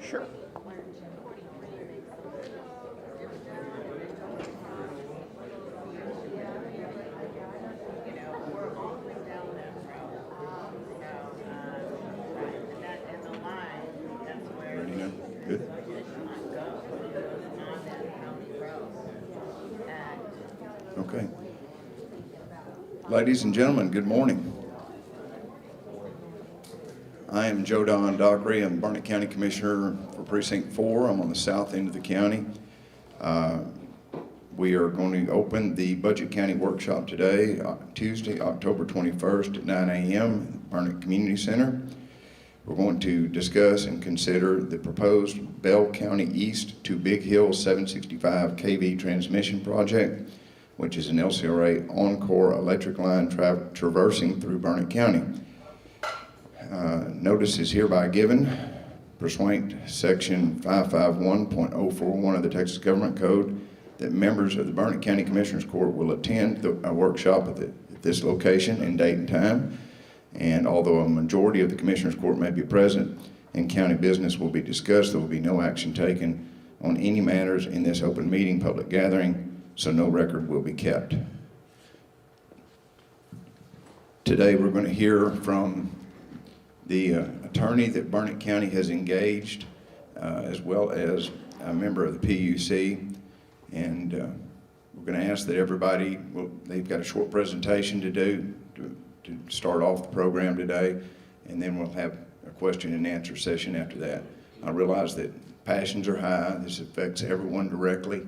Sure. Ready now? Good. Okay. Ladies and gentlemen, good morning. I am Joe Don Dockery. I'm Barnett County Commissioner for Precinct 4. I'm on the south end of the county. We are going to open the Budget County Workshop today, Tuesday, October 21st at 9 a.m. at the Barnett Community Center. We're going to discuss and consider the proposed Bell County East to Big Hill 765 kV transmission project, which is an LCRA Encore electric line traversing through Barnett County. Notice is hereby given pursuant Section 551.041 of the Texas Government Code that members of the Barnett County Commissioners Court will attend a workshop at this location in date and time. And although a majority of the Commissioners Court may be present and county business will be discussed, there will be no action taken on any matters in this open meeting, public gathering, so no record will be kept. Today we're going to hear from the attorney that Barnett County has engaged, as well as a member of the PUC. And we're going to ask that everybody, they've got a short presentation to do to start off the program today, and then we'll have a question and answer session after that. I realize that passions are high. This affects everyone directly,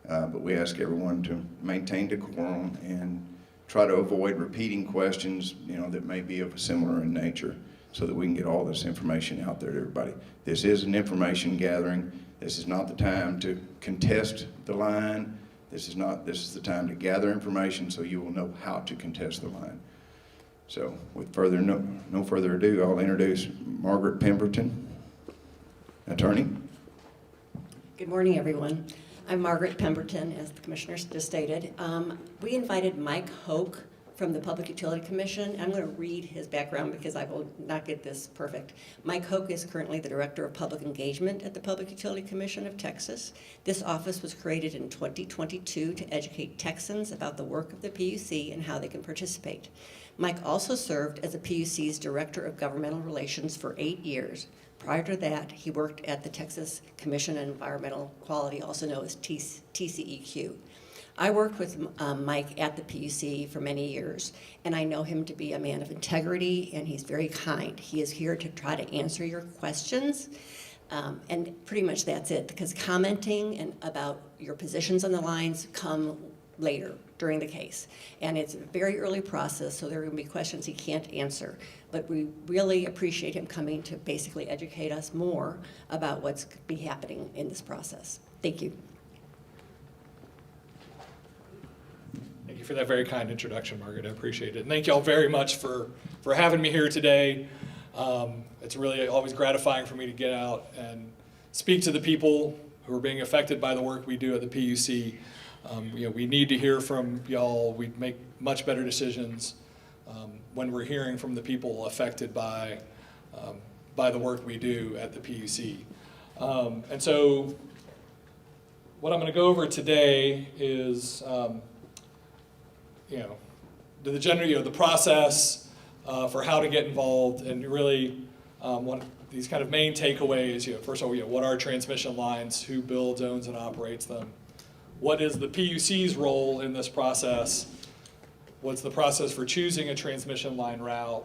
but we ask everyone to maintain decorum and try to avoid repeating questions, that may be of a similar in nature, so that we can get all this information out there to everybody. This is an information gathering. This is not the time to contest the line. This is the time to gather information so you will know how to contest the line. So with no further ado, I'll introduce Margaret Pemberton, attorney. Good morning, everyone. I'm Margaret Pemberton, as the commissioners just stated. We invited Mike Hoke from the Public Utility Commission. I'm going to read his background because I will not get this perfect. Mike Hoke is currently the Director of Public Engagement at the Public Utility Commission of Texas. This office was created in 2022 to educate Texans about the work of the PUC and how they can participate. Mike also served as the PUC's Director of Governmental Relations for 8 years. Prior to that, he worked at the Texas Commission on Environmental Quality, also known as TCEQ. I worked with Mike at the PUC for many years, and I know him to be a man of integrity, and he's very kind. He is here to try to answer your questions, and pretty much that's it, because commenting and about your positions on the lines come later during the case. And it's a very early process, so there are going to be questions he can't answer. But we really appreciate him coming to basically educate us more about what's be happening in this process. Thank you. Thank you for that very kind introduction, Margaret. I appreciate it. And thank you all very much for having me here today. It's really always gratifying for me to get out and speak to the people who are being affected by the work we do at the PUC. We need to hear from y'all. We make much better decisions when we're hearing from the people affected by the work we do at the PUC. And so what I'm going to go over today is the process for how to get involved, and really one of these kind of main takeaways. First of all, what are transmission lines? Who builds, owns, and operates them? What is the PUC's role in this process? What's the process for choosing a transmission line route?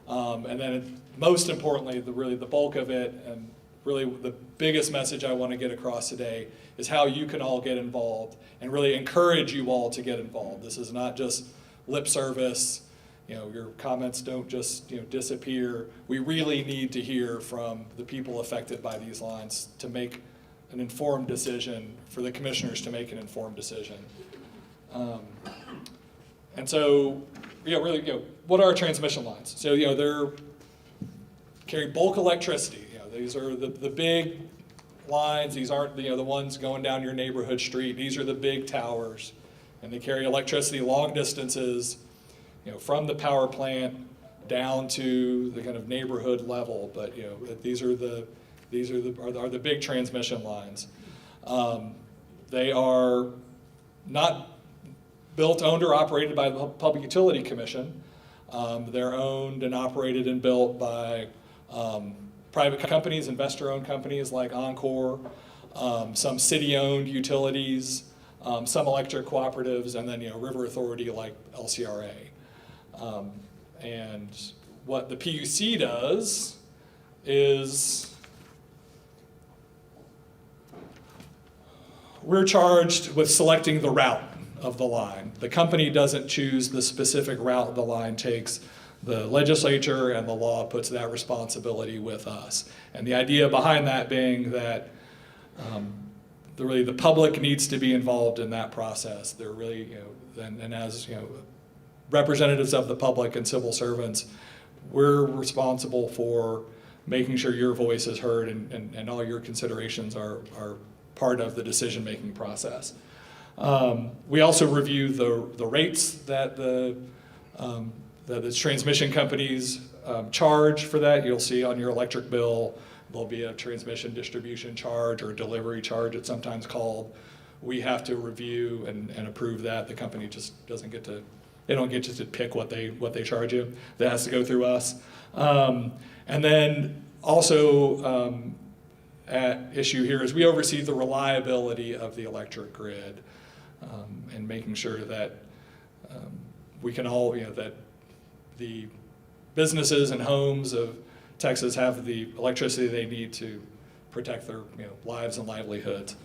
And then most importantly, the bulk of it, and really the biggest message I want to get across today, is how you can all get involved and really encourage you all to get involved. This is not just lip service. Your comments don't just disappear. We really need to hear from the people affected by these lines to make an informed decision, for the commissioners to make an informed decision. And so, what are transmission lines? So, they're carry bulk electricity. These are the big lines. These aren't the ones going down your neighborhood street. These are the big towers, and they carry electricity long distances, from the power plant down to the kind of neighborhood level. But these are the These are the big transmission lines. They are not built, owned, or operated by the Public Utility Commission. They're owned and operated and built by private companies, investor-owned companies like Oncor, some city-owned utilities, some electric cooperatives, and then river authority like LCRA. And what the PUC does is we're charged with selecting the route of the line. The company doesn't choose the specific route the line takes. The legislature and the law puts that responsibility with us. And the idea behind that being that really the public needs to be involved in that process. They're really, and as representatives of the public and civil servants, we're responsible for making sure your voice is heard and all your considerations are part of the decision-making process. We also review the rates that the transmission companies charge for that. You'll see on your electric bill, there'll be a transmission distribution charge or delivery charge, it's sometimes called. We have to review and approve that. The company just doesn't get to, they don't get to pick what they charge you. That has to go through us. And then also at issue here is we oversee the reliability of the electric grid and making sure that we can all, that the businesses and homes of Texas have the electricity they need to protect their lives and livelihoods.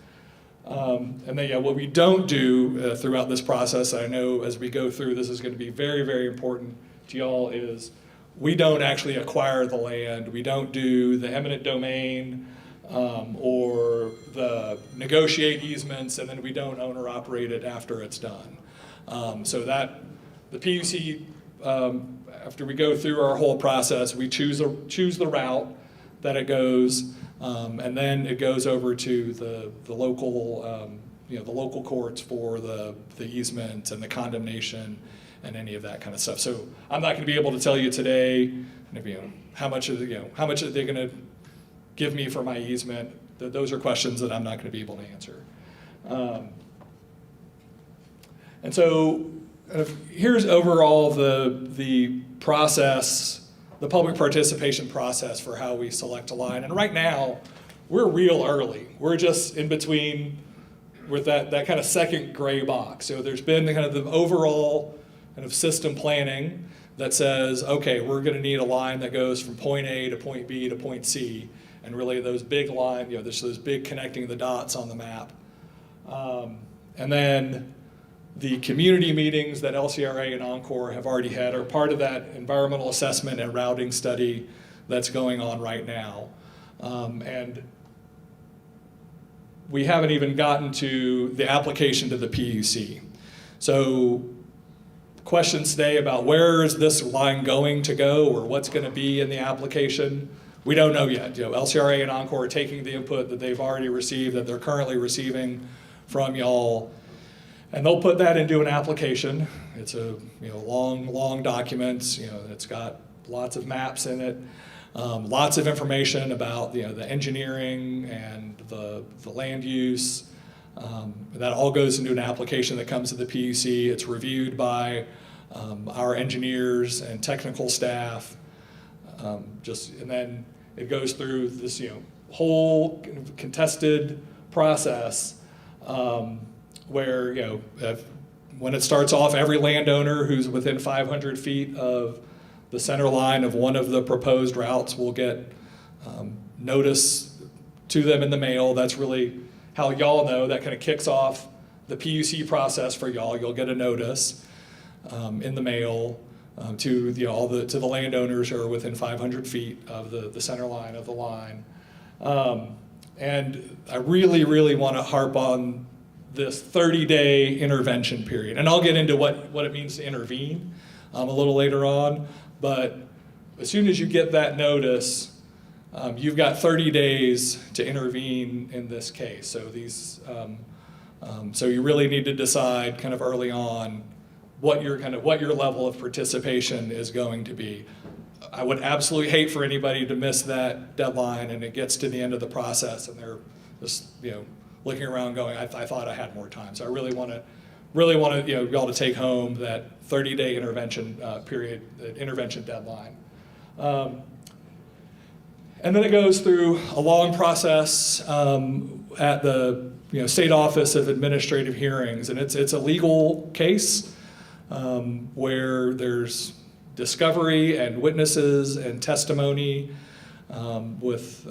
And then what we don't do throughout this process, I know as we go through, this is going to be very, very important to y'all, is we don't actually acquire the land. We don't do the eminent domain or the negotiate easements, and then we don't own or operate it after it's done. So that the PUC, after we go through our whole process, we choose the route that it goes, and then it goes over to the local the local courts for the easement and the condemnation and any of that kind of stuff. So I'm not going to be able to tell you today, how much are they going to give me for my easement. Those are questions that I'm not going to be able to answer. And so here's overall the process, the public participation process for how we select a line. And right now, we're real early. We're just in between with that kind of second gray box. So there's been the kind of the overall kind of system planning that says, okay, we're going to need a line that goes from point A to point B to point C. And really those big lines, there's those big connecting the dots on the map. And then the community meetings that LCRA and Oncor have already had are part of that environmental assessment and routing study that's going on right now. And we haven't even gotten to the application to the PUC. So questions today about where is this line going to go or what's going to be in the application, we don't know yet. LCRA and Oncor are taking the input that they've already received, that they're currently receiving from y'all, and they'll put that into an application. It's a long document. It's got lots of maps in it, lots of information about the engineering and the land use. That all goes into an application that comes to the PUC. It's reviewed by our engineers and technical staff. And then it goes through this whole contested process where when it starts off, every landowner who's within 500 feet of the center line of one of the proposed routes will get notice to them in the mail. That's really how y'all know. That kind of kicks off the PUC process for y'all. You'll get a notice in the mail to the landowners who are within 500 feet of the center line of the line. And I really, really want to harp on this 30-day intervention period. And I'll get into what it means to intervene a little later on. But as soon as you get that notice, you've got 30 days to intervene in this case. So so you really need to decide kind of early on what your level of participation is going to be. I would absolutely hate for anybody to miss that deadline and it gets to the end of the process and they're just, looking around going, I thought I had more time. So I really want to, y'all to take home that 30-day intervention period, the intervention deadline. And then it goes through a long process at the State Office of Administrative Hearings, and it's a legal case where there's discovery and witnesses and testimony with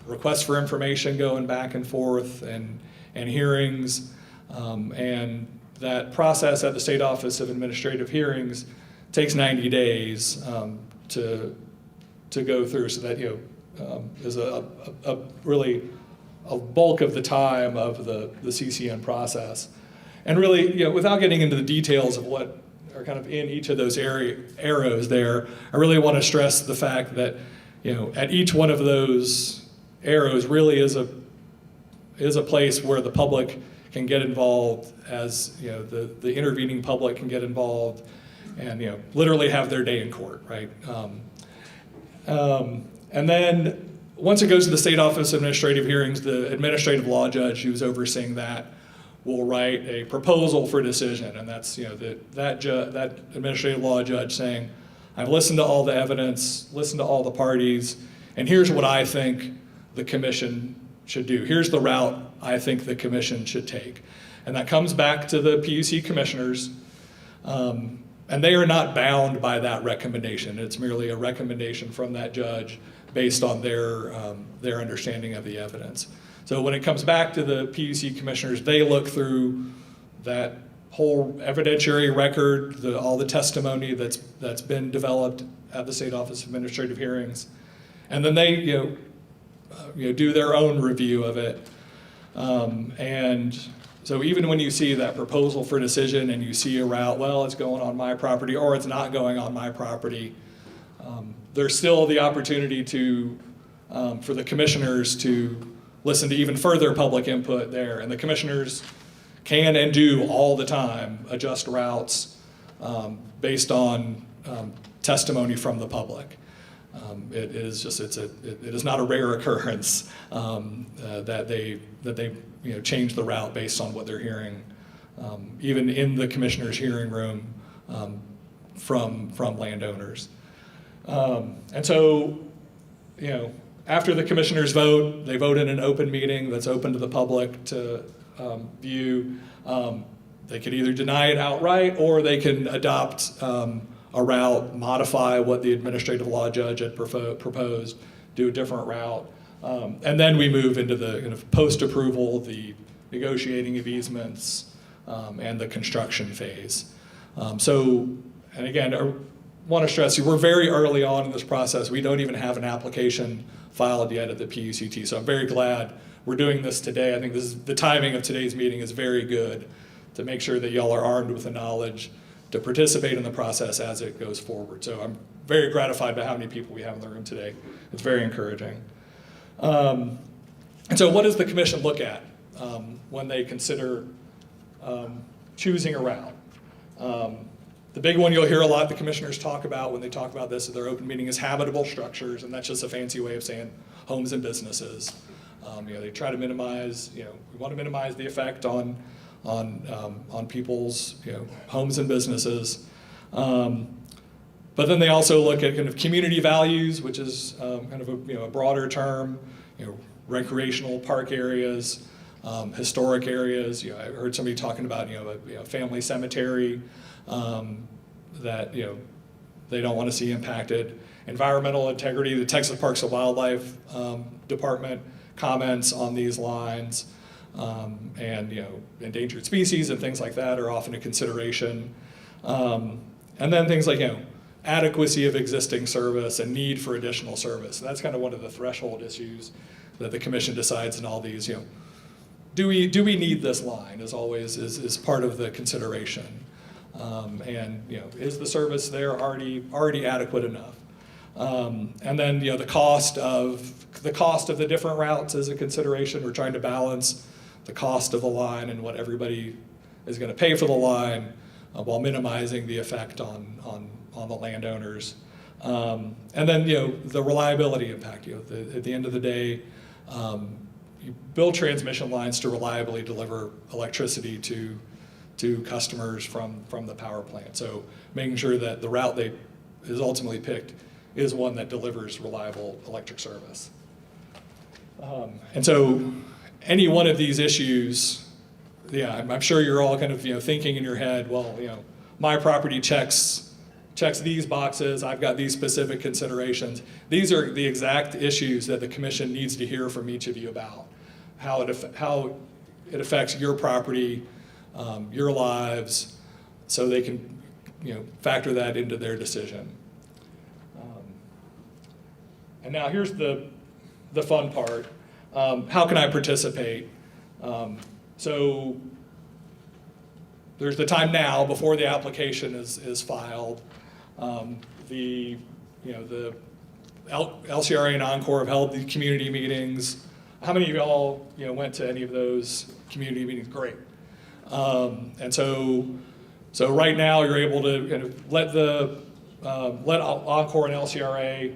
requests for information going back and forth and hearings, and that process at the State Office of Administrative Hearings takes 90 days to go through, so that is a really a bulk of the time of the CCN process. And really, without getting into the details of what are kind of in each of those arrows there, I really want to stress the fact that at each one of those arrows really is a place where the public can get involved, as the intervening public can get involved, and literally have their day in court, right? And then once it goes to the State Office of Administrative Hearings, the administrative law judge who's overseeing that will write a proposal for decision, and that's that administrative law judge saying, I've listened to all the evidence, listened to all the parties, and here's what I think the commission should do. Here's the route I think the commission should take. And that comes back to the PUC commissioners, and they are not bound by that recommendation. It's merely a recommendation from that judge based on their understanding of the evidence. So when it comes back to the PUC commissioners, they look through that whole evidentiary record, all the testimony that's been developed at the State Office of Administrative Hearings, and then they do their own review of it. And so even when you see that proposal for decision and you see a route, well, it's going on my property or it's not going on my property, there's still the opportunity for the commissioners to listen to even further public input there. And the commissioners can and do all the time adjust routes based on testimony from the public. It is not a rare occurrence that they change the route based on what they're hearing, even in the commissioner's hearing room from landowners. And so, after the commissioners vote, they vote in an open meeting that's open to the public to view. They could either deny it outright or they can adopt a route, modify what the administrative law judge had proposed, do a different route. And then we move into the kind of post-approval, the negotiating of easements, and the construction phase. And again, I want to stress, we're very early on in this process. We don't even have an application filed yet at the PUCT. So I'm very glad we're doing this today. I think the timing of today's meeting is very good to make sure that y'all are armed with the knowledge to participate in the process as it goes forward. So I'm very gratified by how many people we have in the room today. It's very encouraging. And so what does the commission look at when they consider choosing a route? The big one you'll hear a lot the commissioners talk about when they talk about this at their open meeting is habitable structures, and that's just a fancy way of saying homes and businesses. They try to minimize, we want to minimize the effect on people's homes and businesses. But then they also look at kind of community values, which is kind of a broader term, recreational park areas, historic areas. I heard somebody talking about a family cemetery that they don't want to see impacted. Environmental integrity. The Texas Parks and Wildlife Department comments on these lines, and endangered species and things like that are often a consideration. And then things like adequacy of existing service and need for additional service. And that's kind of one of the threshold issues that the commission decides in all these. Do we need this line? Is always is part of the consideration. And is the service there already adequate enough? And then the cost of the different routes is a consideration. We're trying to balance the cost of the line and what everybody is going to pay for the line, while minimizing the effect on the landowners. And then, the reliability impact. At the end of the day, you build transmission lines to reliably deliver electricity to customers from the power plant. So making sure that the route that is ultimately picked is one that delivers reliable electric service. And so any one of these issues, I'm sure you're all kind of thinking in your head, well, my property checks these boxes, I've got these specific considerations. These are the exact issues that the commission needs to hear from each of you about. How it affects your property, your lives, so they can factor that into their decision. And now here's the fun part. How can I participate? So there's the time now before the application is filed. The LCRA and Encore have held the community meetings. How many of y'all went to any of those community meetings? Great. And so right now you're able to kind of let Encore and LCRA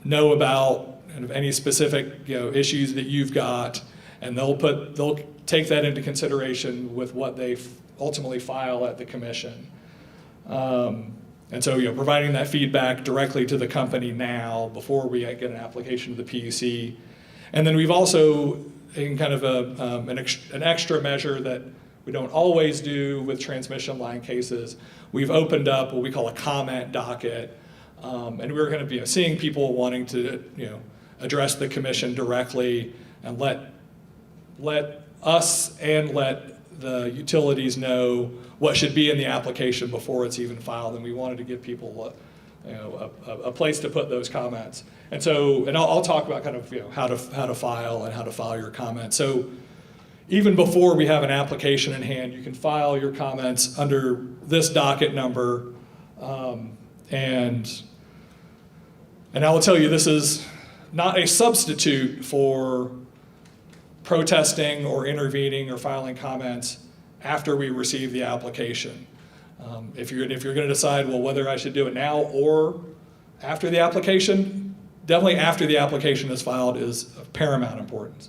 know about kind of any specific issues that you've got, and they'll take that into consideration with what they ultimately file at the commission. And so providing that feedback directly to the company now before we get an application to the PUC. And then we've also, in kind of an extra measure that we don't always do with transmission line cases, we've opened up what we call a comment docket. And we're going to be seeing people wanting to address the commission directly and let us and let the utilities know what should be in the application before it's even filed. And we wanted to give people a place to put those comments. And so, I'll talk about kind of how to file and how to file your comments. So even before we have an application in hand, you can file your comments under this docket number. And I will tell you, this is not a substitute for protesting or intervening or filing comments after we receive the application. If you're going to decide, well, whether I should do it now or after the application, definitely after the application is filed is of paramount importance.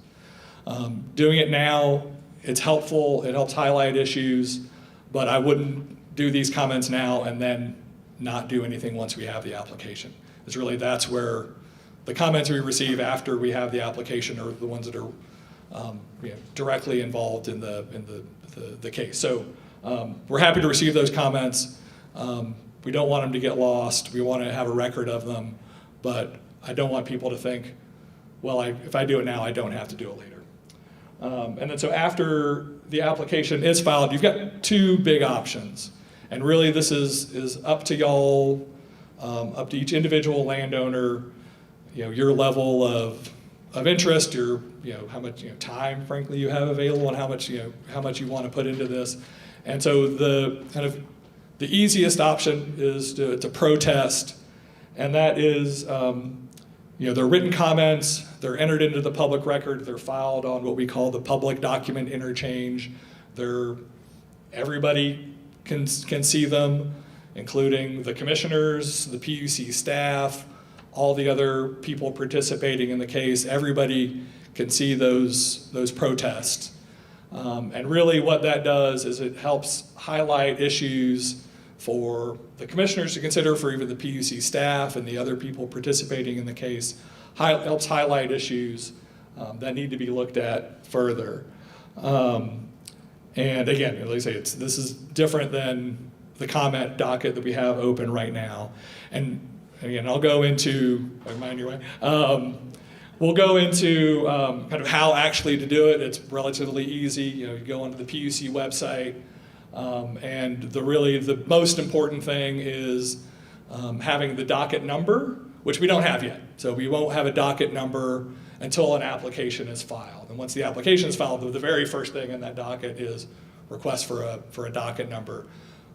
Doing it now, it's helpful, it helps highlight issues, but I wouldn't do these comments now and then not do anything once we have the application. It's really, that's where the comments we receive after we have the application are the ones that are directly involved in the case. So we're happy to receive those comments. We don't want them to get lost. We want to have a record of them, but I don't want people to think, well, if I do it now, I don't have to do it later. And then so after the application is filed, you've got two big options. And really this is up to y'all, up to each individual landowner, your level of interest, your how much time, frankly, you have available, and how much you want to put into this. And so the kind of the easiest option is to protest, and that is they're written comments, they're entered into the public record, they're filed on what we call the public document interchange. Everybody can see them, including the commissioners, the PUC staff, all the other people participating in the case. Everybody can see those protests. And really what that does is it helps highlight issues for the commissioners to consider, for even the PUC staff and the other people participating in the case. Helps highlight issues that need to be looked at further. And again, like I say, this is different than the comment docket that we have open right now. And again, I'll go into, mind your way. We'll go into kind of how actually to do it. It's relatively easy. You go onto the PUC website, and the most important thing is having the docket number, which we don't have yet. So we won't have a docket number until an application is filed. And once the application is filed, the very first thing in that docket is request for a docket number.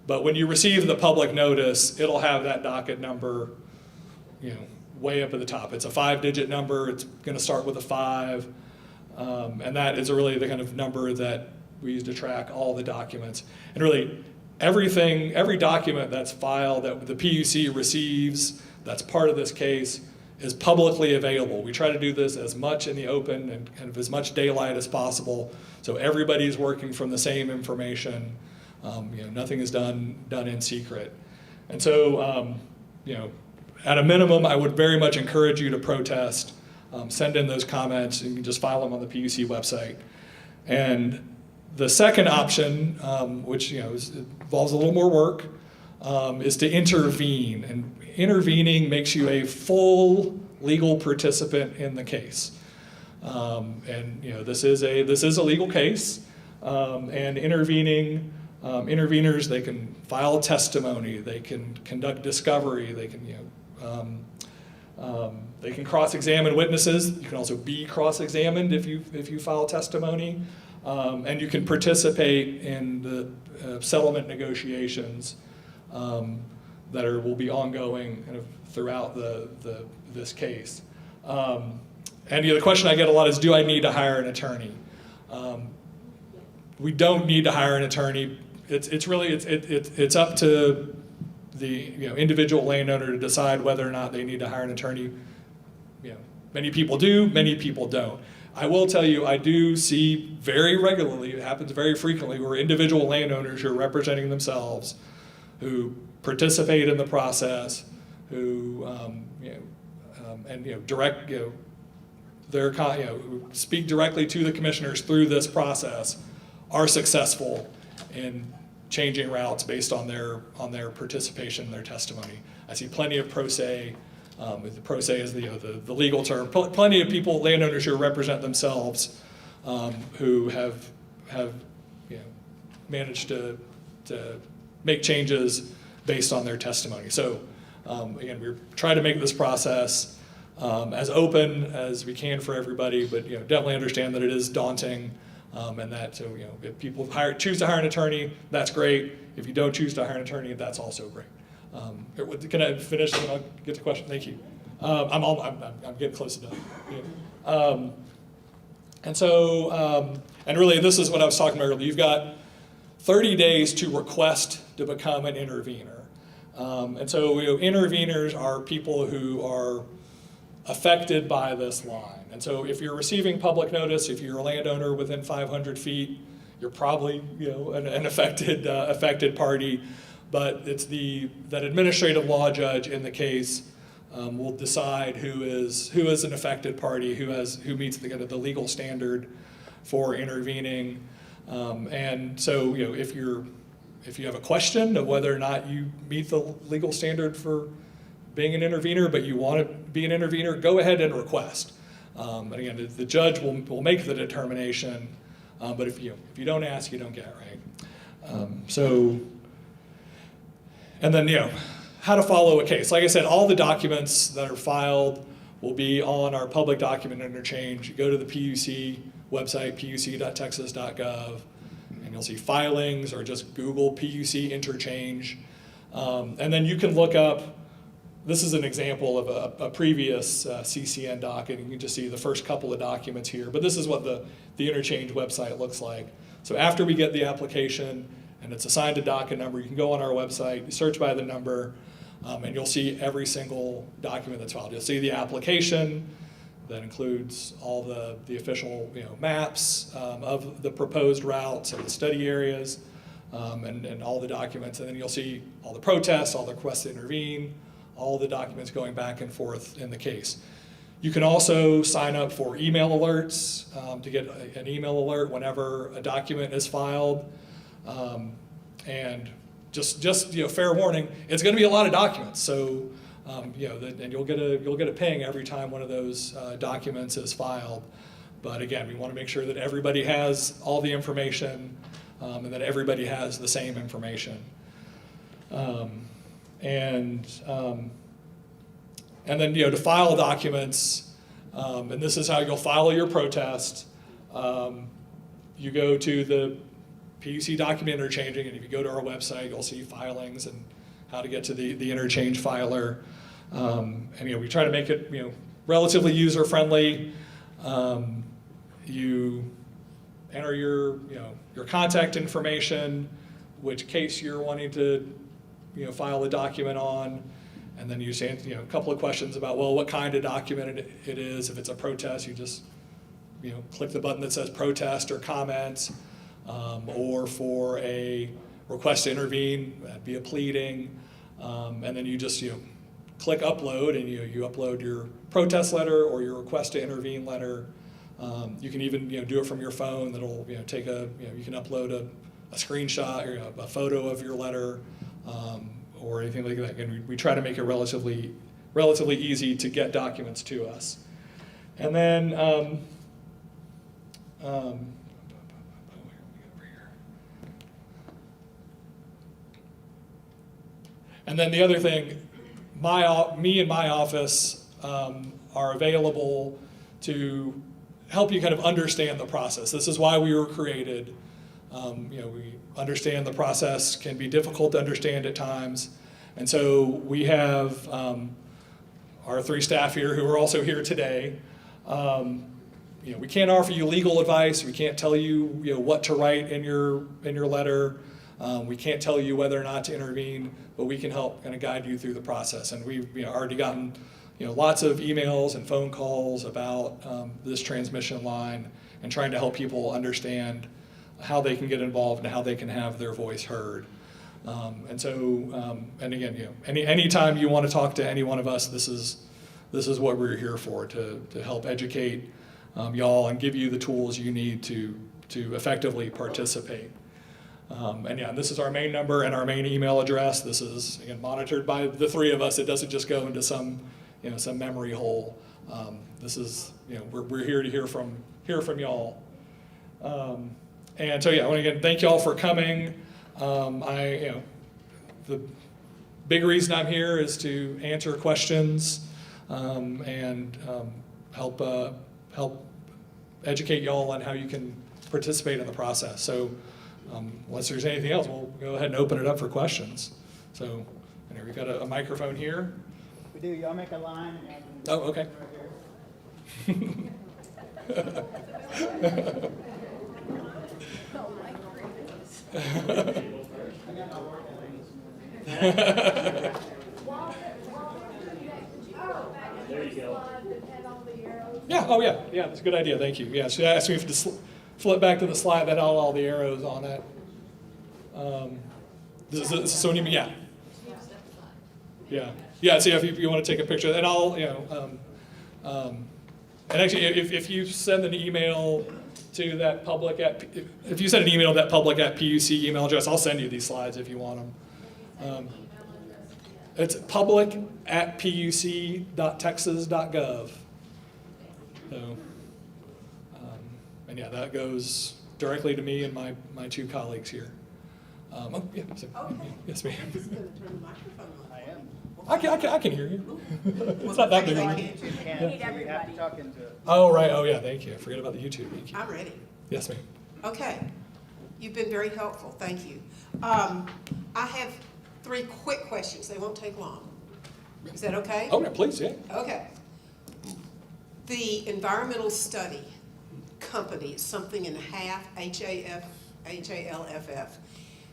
But when you receive the public notice, it'll have that docket number, way up at the top. It's a 5-digit number. It's going to start with a 5, and that is really the kind of number that we use to track all the documents. And really, every document that's filed that the PUC receives that's part of this case is publicly available. We try to do this as much in the open and kind of as much daylight as possible, so everybody's working from the same information. Nothing is done in secret. And so, at a minimum, I would very much encourage you to protest, send in those comments, and you can just file them on the PUC website. And the second option, which involves a little more work, is to intervene. And intervening makes you a full legal participant in the case. This is a legal case, and interveners, they can file testimony, they can conduct discovery, they can cross-examine witnesses. You can also be cross-examined if you file testimony, and you can participate in the settlement negotiations that will be ongoing kind of throughout this case. And the question I get a lot is, do I need to hire an attorney? We don't need to hire an attorney. It's up to the individual landowner to decide whether or not they need to hire an attorney. Many people do, many people don't. I will tell you, I do see very regularly, it happens very frequently, where individual landowners who are representing themselves, who participate in the process, who speak directly to the commissioners through this process, are successful in changing routes based on their participation and their testimony. I see plenty of pro se. The pro se is the legal term. Plenty of people, landowners who represent themselves, who have managed to make changes based on their testimony. So again, we're trying to make this process as open as we can for everybody, but definitely understand that it is daunting, and that if people choose to hire an attorney, that's great. If you don't choose to hire an attorney, that's also great. Can I finish and I'll get to the question? Thank you. I'm getting close to done. And really, this is what I was talking about earlier. You've got 30 days to request to become an intervener. Interveners are people who are affected by this line. And so if you're receiving public notice, if you're a landowner within 500 feet, you're probably an affected party. But it's that administrative law judge in the case will decide who is an affected party, who meets the legal standard for intervening. And so if you have a question of whether or not you meet the legal standard for being an intervener, but you want to be an intervener, go ahead and request. And again, the judge will make the determination. But if you don't ask, you don't get, right? And then, how to follow a case. Like I said, all the documents that are filed will be on our public document interchange. You go to the PUC website, puc.texas.gov, and you'll see filings, or just Google PUC interchange. And then you can look up, this is an example of a previous CCN docket, and you can just see the first couple of documents here. But this is what the interchange website looks like. So after we get the application, and it's assigned a docket number, you can go on our website, you search by the number, and you'll see every single document that's filed. You'll see the application that includes all the official maps of the proposed routes and the study areas, and all the documents. And then you'll see all the protests, all the requests to intervene, all the documents going back and forth in the case. You can also sign up for email alerts to get an email alert whenever a document is filed. And just fair warning, it's going to be a lot of documents. So and you'll get a ping every time one of those documents is filed. But again, we want to make sure that everybody has all the information, and that everybody has the same information. And then to file documents, and this is how you'll file your protest. You go to the PUC document interchanging, and if you go to our website, you'll see filings and how to get to the interchange filer. And we try to make it relatively user friendly. You enter your contact information. which case you're wanting to, file a document on, and then you just answer, a couple of questions about, well, what kind of document it is. If it's a protest, you just, click the button that says protest or comment, or for a request to intervene, that'd be a pleading, and then you just, click upload, and you upload your protest letter or your request to intervene letter. You can even do it from your phone. That'll take you can upload a screenshot or a photo of your letter, or anything like that. And we try to make it relatively easy to get documents to us. And then and then the other thing, me and my office are available to help you kind of understand the process. This is why we were created. We understand the process can be difficult to understand at times. And so we have our 3 staff here who are also here today. We can't offer you legal advice. We can't tell you, what to write in your letter. We can't tell you whether or not to intervene, but we can help kind of guide you through the process. And we've already gotten lots of emails and phone calls about this transmission line and trying to help people understand how they can get involved and how they can have their voice heard. And again, anytime you want to talk to any one of us, this is what we're here for, to help educate y'all and give you the tools you need to effectively participate. And this is our main number and our main email address. This is, again, monitored by the 3 of us. It doesn't just go into some memory hole. This is, we're here to hear from y'all. And so, I want to again thank y'all for coming. The big reason I'm here is to answer questions and help educate y'all on how you can participate in the process. So, unless there's anything else, we'll go ahead and open it up for questions. So, we've got a microphone here. We do. Y'all make a line. And Oh, okay. There you go. Yeah, oh yeah, that's a good idea, thank you. Yeah, she asked me if to flip back to the slide that had all the arrows on it. So when you, yeah. So if you want to take a picture, and I'll, and actually, if you send an email to that public if you send an email to that public@PUC email address, I'll send you these slides if you want them. It's public@puc.texas.gov. So, and that goes directly to me and my 2 colleagues here. Yes, ma'am. I'm just going to turn the microphone on. I am. I can hear you. It's not that big. I of a- can't, you can't. So we have to talk into it. Oh, right. Oh, yeah. Thank you. I forget about the YouTube. Thank you. I'm ready. Yes, ma'am. Okay. You've been very helpful. Thank you. I have 3 quick questions. They won't take long. Is that okay? Oh, yeah, please, yeah. Okay. The environmental study company is something in HALF, H-A-L-F-F.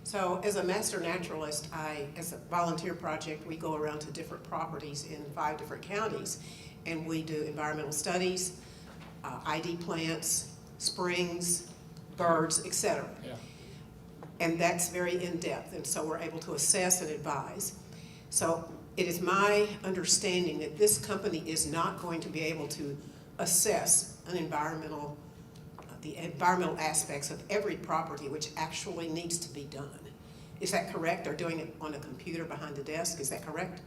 So as a master naturalist, as a volunteer project, we go around to different properties in 5 different counties, and we do environmental studies, ID plants, springs, birds, etc. Yeah. And that's very in-depth, and so we're able to assess and advise. So it is my understanding that this company is not going to be able to assess the environmental aspects of every property, which actually needs to be done. Is that correct? They're doing it on a computer behind the desk, is that correct?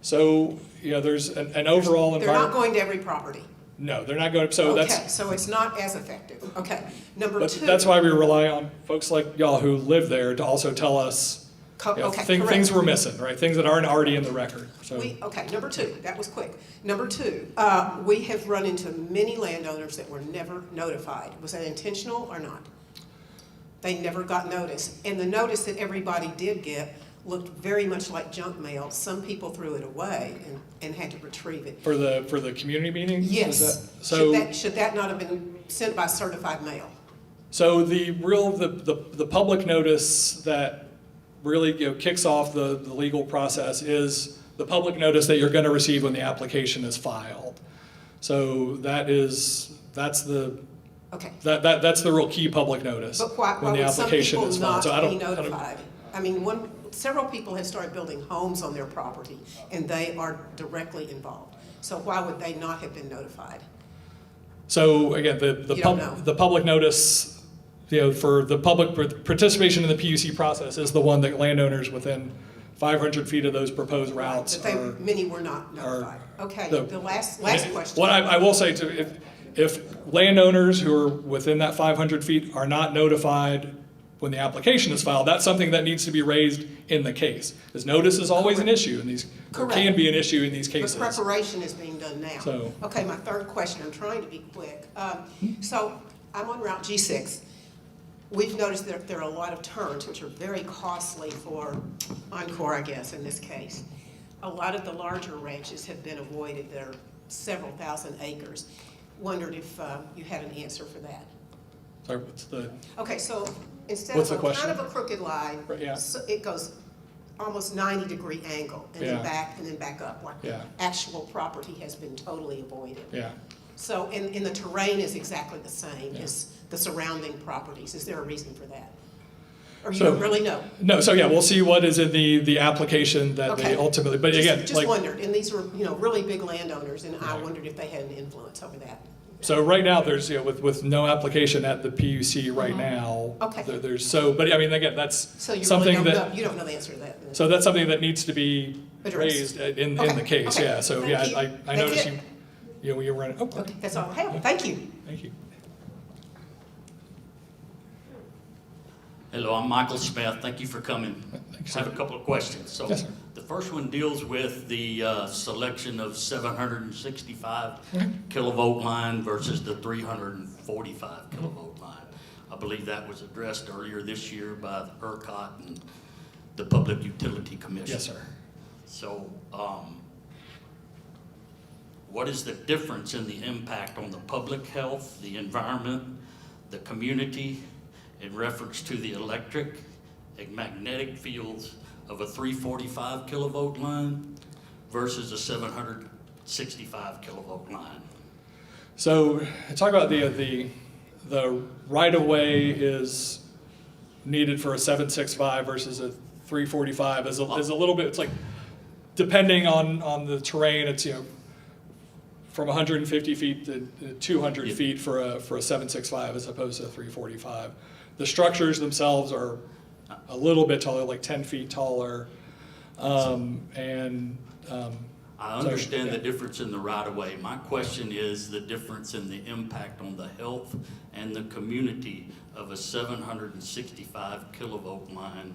So, there's an overall They're environment. not going to every property. No, they're not going to. So Okay, so it's not as effective. Okay, number but 2. that's why we rely on folks like y'all who live there to also tell us Okay, things correct. we're missing, right? Things that aren't already in the record. So Okay, number 2, that was quick. Number 2, we have run into many landowners that were never notified. Was that intentional or not? They never got notice. And the notice that everybody did get looked very much like junk mail. Some people threw it away and had to retrieve it. for the community meetings? Yes. Is that, so Should that not have been sent by certified mail? So the public notice that really kicks off the legal process is the public notice that you're going to receive when the application is filed. So that's the Okay. that's the real key public notice But why when the would some application people is filed. So I not be don't. notified? I mean, several people have started building homes on their property, and they are directly involved. So why would they not have been notified? So again, You don't know. the public notice, for the public participation in the PUC process is the one that landowners within 500 feet of those proposed routes But are. many were not notified. Okay, the- the last question. What I will say too, if landowners who are within that 500 feet are not notified when the application is filed, that's something that needs to be raised in the case. Because notice is always an issue in these, or Correct. can be an issue in these But cases. preparation is being done now. So- Okay, my third question, I'm trying to be quick. So I'm on Route G6. We've noticed that there are a lot of turns, which are very costly for Encore, I guess, in this case. A lot of the larger ranches have been avoided. They're several thousand acres. Wondered if you had an answer for that. Sorry, what's the, Okay, so instead What's of the kind question? of a crooked line, Right, yeah. so it goes almost 90-degree angle, and Yeah. then back, and then back up, like Yeah. actual property has been totally avoided. yeah. So, and the terrain is exactly the same Yeah. as the surrounding properties. Is there a reason for that? Or you So- don't really know? No, so yeah, we'll see what is in the application that they Okay. ultimately, but Just- again, Just like, wondered, and these were, really big landowners, and I Right. wondered if they had an influence over that. so right now, there's, with no application at the PUC right now. Okay. There's, so, but I mean, again, that's So you really something don't that. know, you don't know the answer to that? then? So that's something that needs to be Addressed. raised in Okay, the case, okay. yeah. So, Thank yeah, you. I That's noticed it. you were running, oh, Okay, that's all I have. Thank you. thank you. Hello, I'm Michael Smith. Thank you for coming. Thanks, I have sir. a couple of questions. So Yes, sir. the first one deals with the selection of 765 kilovolt line versus the 345 kilovolt line. I believe that was addressed earlier this year by the ERCOT and the Public Utility Commission. Yes, sir. So what is the difference in the impact on the public health, the environment, the community, in reference to the electric and magnetic fields of a 345 kilovolt line versus a 765 kilovolt line? So talk about the right of way is needed for a 765 versus a 345 is a little bit, it's like, depending on the terrain, it's, from 150 feet to 200 Yeah. feet for a 765 as opposed to a 345. The structures themselves are a little bit taller, like 10 feet taller. I understand the difference in the right-of-way. My question is the difference in the impact on the health and the community of a 765 kilovolt line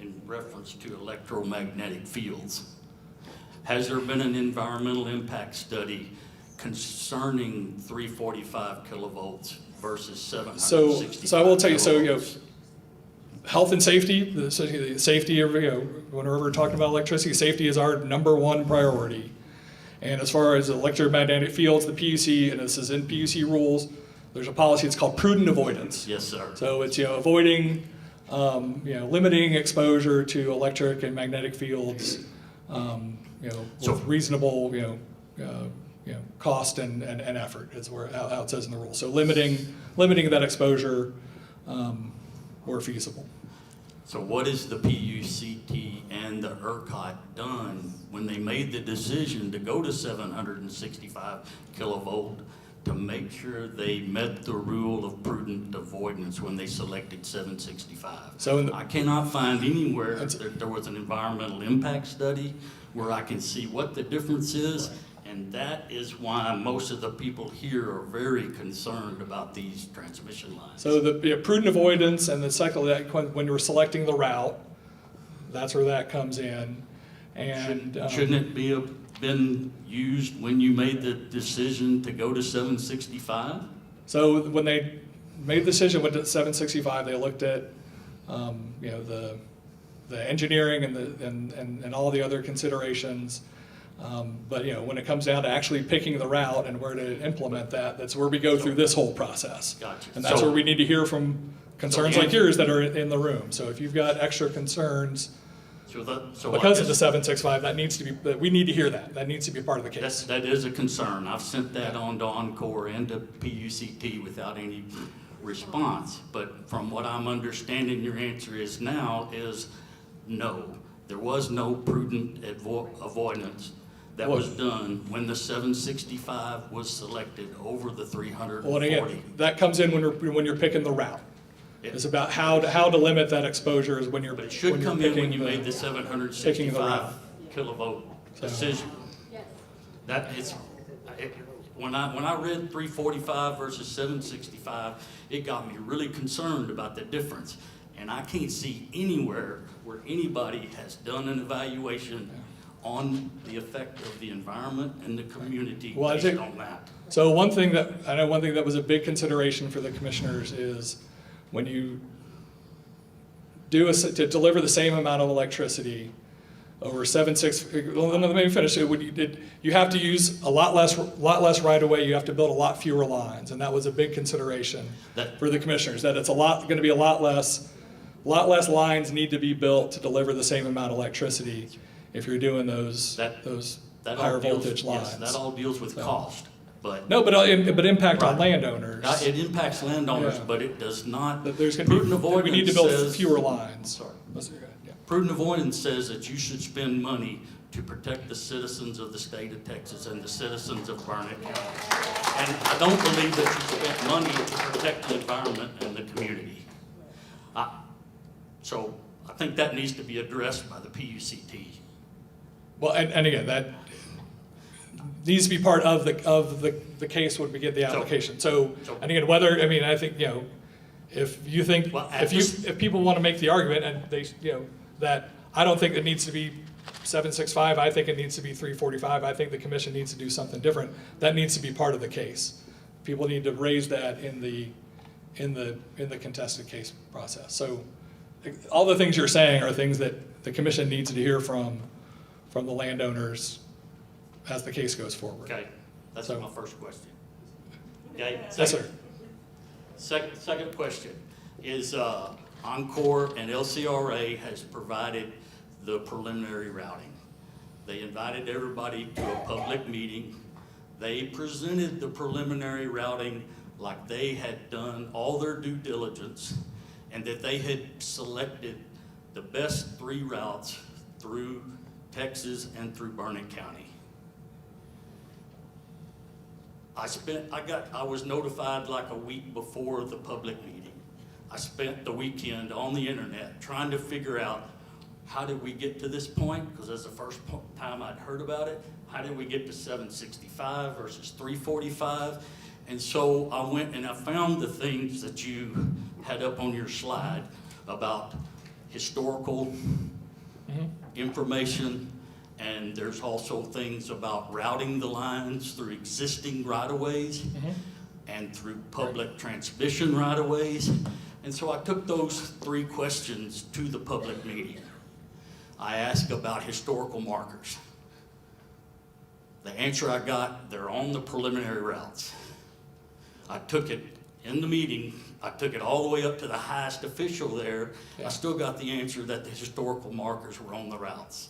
in reference to electromagnetic fields. Has there been an environmental impact study concerning 345 kilovolts versus 765? So I will tell you, kilovolts? health and safety, the safety of, whenever we're talking about electricity, safety is our #1 priority. And as far as electromagnetic fields, the PUC, and this is in PUC rules, there's a policy, it's called prudent avoidance. Yes, sir. So it's, avoiding, limiting exposure to electric and magnetic fields, So- with reasonable, cost and effort is how it says in the rules. So limiting that exposure, where feasible. So what is the PUCT and the ERCOT done when they made the decision to go to 765 kilovolt to make sure they met the rule of prudent avoidance when they selected 765? So in the- I cannot find anywhere that there was an environmental impact study where I can see what the difference is. And that is why most of the people here are very concerned about these transmission lines. So the prudent avoidance and the cycle that when you're selecting the route, that's where that comes in. And Shouldn't it been used when you made the decision to go to 765? so when they made the decision with the 765, they looked at the engineering and all the other considerations. But, you know, when it comes down to actually picking the route and where to implement that, that's where we go through this whole process. Gotcha. And that's So- where we need to hear from concerns So like the- yours that are in the room. So if you've got extra concerns So I because of guess the 765, that needs to be, we need to hear that. That needs to be a part of the case. that is a concern. I've sent that on to Encore and to PUCT without any response. But from what I'm understanding, your answer is now is no. There was no prudent avoidance that was done when the 765 was selected over the 340. Well, and again, that comes in when you're picking the route. Yeah. It's about how to limit that exposure is when you're But it should when you're come in when picking you the- made the picking the 765 route. kilovolt So- decision. That is, when I read 345 versus 765, it got me really concerned about the difference. And I can't see anywhere where anybody has done an evaluation on the effect of the environment and the community Well, I based think- on that. So one thing that was a big consideration for the commissioners is when you to deliver the same amount of electricity over 7.6, well, let me finish. You have to use a lot less right away. You have to build a lot fewer lines, and that was a big consideration for the commissioners. That it's going to be a lot less lines need to be built to deliver the same amount of electricity if you're doing those That higher all deals- voltage lines. Yes, that all deals with cost, but. No, but impact on Right. landowners. It impacts landowners, Yeah. but it does not. That there's going to Prudent be, we need to avoidance build says- fewer lines. Sorry. Yeah. Prudent avoidance says that you should spend money to protect the citizens of the state of Texas and the citizens of Barnett County. And I don't believe that you spent money to protect the environment and the community. So I think that needs to be addressed by the PUCT. Well, and again, that needs to be part of the case when we get the application. So, and again, I think, you know, if you think, Well, if people want to make the argument and they, you know, that I don't think it needs to be 765, I think it needs to be 345, I think the commission needs to do something different, that needs to be part of the case. People need to raise that in the contested case process. So all the things you're saying are things that the commission needs to hear from the landowners as the case goes forward. Okay, that's So- my first question. Okay? Yes, sir. Second question is, Encore and LCRA has provided the preliminary routing. They invited everybody to a public meeting. They presented the preliminary routing like they had done all their due diligence and that they had selected the best 3 routes through Texas and through Barnett County. I was notified like a week before the public meeting. I spent the weekend on the internet trying to figure out how did we get to this point, because that's the first time I'd heard about it. How did we get to 765 versus 345? And so I went and I found the things that you had up on your slide about historical information, and there's also things about routing the lines through existing right-of-ways and through public transmission right-of-ways. And so I took those 3 questions to the public meeting. I asked about historical markers. The answer I got, they're on the preliminary routes. I took it in the meeting, I took it all the way up to the highest official there. I still got the answer that the historical markers were on the routes.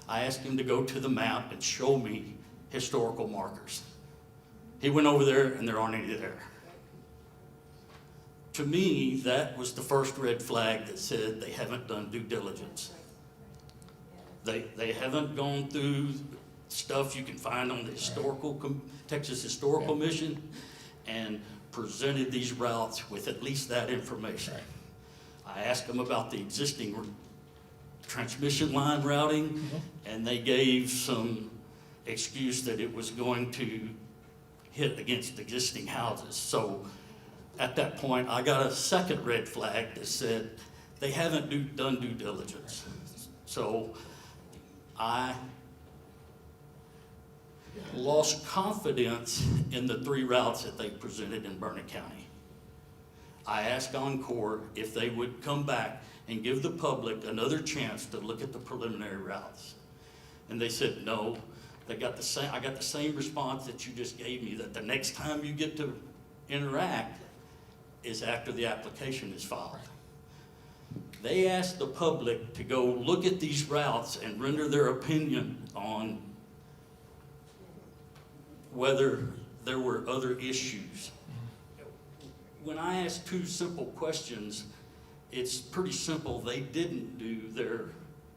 I asked him to go to the map and show me historical markers. He went over there and there aren't any there. To me, that was the first red flag that said they haven't done due diligence. They haven't gone through stuff you can find on the Texas Historical Mission and presented these routes with at least that information. I asked them about the existing transmission line routing, and they gave some excuse that it was going to hit against existing houses. So at that point, I got a second red flag that said they haven't done due diligence. So I lost confidence in the 3 routes that they presented in Barnett County. I asked Encore if they would come back and give the public another chance to look at the preliminary routes. And they said no, I got the same response that you just gave me, that the next time you get to interact is after the application is filed. They asked the public to go look at these routes and render their opinion on whether there were other issues. When I asked two simple questions, it's pretty simple. They didn't do their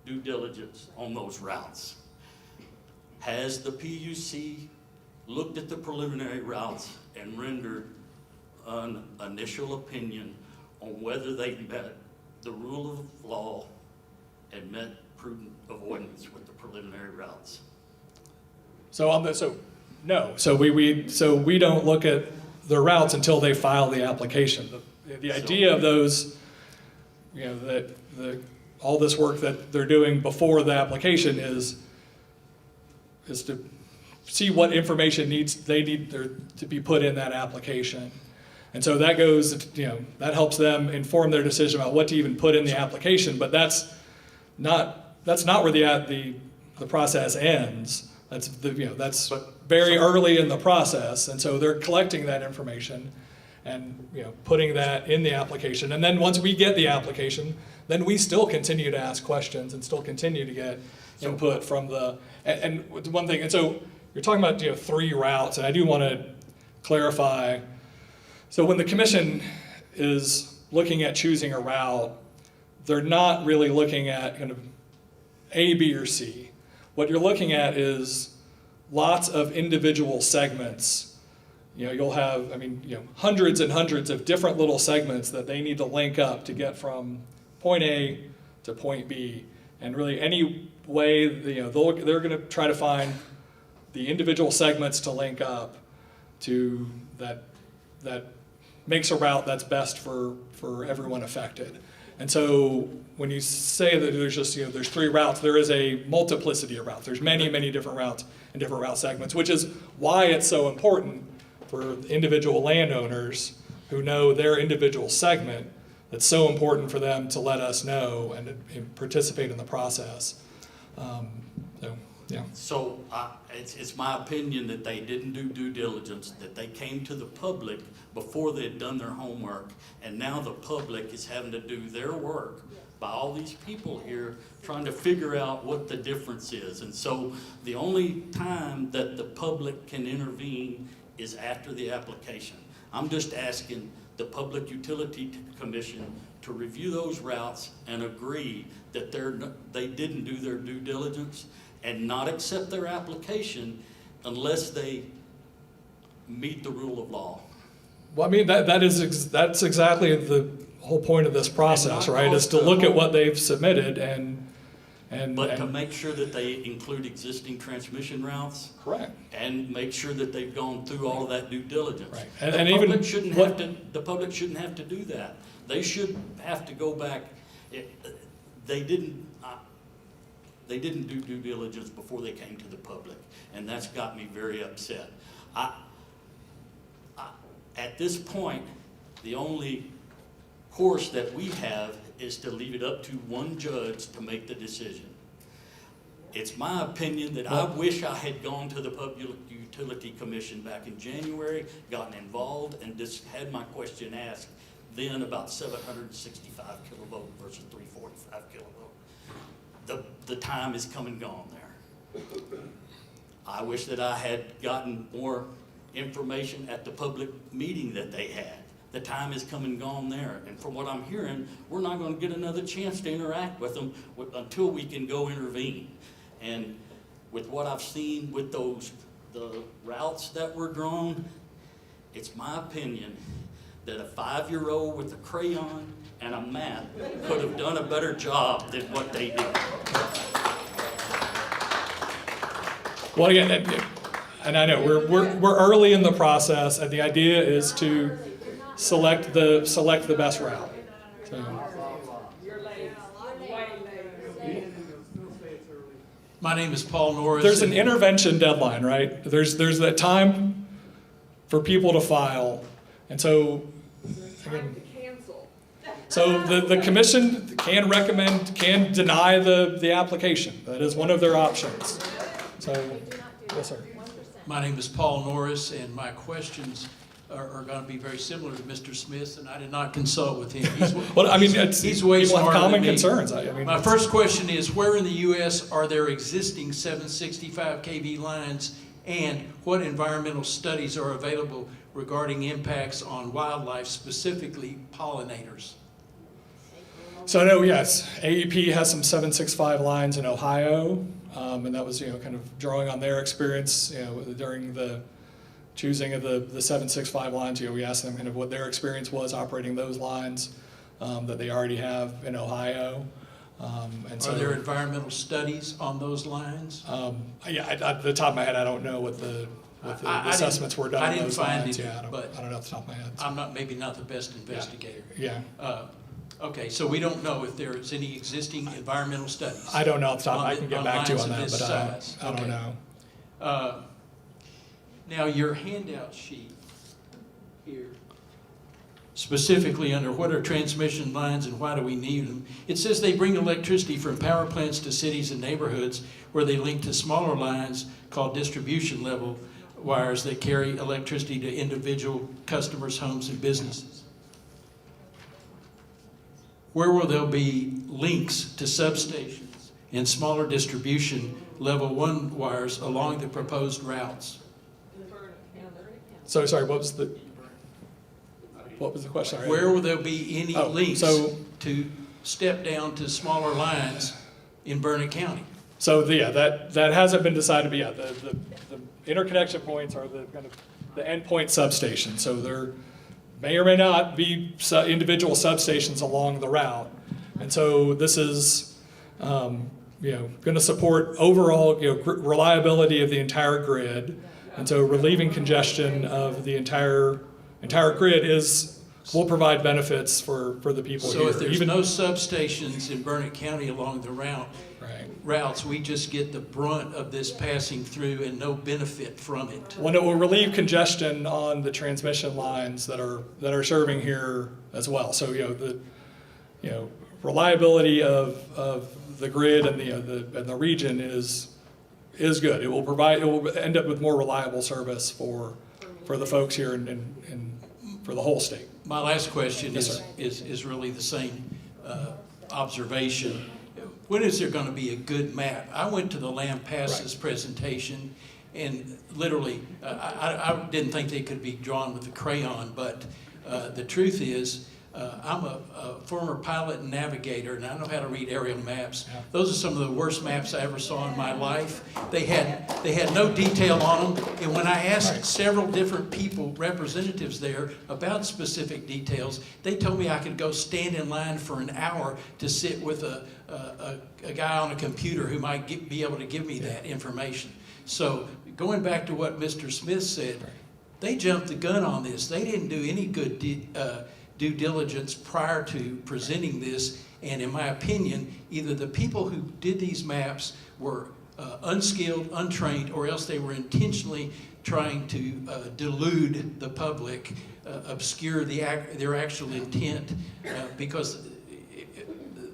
due diligence on those routes. Has the PUC looked at the preliminary routes and rendered an initial opinion on whether they met the rule of law and met prudent avoidance with the preliminary routes? No. So we don't look at the routes until they file the application. The idea of those, all this work that they're doing before the application is to see what information they need to be put in that application. And so that goes, that helps them inform their decision about what to even put in the application. But that's not where the process ends. That's very early in the process, and so they're collecting that information and putting that in the application. And then once we get the application, then we still continue to ask questions and still continue to get input from the. And one thing, and so you're talking about 3 routes, and I do want to clarify. So when the commission is looking at choosing a route, they're not really looking at kind of A, B, or C. What you're looking at is lots of individual segments. You'll have, hundreds and hundreds of different little segments that they need to link up to get from point A to point B. And really any way, they're going to try to find the individual segments to link up to that makes a route that's best for everyone affected. And so when you say that there's just, there's 3 routes, there is a multiplicity of routes. There's many, many different routes and different route segments, which is why it's so important for individual landowners who know their individual segment. It's so important for them to let us know and participate in the process. So it's my opinion that they didn't do due diligence, that they came to the public before they had done their homework, and now the public is having to do their work by all these people here trying to figure out what the difference is. And so the only time that the public can intervene is after the application. I'm just asking the Public Utility Commission to review those routes and agree that they didn't do their due diligence and not accept their application unless they meet the rule of law. Well, that's exactly the whole point of this process, right? Is to look at what they've submitted But to make sure that they include existing transmission routes. Correct. And make sure that they've gone through all of that due diligence. Right. The public shouldn't have to do that. They should have to go back. They didn't do due diligence before they came to the public, and that's got me very upset. At this point, the only course that we have is to leave it up to one judge to make the decision. It's my opinion that I wish I had gone to the Public Utility Commission back in January, gotten involved, and just had my question asked then about 765 kilovolt versus 345 kilovolt. The time is come and gone there. I wish that I had gotten more information at the public meeting that they had. The time has come and gone there. And from what I'm hearing, we're not going to get another chance to interact with them until we can go intervene. And with what I've seen with the routes that were drawn, it's my opinion that a 5-year-old with a crayon and a map could have done a better job than what they did. Well, again, and I know we're early in the process, and the idea is to select the best route. So. My name is Paul Norris. There's an intervention deadline, right? There's that time for people to file, and so. So the commission can recommend, can deny the application. That is one of their options. So. Yes, sir. My name is Paul Norris, and my questions are going to be very similar to Mr. Smith's, and I did not consult with him. Well, I mean, he's way people have smarter common than me. concerns. I mean, My first question is, where in the U.S. are there existing 765 kV lines, and what environmental studies are available regarding impacts on wildlife, specifically pollinators? So I know, yes, AEP has some 765 lines in Ohio, and that was, kind of drawing on their experience, during the choosing of the 765 lines. We asked them kind of what their experience was operating those lines that they already have in Ohio. And so, Are there environmental studies on those lines? yeah, at the top of my head, I don't know what the assessments were done I on didn't those find lines. any, Yeah, but I don't know off the top of my head. I'm maybe not the best investigator. Yeah, Okay, so we don't know if there's any existing environmental studies. I don't know off the top. On I the- can get on back to you on lines that, of but this size. I don't Okay. know. Now, your handout sheet here, specifically under what are transmission lines and why do we need them, it says they bring electricity from power plants to cities and neighborhoods where they link to smaller lines called distribution level wires that carry electricity to individual customers' homes and businesses. Where will there be links to substations and smaller distribution level 1 wires along the proposed routes? So sorry, what was the question? Sorry. Where will there be any Oh, links so- to step down to smaller lines in Burnett County? So that hasn't been decided, but yeah, the interconnection points are the kind of the endpoint substations. So there may or may not be individual substations along the route, and so this is going to support overall reliability of the entire grid, and so relieving congestion of the entire grid will provide benefits for the people So here. if there's no substations in Burnett County along the routes, we just get the brunt of this passing through and no benefit from it. Well, it will relieve congestion on the transmission lines that are serving here as well. So the reliability of the grid and the region is good. It will end up with more reliable service for the folks here and for the whole state. My last question Yes, is really the same observation. When is there going to be a good map? I went to the Land Passes presentation, and literally, I didn't think they could be drawn with a crayon, but the truth is, I'm a former pilot and navigator, and I know how to read aerial maps. Yeah. Those are some of the worst maps I ever saw in my life. They had no detail on them, and when I asked several different people, representatives there, about specific details, they told me I could go stand in line for an hour to sit with a guy on a computer who might be able to give me that information. So going back to what Mr. Smith said, they jumped the gun on this. They didn't do any good due diligence prior to presenting this, and in my opinion, either the people who did these maps were unskilled, untrained, or else they were intentionally trying to delude the public, obscure their actual intent, because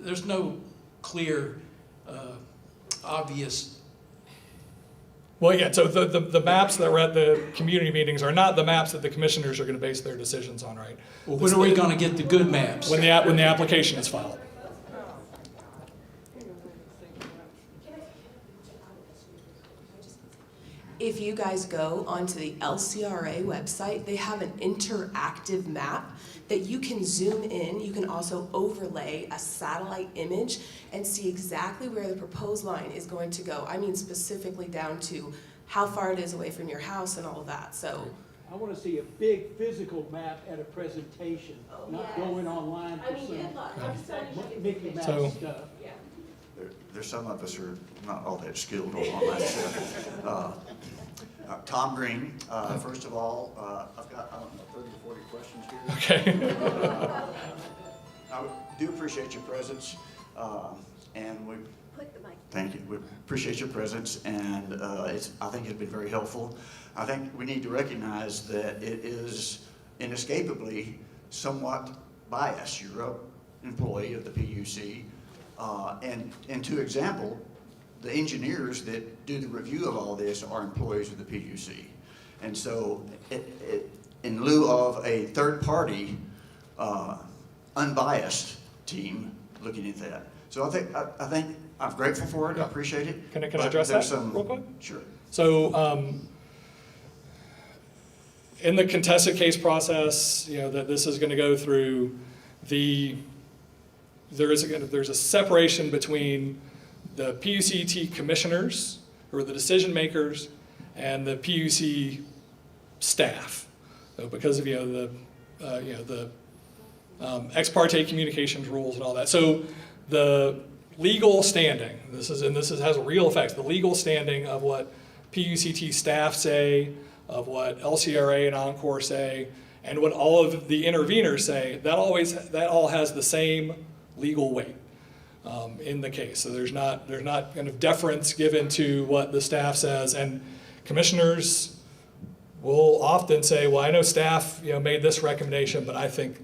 there's no clear, obvious. Well, yeah, so the maps that were at the community meetings are not the maps that the commissioners are going to base their decisions on, right? Well, when are we going to get the good maps? When the application is filed. If you guys go onto the LCRA website, they have an interactive map that you can zoom in. You can also overlay a satellite image and see exactly where the proposed line is going to go. I mean specifically down to how far it is away from your house and all of that. So I want to see a big physical map at a presentation, not going online for some Mickey Mouse So- stuff. There's some of us are not all that skilled on online stuff. Tom Green, first of all, I've got, I don't know, 30 or 40 questions here. Okay. I do appreciate your presence, and we, thank you, we appreciate your presence, and I think it's been very helpful. I think we need to recognize that it is inescapably somewhat biased. You're an employee of the PUC, and to example, the engineers that do the review of all this are employees of the PUC. And so in lieu of a third-party, unbiased team looking at that. So I think I'm grateful for it, I appreciate it. Can I but address there's that real quick? Sure. So, in the contested case process, that this is going to go through, there's a separation between the PUCT commissioners, who are the decision makers, and the PUC staff. So because of the ex parte communications rules and all that. So the legal standing, this has a real effect. The legal standing of what PUCT staff say, of what LCRA and Encore say, and what all of the interveners say, that all has the same legal weight in the case. So there's not kind of deference given to what the staff says, and commissioners will often say, well, I know staff made this recommendation, but I think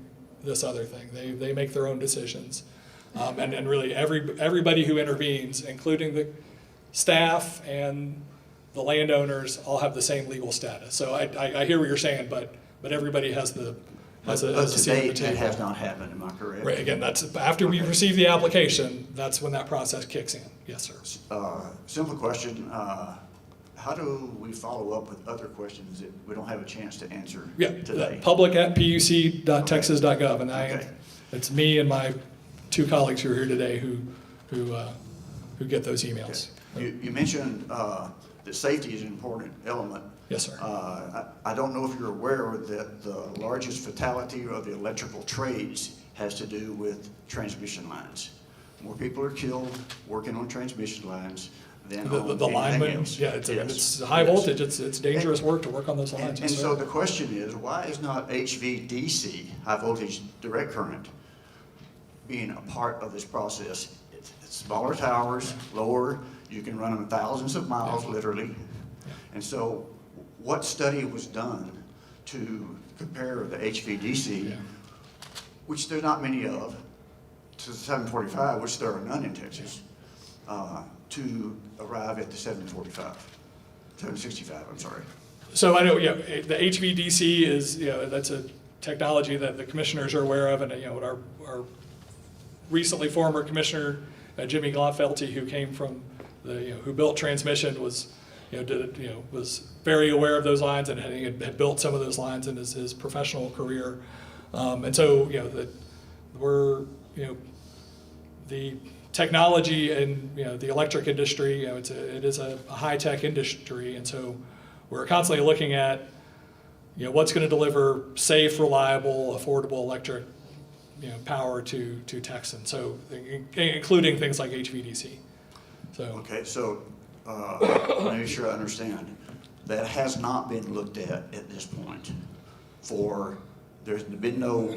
this other thing. They make their own decisions, and really everybody who intervenes, including the staff and the landowners, all have the same legal status. So I hear what you're saying, but everybody has a seat at the That table. has not happened, am I correct? Right, again, that's after we receive the application, that's when that process kicks in. Yes, sir. Simple question. How do we follow up with other questions that we don't have a chance to answer today? public@puc.texas.gov, and Okay. it's me and my two colleagues who are here today who get those emails. Okay. You mentioned that safety is an important element. Yes, sir. I don't know if you're aware that the largest fatality of the electrical trades has to do with transmission lines. More people are killed working on transmission lines than on The anything linemen, else. yeah, it's Yes. high Yes. voltage. It's dangerous work to work on those lines. And yes, so sir. the question is, why is not HVDC, high voltage direct current, being a part of this process? It's smaller towers, lower, you can run them thousands of miles, literally. And so what study was done to compare the HVDC, which there are not many of, to the 745, which there are none in Texas, to arrive at the 765, I'm sorry. So I know, the HVDC is, that's a technology that the commissioners are aware of, and what our recently former commissioner, Jimmy Glotfelty, who came from who built transmission, was very aware of those lines and had built some of those lines in his professional career, and so the technology and the electric industry, it is a high-tech industry, and so we're constantly looking at what's going to deliver safe, reliable, affordable electric power to Texans. So including things like HVDC. So Okay, so let me make sure I understand. That has not been looked at this point. There's been no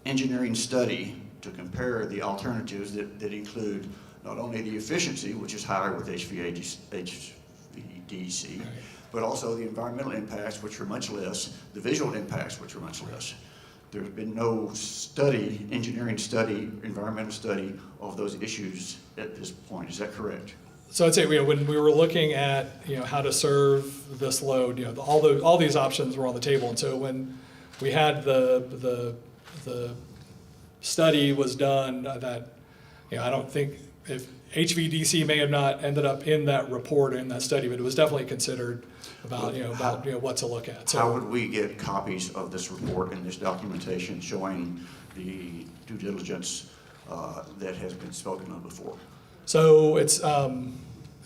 engineering study to compare the alternatives that include not only the efficiency, which is higher with HVDC, but also the environmental impacts, which are much less, the visual impacts, which are much less. There's been no study, engineering study, environmental study of those issues at this point. Is that correct? So I'd say when we were looking at how to serve this load, all these options were on the table, and so when we had the study was done, that I don't think if HVDC may have not ended up in that report in that study, but it was definitely considered about what to look at. So how would we get copies of this report and this documentation showing the due diligence that has been spoken of before? So it's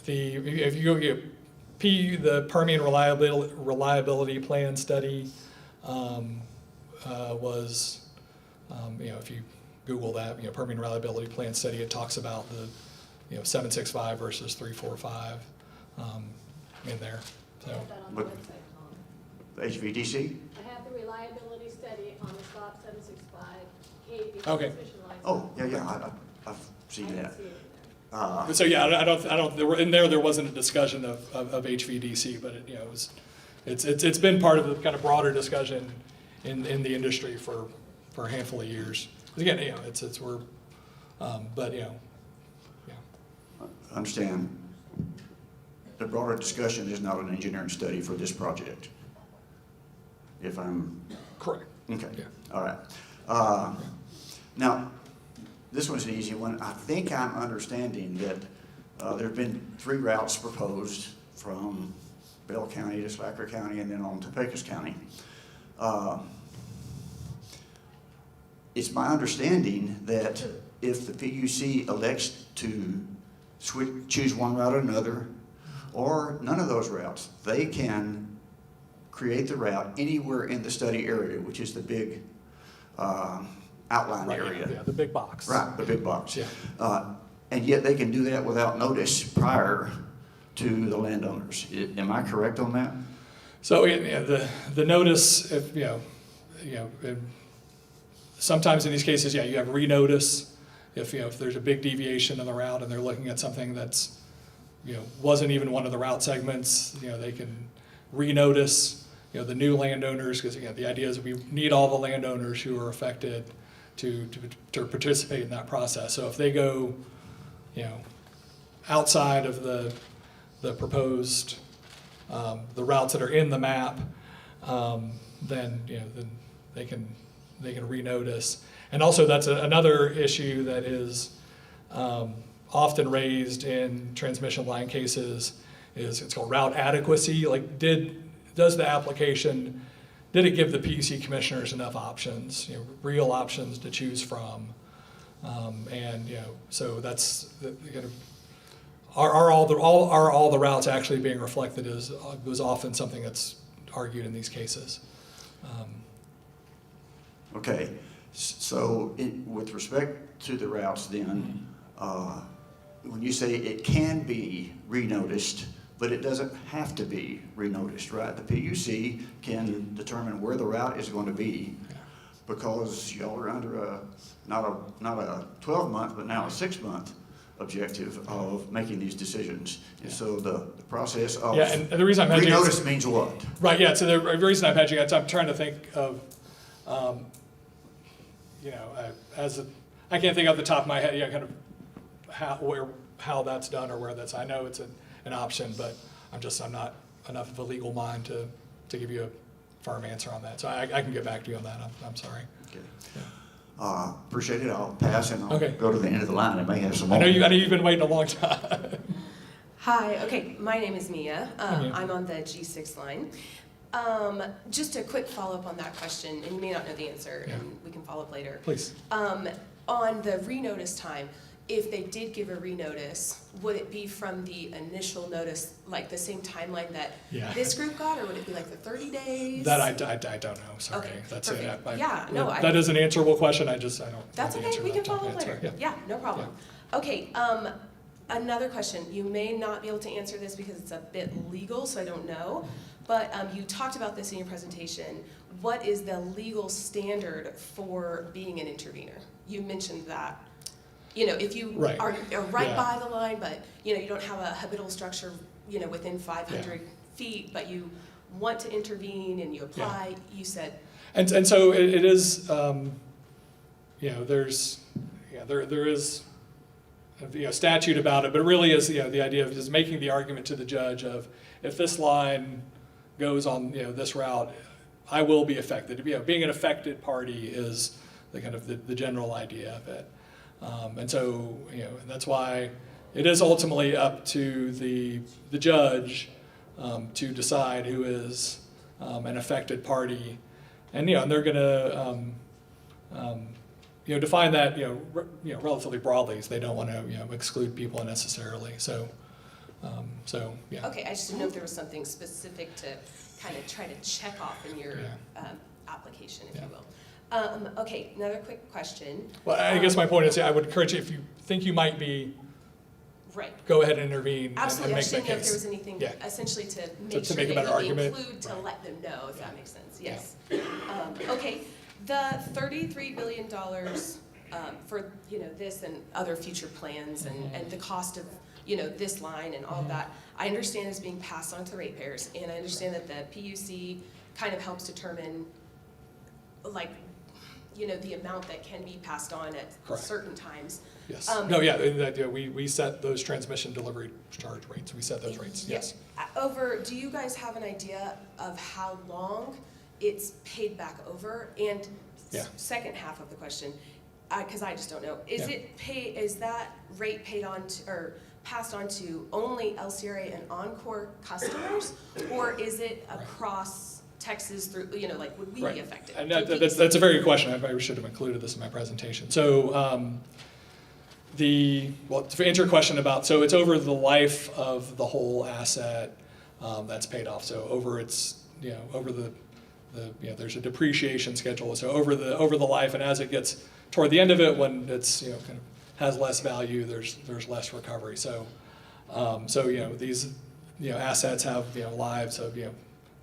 if you go get the Permian Reliability Plan study was if you Google that Permian Reliability Plan study, it talks about the 765 versus 345 in there. So I have that on the But- website, Tom. The HVDC? I have the reliability study on the STOP 765 KV Okay. transmission lines. Oh, yeah, I've seen I didn't that. see it in there. So yeah, I don't. There wasn't a discussion of HVDC, but it's been part of the kind of broader discussion in the industry for a handful of years. Again, I understand. the broader discussion is not an engineering study for this project. If I'm, Correct. okay, Yeah. all right. Now, this one's an easy one. I think I'm understanding that there have been 3 routes proposed from Bell County to Slacker County and then on to Pecos County. It's my understanding that if the PUC elects to choose one route or another, or none of those routes, they can create the route anywhere in the study area, which is the big outline Right, area. yeah, the big box. Right, the big box. Yeah. And yet they can do that without notice prior to the landowners. Am I correct on that? So the notice, if sometimes in these cases, yeah, you have renotice. If there's a big deviation in the route and they're looking at something that's wasn't even one of the route segments, they can renotice the new landowners, because the idea is we need all the landowners who are affected to participate in that process. So if they go outside of the proposed the routes that are in the map, then they can renotice. And also that's another issue that is often raised in transmission line cases is it's called route adequacy. Like does the application, did it give the PUC commissioners enough options, real options to choose from? So that's are all the routes actually being reflected was often something that's argued in these cases. Okay, so with respect to the routes then, when you say it can be renoticed, but it doesn't have to be renoticed, right? The PUC can determine where the route is going to be because y'all are under not a 12-month, but now a 6-month objective of making these decisions. And so the process of and the reason I'm hedging renotice means what? Right, yeah, so the reason I'm hedging it, I'm trying to think of, I can't think off the top of my head, kind of how that's done or where that's, I know it's an option, but I'm not enough of a legal mind to give you a firm answer on that. So I can get back to you on that, I'm sorry. Okay. Yeah. Appreciate it. I'll pass and I'll Okay. go to the end of the line. I may have some more. I know you've been waiting a long time. Hi, okay, my name is Mia. Mia. I'm on the G6 line. Just a quick follow-up on that question, and you may not know the answer, Yeah. and we can follow up later. Please. On the renotice time, if they did give a renotice, would it be from the initial notice, like the same timeline that Yeah. this group got, or would it be like the 30 days? That I don't know, sorry. Okay, That's perfect. it. Yeah, no, That is an answerable question, I don't That's know the okay, answer we to can that. follow up That's later. right, Yeah, no problem. Okay, another question. You may not be able to answer this because it's a bit legal, so I don't know. But you talked about this in your presentation. What is the legal standard for being an intervener? You mentioned that. If you Right. are right Yeah. by the line, but you don't have a habitable structure, within 500 feet, but you want to intervene and you apply, you said. And so it is, there is statute about it, but it really is the idea of just making the argument to the judge of if this line goes on this route, I will be affected. Being an affected party is the kind of the general idea of it. And so that's why it is ultimately up to the judge to decide who is an affected party, and and they're going to define that relatively broadly. So they don't want to exclude people necessarily. So yeah. Okay, I just didn't know if there was something specific to kind of try to check off in your application, if you will. Okay, another quick question. Well, I guess my point is, I would encourage you, if you think you might be, Right. go ahead and intervene Absolutely, I and just make didn't know that if there case. was anything Yeah. essentially to To sure make a that better you argument. include to Right. let them know, if that makes sense, yes. Okay, the $33 billion for, this and other future plans and the cost of, this line and all of that, I understand is being passed on to ratepayers, and I understand that the PUC kind of helps determine, like, you know, the amount that can be passed on at Correct. certain times. Yes. No, yeah, we set those transmission delivery charge rates. We set those rates, yes. Do you guys have an idea of how long it's paid back over? And Yeah. second half of the question, because I just don't know, is Yeah. is that rate paid on to, or passed on to only LCRA and Encore customers, or is it across Texas through, you know, like, would we be affected? And that's a very good question. I probably should have included this in my presentation. So to answer your question about, so it's over the life of the whole asset that's paid off. So over its, you know, over the there's a depreciation schedule. So over the life, and as it gets toward the end of it, when it's, you know, kind of has less value, there's less recovery. So you know, these, you know, assets have, you know, lives of, you know,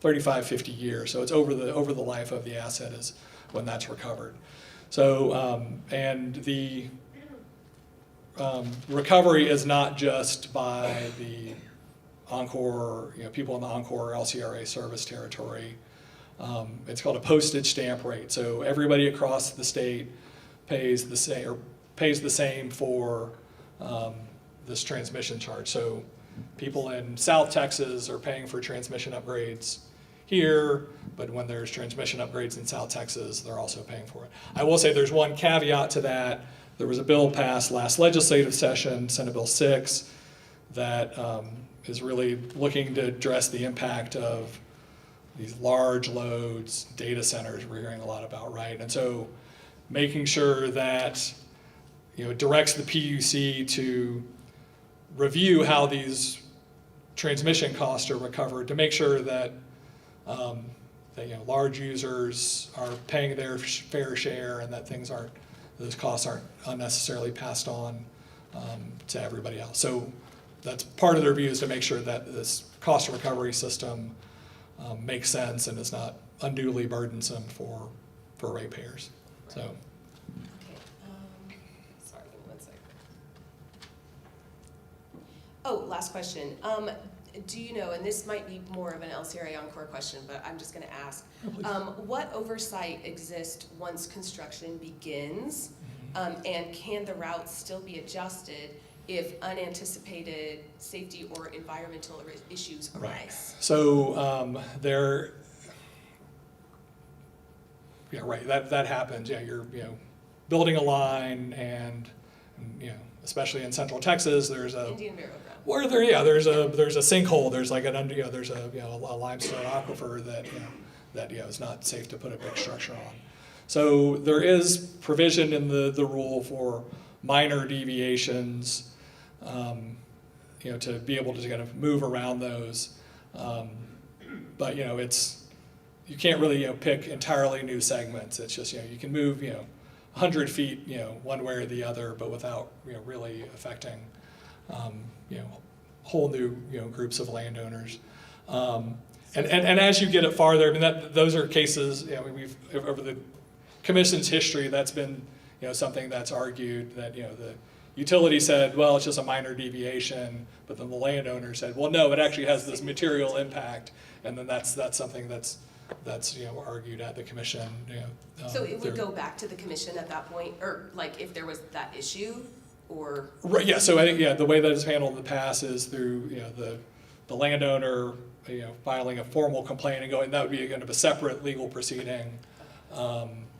35, 50 years. So it's over the life of the asset is when that's recovered. So and the recovery is not just by the Encore, you know, people in the Encore LCRA service territory. It's called a postage stamp rate. So everybody across the state pays the same for this transmission charge. So people in South Texas are paying for transmission upgrades here, but when there's transmission upgrades in South Texas, they're also paying for it. I will say there's one caveat to that. There was a bill passed last legislative session, Senate Bill 6, that is really looking to address the impact of these large loads, data centers we're hearing a lot about, right? And so making sure that, you know, it directs the PUC to review how these transmission costs are recovered to make sure that, that, you know, large users are paying their fair share and that those costs aren't unnecessarily passed on to everybody else. So that's part of their view, is to make sure that this cost recovery system makes sense and is not unduly burdensome for ratepayers. So. Okay, sorry, give me 1 second. Oh, last question. Do you know, and this might be more of an LCRA Encore question, but I'm just going to ask, what oversight exists once construction begins, and can the routes still be adjusted if unanticipated safety or environmental issues arise? Right. So yeah, right. That happens. Yeah, you're, you know, building a line, and you know, especially in Central Texas, there's a Indian Burial Ground. Where there's a sinkhole. There's like there's a limestone aquifer that is not safe to put a big structure on. So there is provision in the rule for minor deviations, you know, to be able to kind of move around those. But you know, you can't really, you know, pick entirely new segments. It's just, you know, you can move, you know, 100 feet, you know, one way or the other, but without, you know, really affecting, you know, whole new, you know, groups of landowners. And as you get it farther, I mean, those are cases, you know, we've, over the commission's history, that's been, you know, something that's argued that, you know, the utility said, well, it's just a minor deviation, but then the landowner said, well, no, it actually has this material impact, and then that's something that's you know, argued at the commission. You know, So it would go back to the commission at that point, or like if there was that issue, or? Right, yeah, so I think, yeah, the way that it's handled in the past is through, you know, the landowner, you know, filing a formal complaint and going, that would be kind of a separate legal proceeding.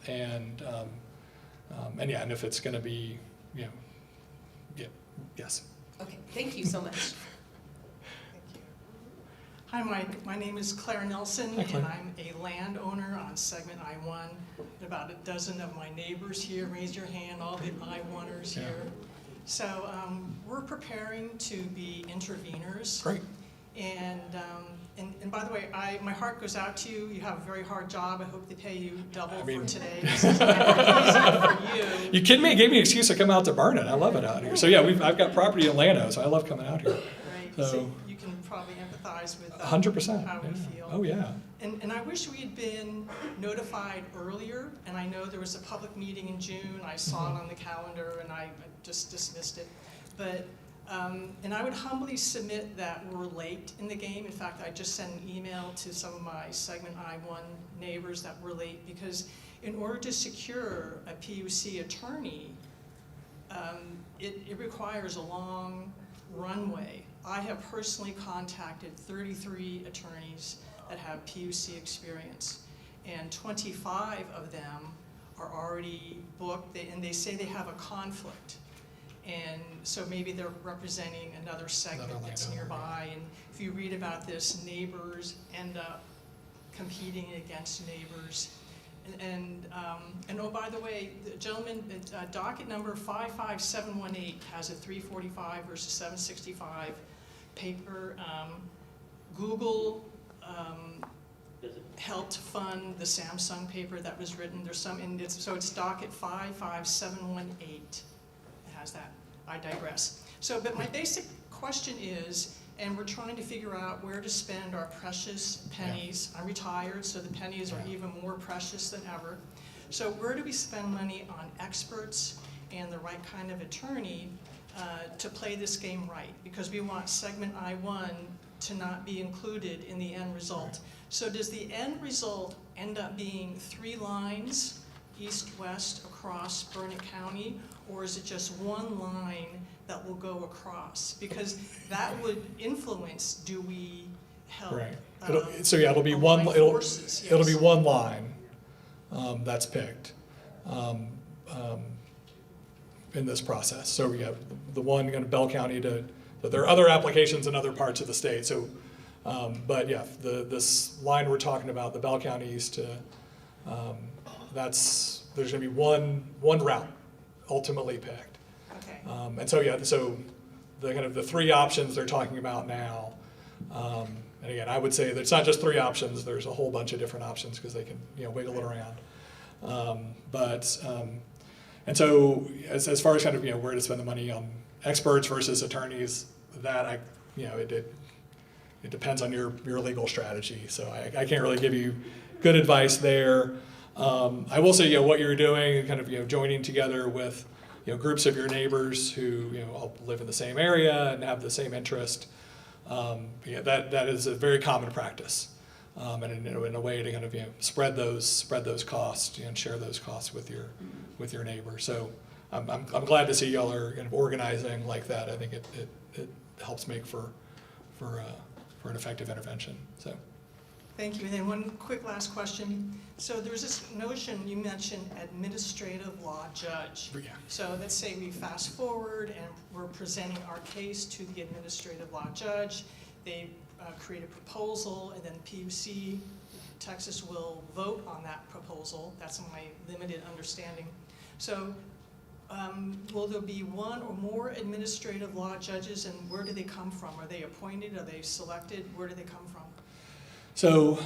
And yeah, and if it's going to be, you know, yeah, yes. Okay, thank you so much. Thank you. Hi, Mike. My name is Claire Nelson, Hi, Claire. and I'm a landowner on segment I-1. About a dozen of my neighbors here, raise your hand, all the I-1ers Yeah. here. So we're preparing to be interveners. Great. And by the way, my heart goes out to you. You have a very hard job. I hope they pay you double for today. This is easy for you. You kidding me? It gave me an excuse to come out to burn it. I love it out here. So yeah, I've got property in Llano, so I love coming out here. Right. So you can probably empathize with 100%. how we feel. Oh yeah. And I wish we had been notified earlier, and I know there was a public meeting in June. I saw it on the calendar, and I just dismissed it. But And I would humbly submit that we're late in the game. In fact, I just sent an email to some of my segment I-1 neighbors that we're late, because in order to secure a PUC attorney, it requires a long runway. I have personally contacted 33 attorneys that have PUC experience, and 25 of them are already booked, and they say they have a conflict. And so maybe they're representing another segment that's nearby. And if you read about this, neighbors end up competing against neighbors. And oh, by the way, the gentleman, docket number 55718 has a 345 versus 765 paper. Google helped fund the Samsung paper that was written. There's some, and so it's docket 55718. It has that. I digress. So, but my basic question is, and we're trying to figure out where to spend our precious pennies. I'm retired, so the pennies are even more precious than ever. So where do we spend money on experts and the right kind of attorney to play this game right? Because we want segment I-1 to not be included in the end result. So does the end result end up being 3 lines, east-west, across Burnett County, or is it just 1 line that will go across? Because that would influence, do we help? Right. It'll be one. It'll be 1 line that's picked in this process. So we have the one in Bell County but there are other applications in other parts of the state. So, but yeah, this line we're talking about, the Bell County East, there's going to be one route ultimately picked. Okay. And so yeah, so the kind of the 3 options they're talking about now. And again, I would say that it's not just 3 options. There's a whole bunch of different options because they can wiggle it around. And so as far as kind of where to spend the money on experts versus attorneys, that it depends on your legal strategy. So I can't really give you good advice there. I will say, what you're doing, kind of, joining together with, groups of your neighbors who, all live in the same area and have the same interest. That is a very common practice, and in a way to kind of, spread those costs and share those costs with your neighbor. So I'm glad to see y'all are kind of organizing like that. I think it helps make for an effective intervention. So. Thank you. And then one quick last question. So there's this notion you mentioned, administrative law judge. Yeah. So let's say we fast forward and we're presenting our case to the administrative law judge. They create a proposal, and then PUC, Texas, will vote on that proposal. That's my limited understanding. So will there be 1 or more administrative law judges, and where do they come from? Are they appointed? Are they selected? Where do they come from? So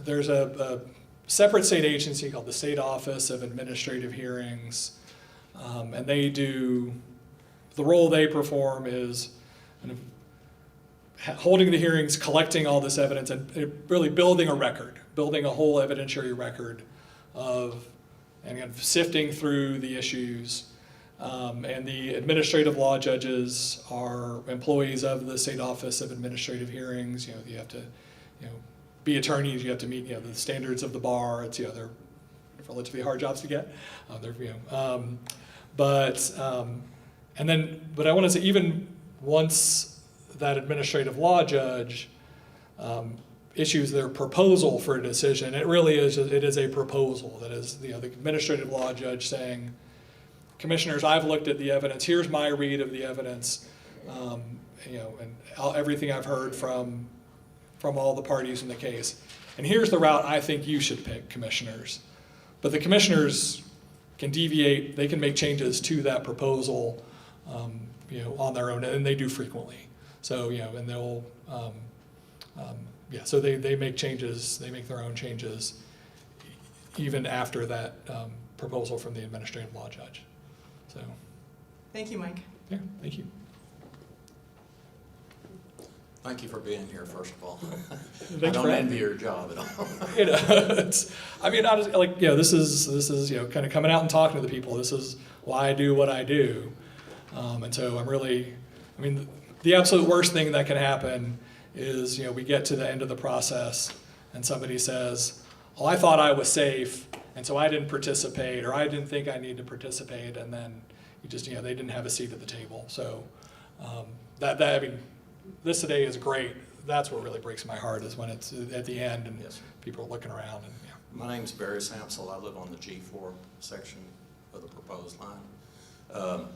there's a separate state agency called the State Office of Administrative Hearings, and they do, the role they perform is kind of holding the hearings, collecting all this evidence, and really building a record, building a whole evidentiary record of, and kind of sifting through the issues. And the administrative law judges are employees of the State Office of Administrative Hearings. You have to, be attorneys. You have to meet, the standards of the bar. It's, they're relatively hard jobs to get. But I want to say, even once that administrative law judge issues their proposal for a decision, it really is, it is a proposal. That is, the administrative law judge saying, Commissioners, I've looked at the evidence. Here's my read of the evidence, and everything I've heard from all the parties in the case. And here's the route I think you should pick, Commissioners. But the Commissioners can deviate. They can make changes to that proposal, on their own, and they do frequently. So, and they'll, so they make changes. They make their own changes, even after that proposal from the administrative law judge. So. Thank you, Mike. Yeah, thank you. Thank you for being here, first of all. I don't envy your job at all. Honestly, this is kind of coming out and talking to the people. This is why I do what I do, and so I'm really, the absolute worst thing that can happen is, we get to the end of the process and somebody says, oh, I thought I was safe, and so I didn't participate, or I didn't think I needed to participate, and then you just, they didn't have a seat at the table. So I mean, this today is great. That's what really breaks my heart, is when it's at the end and Yes. people are looking around. And My name's Barry Samsel. I live on the G4 section of the proposed line.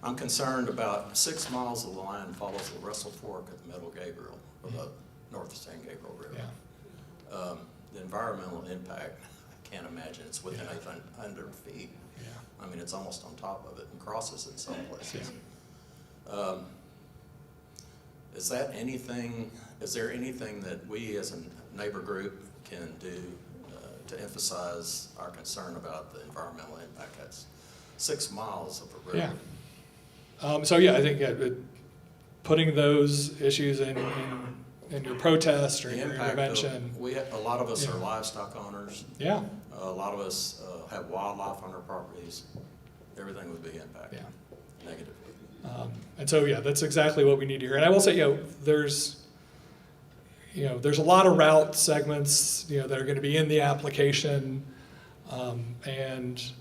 I'm concerned about 6 miles of the line follows the Russell Fork at the Middle Gabriel, or the North San Gabriel River. Yeah. The environmental impact, I can't imagine. It's within 800 feet. Yeah. I mean, it's almost on top of it and crosses in some places. Is there anything that we as a neighbor group can do to emphasize our concern about the environmental impact? That's 6 miles of a river. Yeah. So yeah, I think putting those issues in your protest or The your impact intervention. a lot of us are livestock owners. Yeah. A lot of us have wildlife on our properties. Everything would be impacted negatively. And so, yeah, that's exactly what we need to hear. And I will say, there's a lot of route segments, that are going to be in the application, and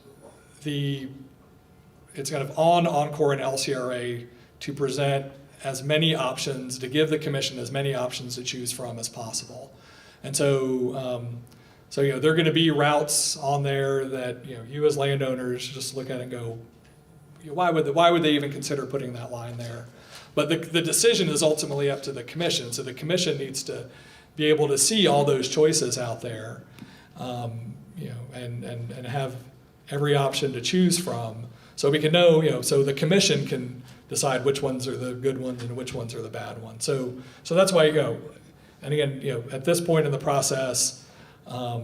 it's kind of on Encore and LCRA to present as many options, to give the commission as many options to choose from as possible. And so, there are going to be routes on there that you as landowners just look at and go, why would they even consider putting that line there? But the decision is ultimately up to the commission. So the commission needs to be able to see all those choices out there, and have every option to choose from, so we can know, so the commission can decide which ones are the good ones and which ones are the bad ones. So that's why and again, at this point in the process, I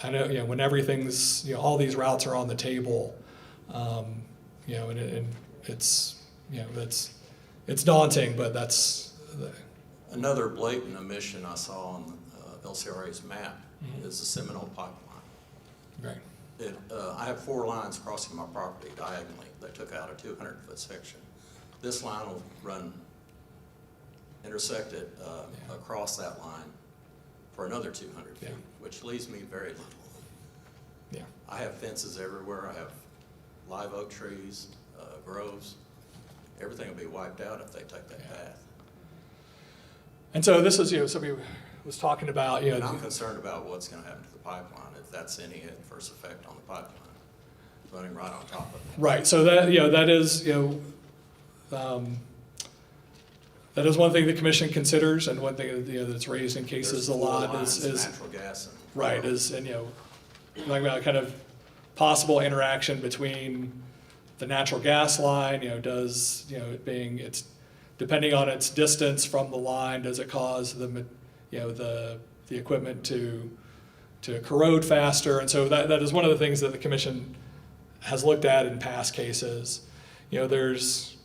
know, when everything's, all these routes are on the table, and it's daunting, but that's Another blatant omission I saw on LCRA's map is the Seminole Pipeline. right. I have 4 lines crossing my property diagonally. They took out a 200-foot section. This line will intersect it across that line for another 200 feet, which leaves me very little. Yeah. I have fences everywhere. I have live oak trees, groves. Everything will be wiped out if they take that path. And so this is, somebody was talking about, And I'm concerned about what's going to happen to the pipeline, if that's any adverse effect on the pipeline, running right on top of it. right. So that, that is, that is one thing the commission considers, and one thing that's raised in cases There's a 4 lot lines, is natural gas and right, talking about kind of possible interaction between the natural gas line, does, it's depending on its distance from the line, does it cause the equipment to corrode faster? And so that is one of the things that the commission has looked at in past cases. There's,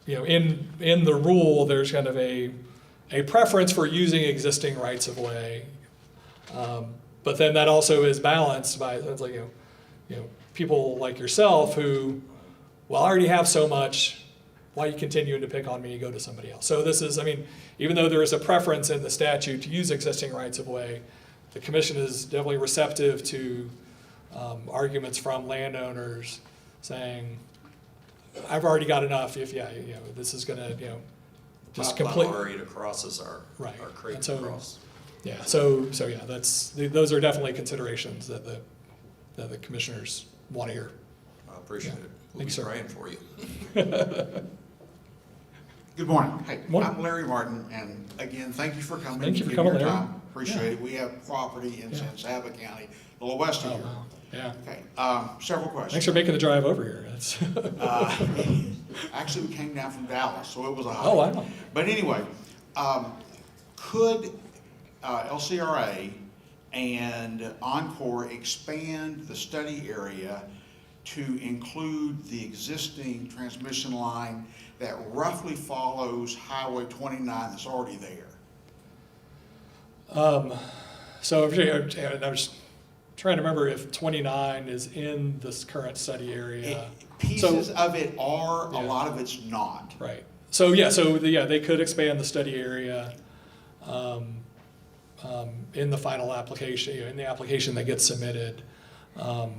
in the rule, there's kind of a preference for using existing rights of way. But then that also is balanced by, it's like, people like yourself who, well, I already have so much, why are you continuing to pick on me? Go to somebody else. So this is, even though there is a preference in the statute to use existing rights of way, the commission is definitely receptive to arguments from landowners saying, I've already got enough if, this is gonna, just complete. Pipeline already crosses our creek And so, across. yeah, so yeah, those are definitely considerations that the commissioners want to hear. I appreciate it. We'll Thank you, be sir. praying for you. Good morning. Hey, Morning. I'm Larry Martin, and again, thank you for coming. Thank you for Give coming, your Larry. time. Appreciate it. We have property in San Saba County, a little west of Oh, here. wow. Yeah. Okay, several questions. Thanks for making the drive over here. That's Actually, we came down from Dallas, so it was a hike. Oh, wow. But anyway, could LCRA and Encore expand the study area to include the existing transmission line that roughly follows Highway 29 that's already there? so I was trying to remember if 29 is in this current study area. Pieces of it are, Yeah. a lot of it's not. Right. So yeah, they could expand the study area in the final application, in the application that gets submitted. They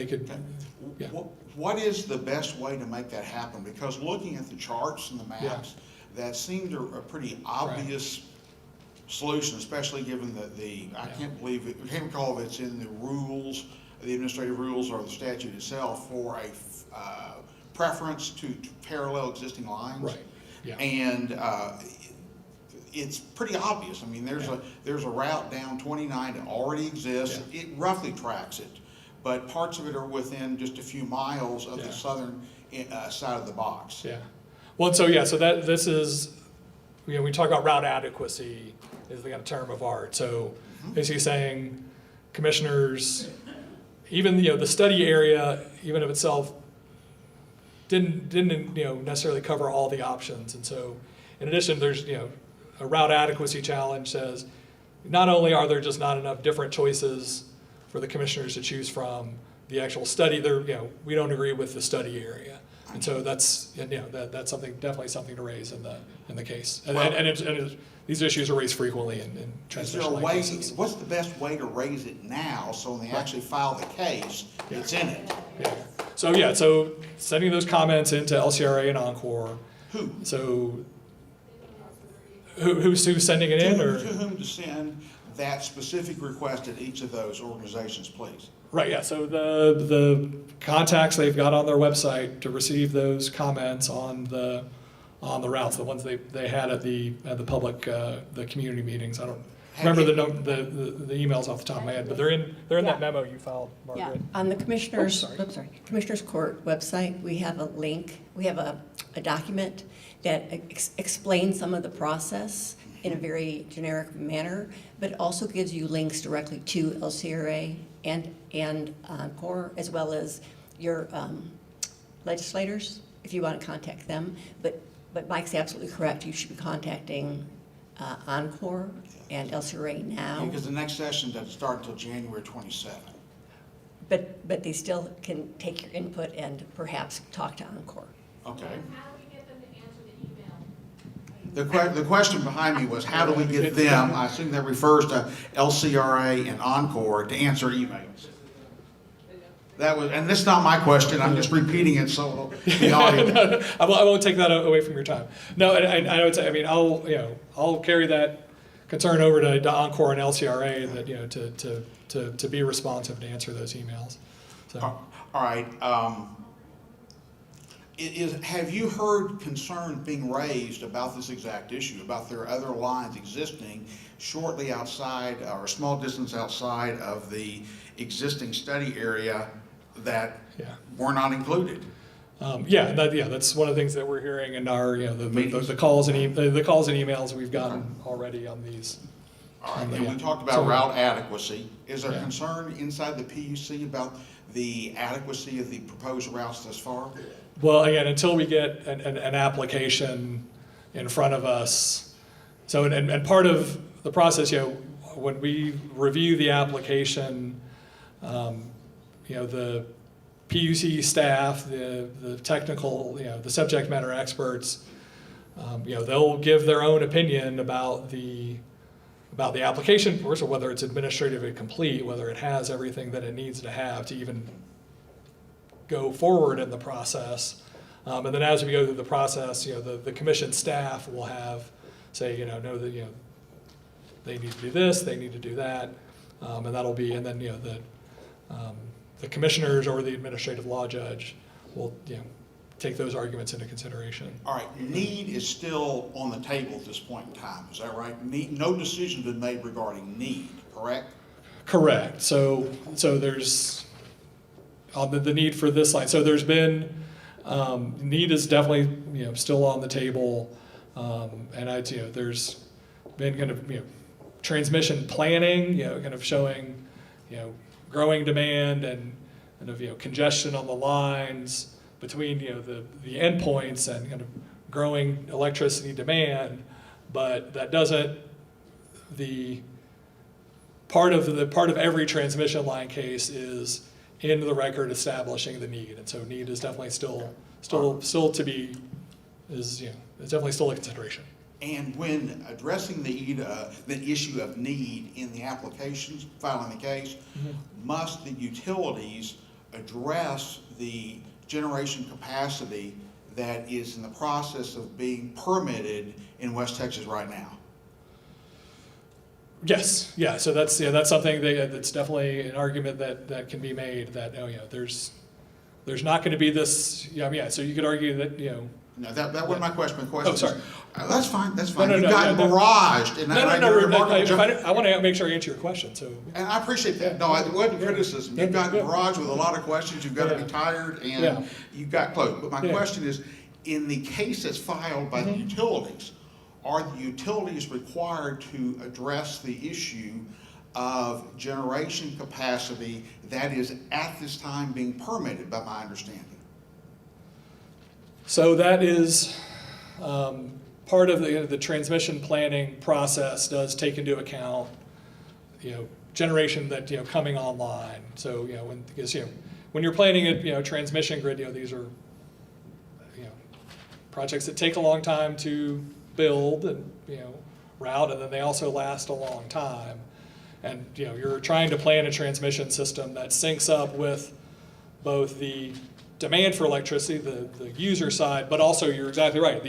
could. Yeah. What is the best way to make that happen? Because looking at the charts and the maps, that seemed a pretty obvious solution, especially given that I can't believe it, I can't recall if it's in the rules, the administrative rules or the statute itself for a preference to parallel existing lines. Right. Yeah. And it's pretty obvious. I mean, there's a route down 29 that already exists. Yeah. It roughly tracks it, but parts of it are within just a few miles of the southern side of the box. Yeah. Well, so this is, we talk about route adequacy is the kind of term of art. So basically saying commissioners, even the study area, even of itself, didn't necessarily cover all the options. And so in addition, there's a route adequacy challenge says not only are there just not enough different choices for the commissioners to choose from, the actual study, we don't agree with the study area. And so that's definitely something to raise in the case. And these issues are raised frequently in transmission line cases. What's the best way to raise it now so when they actually file the case, it's in it? Yeah. So sending those comments into LCRA and Encore. Who? So who's sending it in, or to whom to send that specific request at each of those organizations, please? Right. Yeah. So the contacts they've got on their website to receive those comments on the routes, the ones they had at the public the community meetings. I don't remember the emails off the top of my head, but they're in that memo you filed, Margaret. Yeah. On the Commissioners Court website, we have a link. We have a document that explains some of the process in a very generic manner, but it also gives you links directly to LCRA and CORE, as well as your legislators, if you want to contact them. But Mike's absolutely correct. You should be contacting Encore and LCRA now. Because the next session doesn't start until January 27th. But they still can take your input and perhaps talk to Encore. Okay. How do we get them to answer the email? The question behind me was, how do we get them, I assume that refers to LCRA and Encore, to answer emails? And this is not my question, I'm just repeating it so the audience. I won't take that away from your time. No, I would say, I'll carry that concern over to Encore and LCRA that to be responsive to answer those emails. So. All right. Have you heard concern being raised about this exact issue, about there are other lines existing shortly outside or a small distance outside of the existing study area that were not included? That's one of the things that we're hearing in our the calls and emails we've gotten already on these. All right, and we talked about route adequacy. Is there concern inside the PUC about the adequacy of the proposed routes thus far? Well, again, until we get an application in front of us. So, and part of the process, when we review the application, the PUC staff, the technical, the subject matter experts, they'll give their own opinion about the application, first of all, whether it's administratively complete, whether it has everything that it needs to have to even go forward in the process. And then as we go through the process, the commission staff will have say, no, that they need to do this, they need to do that, and that'll be, and then the commissioners or the administrative law judge will take those arguments into consideration. All right, need is still on the table at this point in time, is that right? No decision has been made regarding need, correct? Correct. So there's the need for this line. So there's been need is definitely still on the table, and there's been kind of transmission planning, kind of showing growing demand and kind of congestion on the lines between the endpoints and kind of growing electricity demand, but that doesn't part of every transmission line case is in the record establishing the need, and so need is definitely still to be, is, you know, it's definitely still a consideration. And when addressing the issue of need in the applications, filing the case, must the utilities address the generation capacity that is in the process of being permitted in West Texas right now? Yes, yeah, so that's something that's definitely an argument that can be made, that, oh, you know, there's not going to be this, so you could argue that, you know. No, that wasn't my question. My question Oh, sorry. That's fine, that's No, fine. no, You've no, gotten no, no. barraged. And I want to make sure I answer your question, so. And I appreciate that. No, it wasn't criticism. You've gotten barraged with a lot of questions. You've got to be tired, and you got close. But my question is, in the case that's filed by the utilities, are the utilities required to address the issue of generation capacity that is at this time being permitted, by my understanding? So that is part of the transmission planning process does take into account, you know, generation that, you know, coming online. So, you know, when you're planning a transmission grid, you know, these are, you know, projects that take a long time to build and, you know, route, and then they also last a long time. And, you know, you're trying to plan a transmission system that syncs up with both the demand for electricity, the user side, but also, you're exactly right,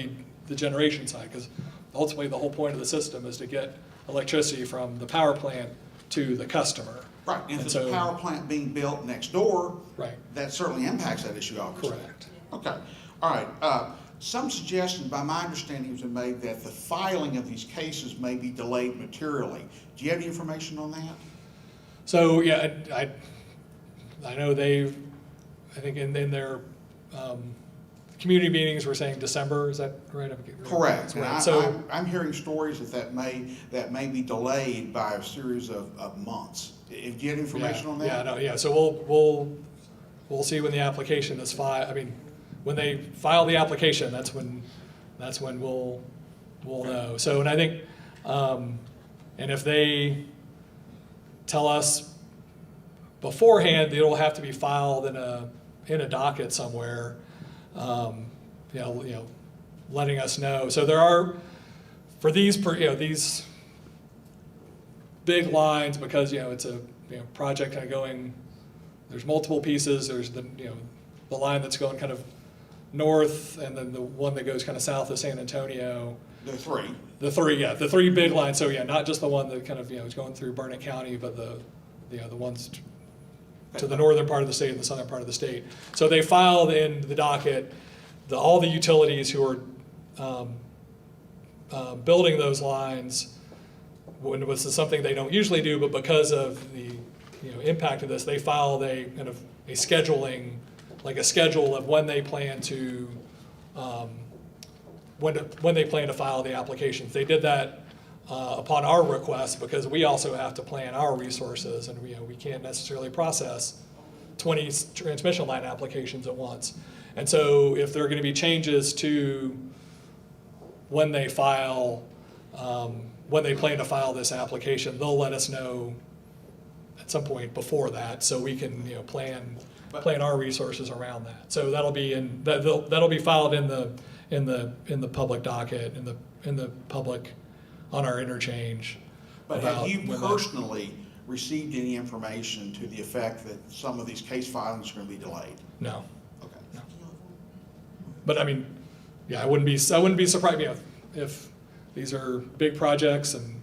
the generation side, because ultimately the whole point of the system is to get electricity from the power plant to the customer. Right, and if there's a power plant being built next door, right, that certainly impacts that issue, obviously. Correct. Okay, all right. Some suggestion, by my understanding, has been made that the filing of these cases may be delayed materially. Do you have any information on that? So, yeah, I know I think in their community meetings, we're saying December, is that right? Correct. Right. So I'm hearing stories that may be delayed by a series of months. Do you have information on that? Yeah, so we'll see when the application is filed. I mean, when they file the application, that's when we'll know. So, and I think, and if they tell us beforehand, it'll have to be filed in a docket somewhere, you know, letting us know. So there are, for these big lines, because, you know, it's a, you know, project kind of going, there's multiple pieces. There's the line that's going kind of north, and then the one that goes kind of south of San Antonio. The three. The three big lines. So, yeah, not just the one that kind of, you know, is going through Burnett County, but the ones to the northern part of the state and the southern part of the state. So they filed in the docket all the utilities who are building those lines, when this is something they don't usually do, but because of the, you know, impact of this, they filed a kind of a scheduling, like a schedule of when they plan to when they plan to file the applications. They did that upon our request, because we also have to plan our resources, and we can't necessarily process 20 transmission line applications at once. And so if there are going to be changes to when they file, when they plan to file this application, they'll let us know at some point before that, so we can, you know, plan our resources around that. So that'll be filed in the public docket, in the public, on our interchange. But have you personally received any information to the effect that some of these case filings are going to be delayed? No. Okay. No. But I mean, yeah, I wouldn't be surprised, you know, if these are big projects, and,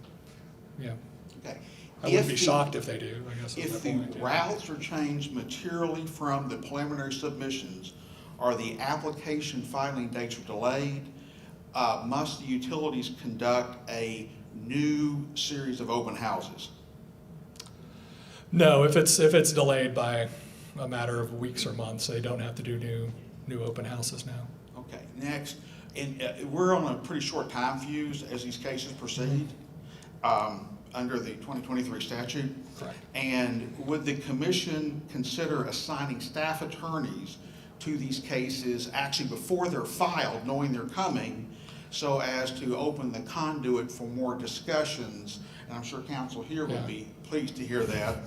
you know, okay. I wouldn't be shocked if they do, I guess. If the routes are changed materially from the preliminary submissions, or the application filing dates are delayed, must the utilities conduct a new series of open houses? No, if it's delayed by a matter of weeks or months, they don't have to do new open houses now. Okay, next, and we're on a pretty short time fuse as these cases proceed, under the 2023 statute. Correct. And would the commission consider assigning staff attorneys to these cases actually before they're filed, knowing they're coming, so as to open the conduit for more discussions? And I'm sure council here would be pleased to hear that.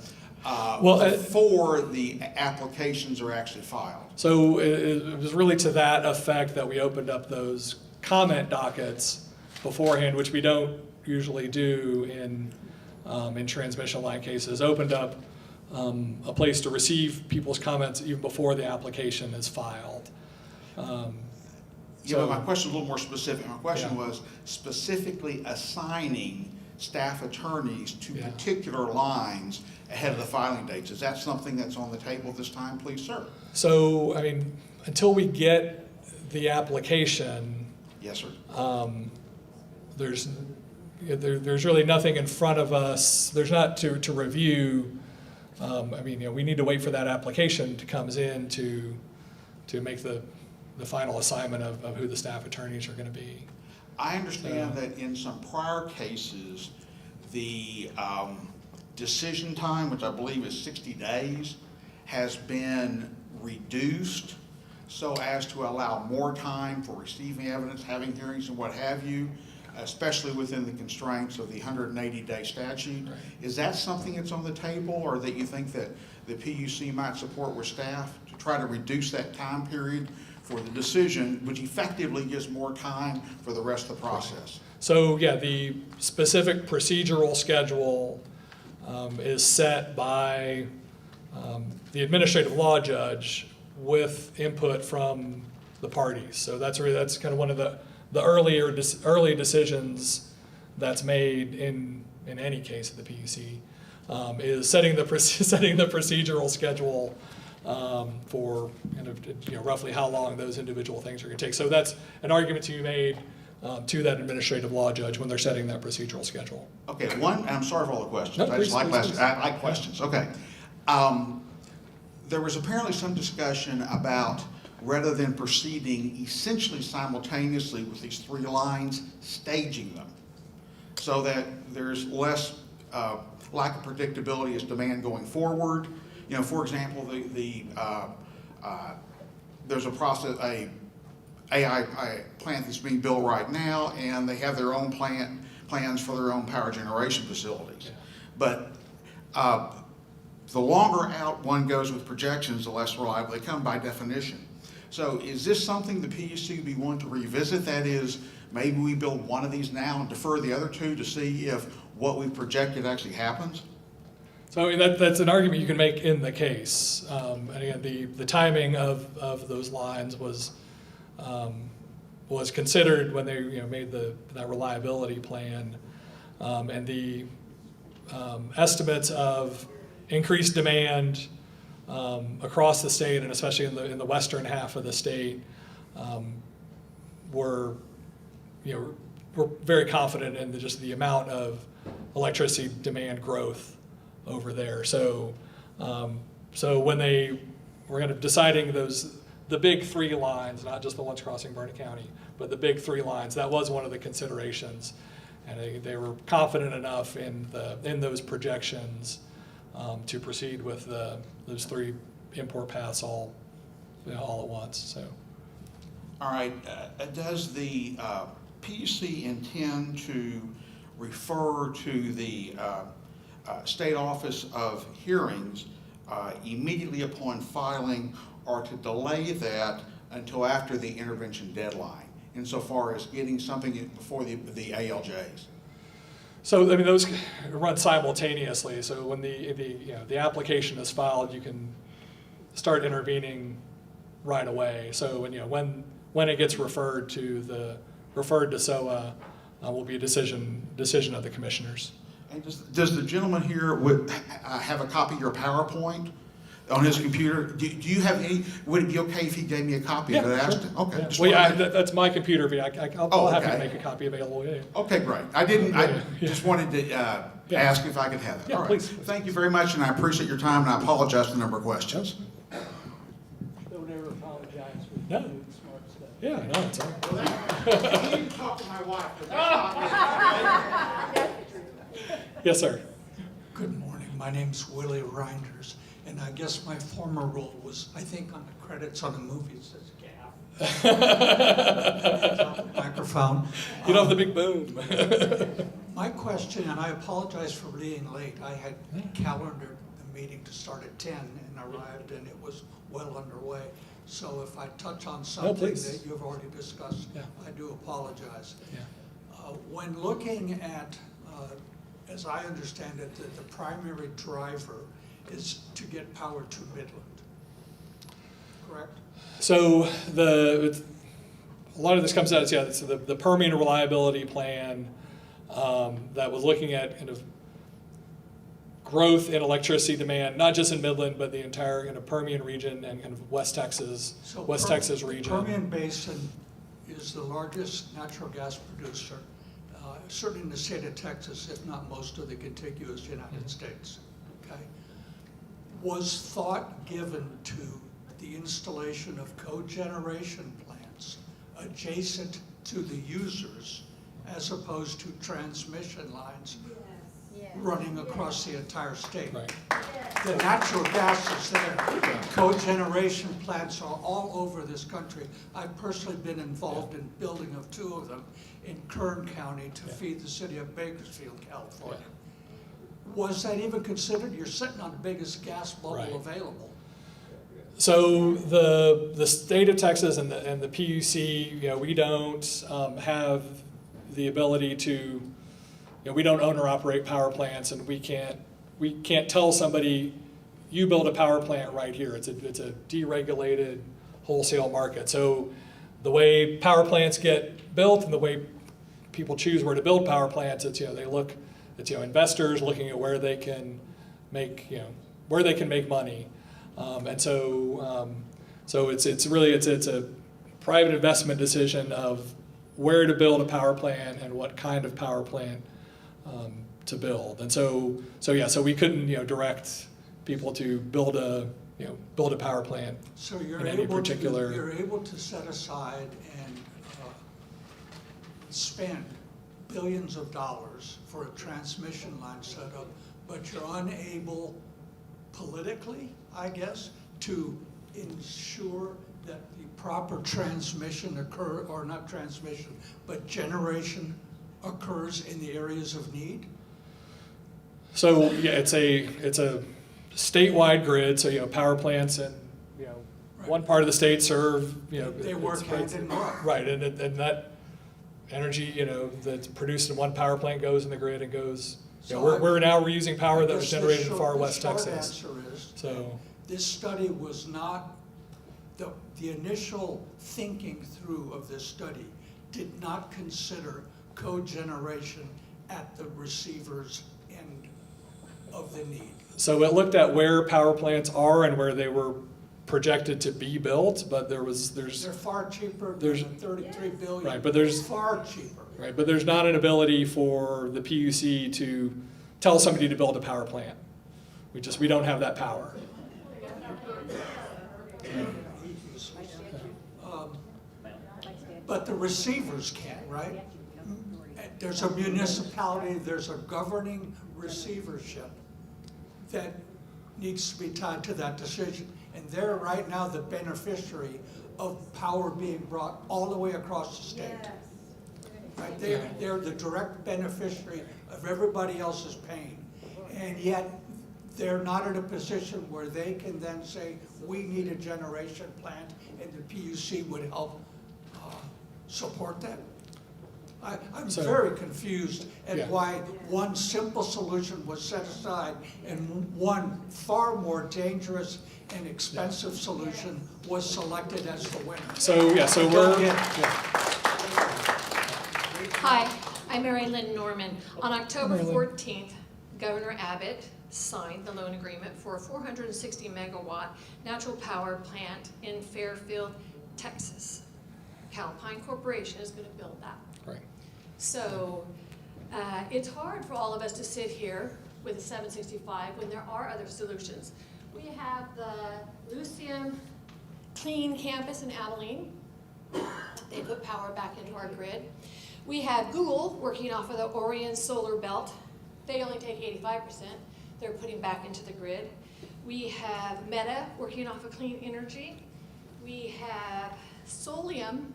Well, before the applications are actually filed. So it was really to that effect that we opened up those comment dockets beforehand, which we don't usually do in transmission line cases. Opened up a place to receive people's comments even before the application is filed. Yeah, but my question is a little more specific. My question was specifically assigning staff attorneys to particular lines ahead of the filing dates. Is that something that's on the table this time, please, sir? So, I mean, until we get the application, yes, sir. There's really nothing in front of us. There's not to review. I mean, we need to wait for that application to comes in to make the final assignment of who the staff attorneys are going to be. I understand that in some prior cases, the decision time, which I believe is 60 days, has been reduced so as to allow more time for receiving evidence, having hearings and what have you, especially within the constraints of the 180-day statute. Right. Is that something that's on the table, or that you think that the PUC might support with staff to try to reduce that time period for the decision, which effectively gives more time for the rest of the process? So yeah, the specific procedural schedule is set by the administrative law judge with input from the parties. So that's kind of one of the early decisions that's made in any case of the PUC, is setting the procedural schedule for kind of, roughly how long those individual things are going to take. So that's an argument to be made to that administrative law judge when they're setting that procedural schedule. Okay, I'm sorry for all the questions. No, I just like please. I like questions. Okay. There was apparently some discussion about, rather than proceeding essentially simultaneously with these three lines, staging them so that there's less lack of predictability as demand going forward. For example, there's a process, a AI plant that's being built right now, and they have their own plans for their own power generation facilities. Yeah. But the longer out one goes with projections, the less reliable they come by definition. So is this something the PUC would be willing to revisit? That is, maybe we build one of these now and defer the other two to see if what we've projected actually happens? So I mean, that's an argument you can make in the case. And again, the timing of those lines was considered when they made that reliability plan, and the estimates of increased demand across the state, and especially in the western half of the state, we're very confident in just the amount of electricity demand growth over there. So when they were kind of deciding the big three lines, not just the ones crossing Burnett County, but the big three lines, that was one of the considerations, and they were confident enough in those projections to proceed with those three import paths all at once. So, all right. Does the PUC intend to refer to the State Office of Hearings immediately upon filing, or to delay that until after the intervention deadline, insofar as getting something before the ALJs? So I mean, those run simultaneously. So when the application is filed, you can start intervening right away. So when it gets referred to SOA, will be a decision of the commissioners. And does the gentleman here have a copy of your PowerPoint on his computer? Do you have any? Would it be okay if he gave me a copy of it? Sure. Okay. Yeah. Well, that's my computer. I'll have to make a copy available. Yeah. Okay, great. I just wanted to ask if I could have it. Yeah, All right. please. Thank you very much, and I appreciate your time, and I apologize for the number of questions. Don't ever apologize for No. doing smart stuff. Yeah, no, it's all right. You need to talk to my wife, but that's not Yes, sir. Good morning. My name's Willie Reinders, and I guess my former role was, I think on the credits on the movie it says gaff. Microphone. You don't have the big boom. My question, and I apologize for being late, I had calendared the meeting to start at 10 and arrived and it was well underway. So if I touch on something please. that you've already discussed, Yeah. I do apologize. Yeah. When looking at, as I understand it, the primary driver is to get power to Midland, correct? So a lot of this comes out, yeah, so the Permian reliability plan that was looking at kind of growth in electricity demand, not just in Midland, but the entire kind of Permian region and kind of West Texas region. The Permian Basin is the largest natural gas producer, certainly in the state of Texas, if not most of the contiguous United States. Okay, was thought given to the installation of cogeneration plants adjacent to the users, as opposed to transmission lines running across the entire state? Right. The natural gas is there. Cogeneration plants are all over this country. I've personally been involved in building of 2 of them in Kern County to feed the city of Bakersfield, California. Was that even considered? You're sitting on the biggest gas bubble available. So the state of Texas and the PUC, we don't have the ability to, we don't own or operate power plants, and we can't tell somebody, you build a power plant right here. It's a deregulated wholesale market. So the way power plants get built and the way people choose where to build power plants, it's investors looking at where they can make money. And so it's really a private investment decision of where to build a power plant and what kind of power plant to build. And so we couldn't direct people to build a power plant. So you're in any able particular. you're able to set aside and spend billions of dollars for a transmission line setup, but you're unable politically, I guess, to ensure that the proper transmission or not transmission, but generation occurs in the areas of need? So yeah, it's a statewide grid. So power plants in one part of the state serve They work hand in glove. Right, and that energy that's produced in one power plant goes in the grid and goes. So we're now reusing power that was I guess generated in the far short- West the short Texas. answer is So this study was not, the initial thinking through of this study did not consider cogeneration at the receiver's end of the need. So it looked at where power plants are and where they were projected to be built, but They're far cheaper than there's- the 33 billion. Right, but there's- Far cheaper. right, but there's not an ability for the PUC to tell somebody to build a power plant. We don't have that power. But the receivers can, right? There's a municipality, there's a governing receivership that needs to be tied to that decision. And they're right now the beneficiary of power being brought all the way across the state. Right? They're the direct beneficiary of everybody else's pain. And yet, they're not in a position where they can then say, we need a generation plant, and the PUC would help support that. I'm very confused at why one simple solution was set aside and one far more dangerous and expensive solution was selected as the winner. Hi, I'm Mary Lynn Norman. On October 14th, Governor Abbott signed the loan agreement for a 460 megawatt natural power plant in Fairfield, Texas. Calpine Corporation is going to build that. Right. So it's hard for all of us to sit here with a 765 when there are other solutions. We have the Lucium Clean Campus in Abilene. They put power back into our grid. We have Google working off of the Orion Solar Belt. They only take 85%. They're putting back into the grid. We have Meta working off of clean energy. We have Solunum,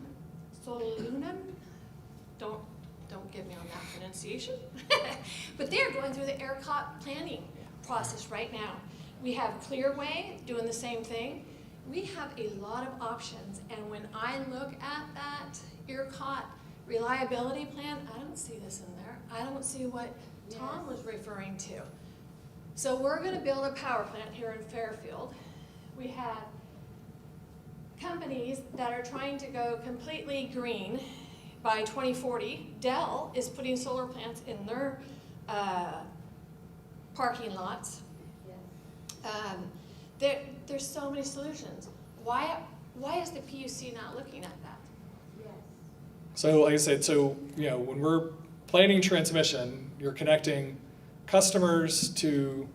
don't get me on that pronunciation. But they're going through the ERCOT planning process right now. We have Clearway doing the same thing. We have a lot of options, and when I look at that ERCOT reliability plan, I don't see this in there. I don't see what Tom was referring to. So we're gonna build a power plant here in Fairfield. We have companies that are trying to go completely green by 2040. Dell is putting solar plants in their parking lots. There's so many solutions. Why is the PUC not looking at that? So like I said, when we're planning transmission, you're connecting customers to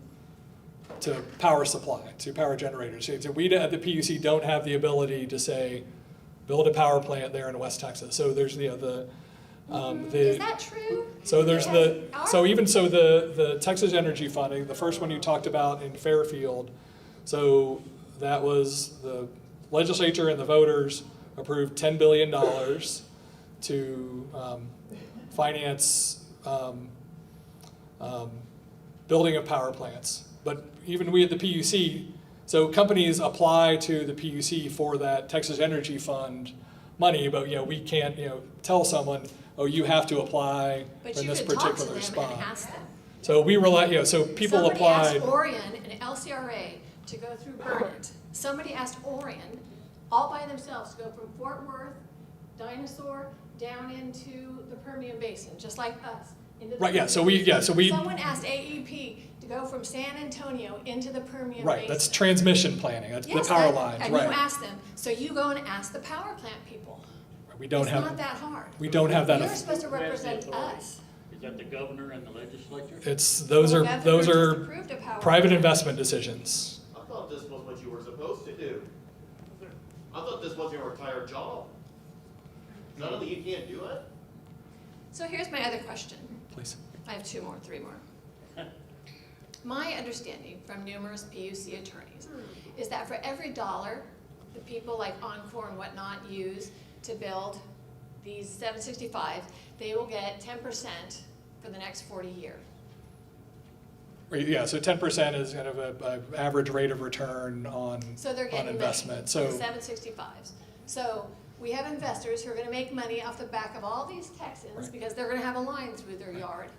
power supply, to power generators. So we at the PUC don't have the ability to say, build a power plant there in West Texas. So there's Is that true? So there's Because the Texas Energy Funding, the first one you talked about in Fairfield. So that was the legislature and the voters approved $10 billion to finance building of power plants. But even we at the PUC, so companies apply to the PUC for that Texas Energy Fund money, but we can't tell someone, oh, you have to apply in this particular spot. And ask them. So we rely, so people Somebody applied. asked Orion and LCRA to go through Burnett. Somebody asked Orion, all by themselves, to go from Fort Worth, Dinosaur, down into the Permian Basin, just like us. Right, yeah, so we. Someone asked AEP to go from San Antonio into the Permian Right, Basin. that's transmission planning, that's the power lines, and right. you ask them, so you go and ask the power plant people. We don't have. It's not that hard. We don't have that. You're supposed to represent us. Is that the governor and the legislature? Those Well, are Governor just approved a power private plant. investment decisions. I thought this was what you were supposed to do. I thought this was your entire job. Suddenly you can't do it? So here's my other question. Please. I have three more. My understanding from numerous PUC attorneys is that for every dollar the people like Encore and whatnot use to build these 765, they will get 10% for the next 40 years. Yeah, so 10% is kind of a average rate of return on So they're getting investment. money, the 765s. So we have investors who are gonna make money off the back of all these Texans Right. because they're gonna have a line through their yard.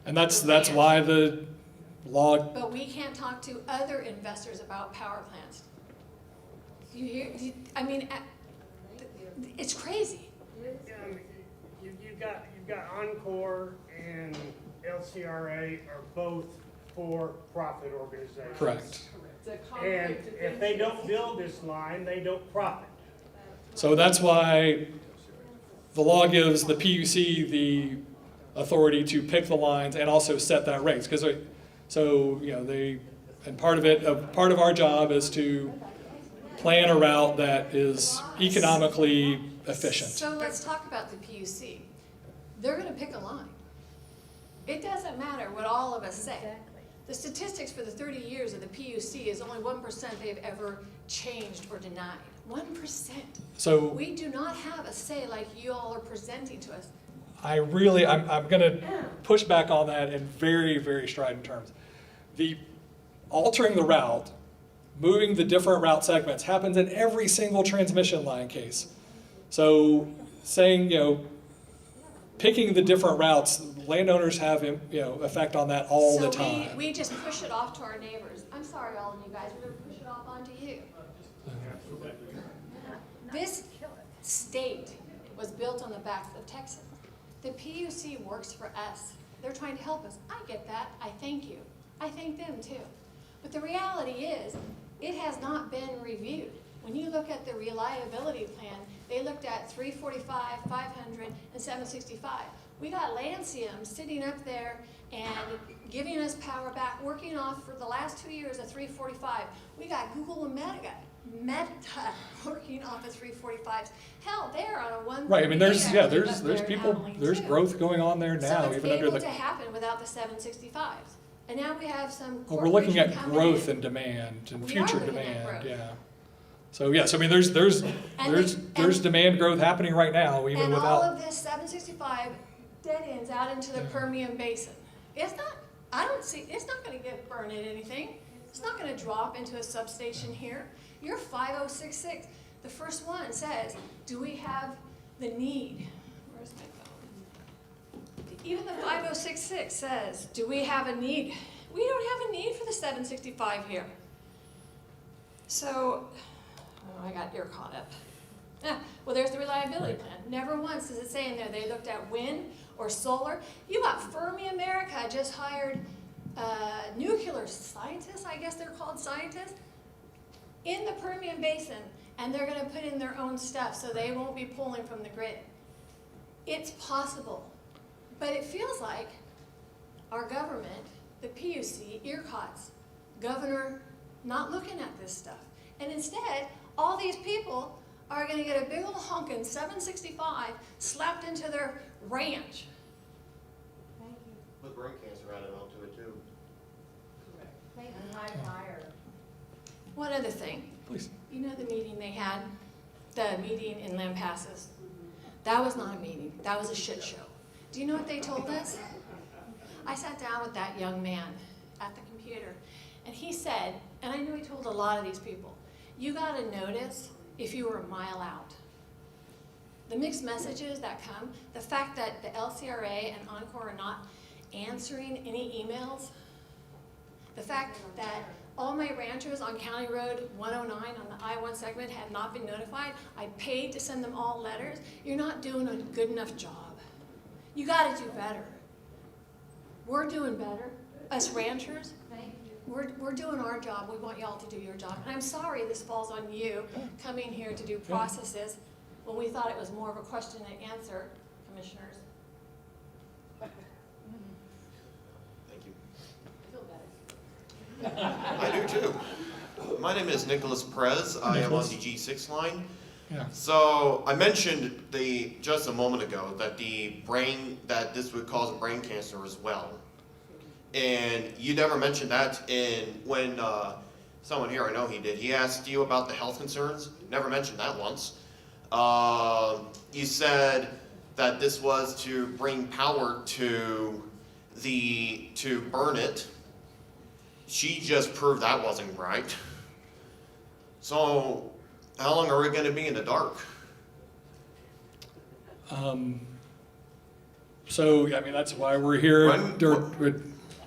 And that's why the law. But we can't talk to other investors about power plants. It's crazy. You've got Encore and LCRA are both for-profit organizations. Correct. And if they don't build this line, they don't profit. So that's why the law gives the PUC the authority to pick the lines and also set that rates. Because part of our job is to plan a route that is economically efficient. So let's talk about the PUC. They're gonna pick a line. It doesn't matter what all of us say. The statistics for the 30 years of the PUC is only 1% they've ever changed or denied. 1%. So We do not have a say like you all are presenting to us. I'm going to push back on that in very, very strident terms. The altering the route, moving the different route segments happens in every single transmission line case. So saying, picking the different routes, landowners have, effect on that all the time. So we just push it off to our neighbors. I'm sorry, all of you guys, we're gonna push it off onto you. This state was built on the backs of Texans. The PUC works for us. They're trying to help us. I get that. I thank you. I thank them too. But the reality is, it has not been reviewed. When you look at the reliability plan, they looked at 345, 500, and 765. We got Lancium sitting up there and giving us power back, working off for the last 2 years of 345. We got Google and Meta working off of 345s. Hell, they're on a 1. Right, I mean, there's people, there's growth going on there now, so it's even under able the. to happen without the 765s. And now we have some Well, we're looking corporation at coming growth in. and demand and We are future looking at demand, growth. yeah. So, yes, I mean, there's demand growth happening right now, even And all without. of this 765 dead ends out into the Permian Basin. It's not, I don't see, it's not gonna get burned in anything. It's not gonna drop into a substation here. Your 5066, the first one says, do we have the need? Where's my phone? Even the 5066 says, do we have a need? We don't have a need for the 765 here. So, oh, I got ear caught up. Yeah, well, there's the reliability plan. Never once does it say in there they looked at wind or solar. You got Fermi America just hired nuclear scientists, I guess they're called scientists, in the Permian Basin, and they're gonna put in their own stuff so they won't be pulling from the grid. It's possible, but it feels like our government, the PUC, ERCOT's governor, not looking at this stuff. And instead, all these people are gonna get a big old honkin' 765 slapped into their ranch. With brain cancer added onto it too. One other thing. Please. You know the meeting they had? The meeting in Lampasas? That was not a meeting. That was a shit show. Do you know what they told us? I sat down with that young man at the computer, and he said, and I know he told a lot of these people, you gotta notice if you were a mile out. The mixed messages that come, the fact that the LCRA and Encore are not answering any emails, the fact that all my ranchers on County Road 109 on the I-1 segment had not been notified. I paid to send them all letters. You're not doing a good enough job. You gotta do better. We're doing better, us ranchers. We're doing our job. We want y'all to do your job. And I'm sorry this falls on you coming here to do processes when we thought it was more of a question and answer, commissioners. Thank you. I feel better. I do too. My name is Nicholas Perez. I am on the G6 line. Yeah. So I mentioned just a moment ago that that this would cause brain cancer as well. And you never mentioned that when someone here, I know he did, he asked you about the health concerns. Never mentioned that once. You said that this was to bring power to burn it. She just proved that wasn't right. So how long are we going to be in the dark? So, I mean, that's why we're here.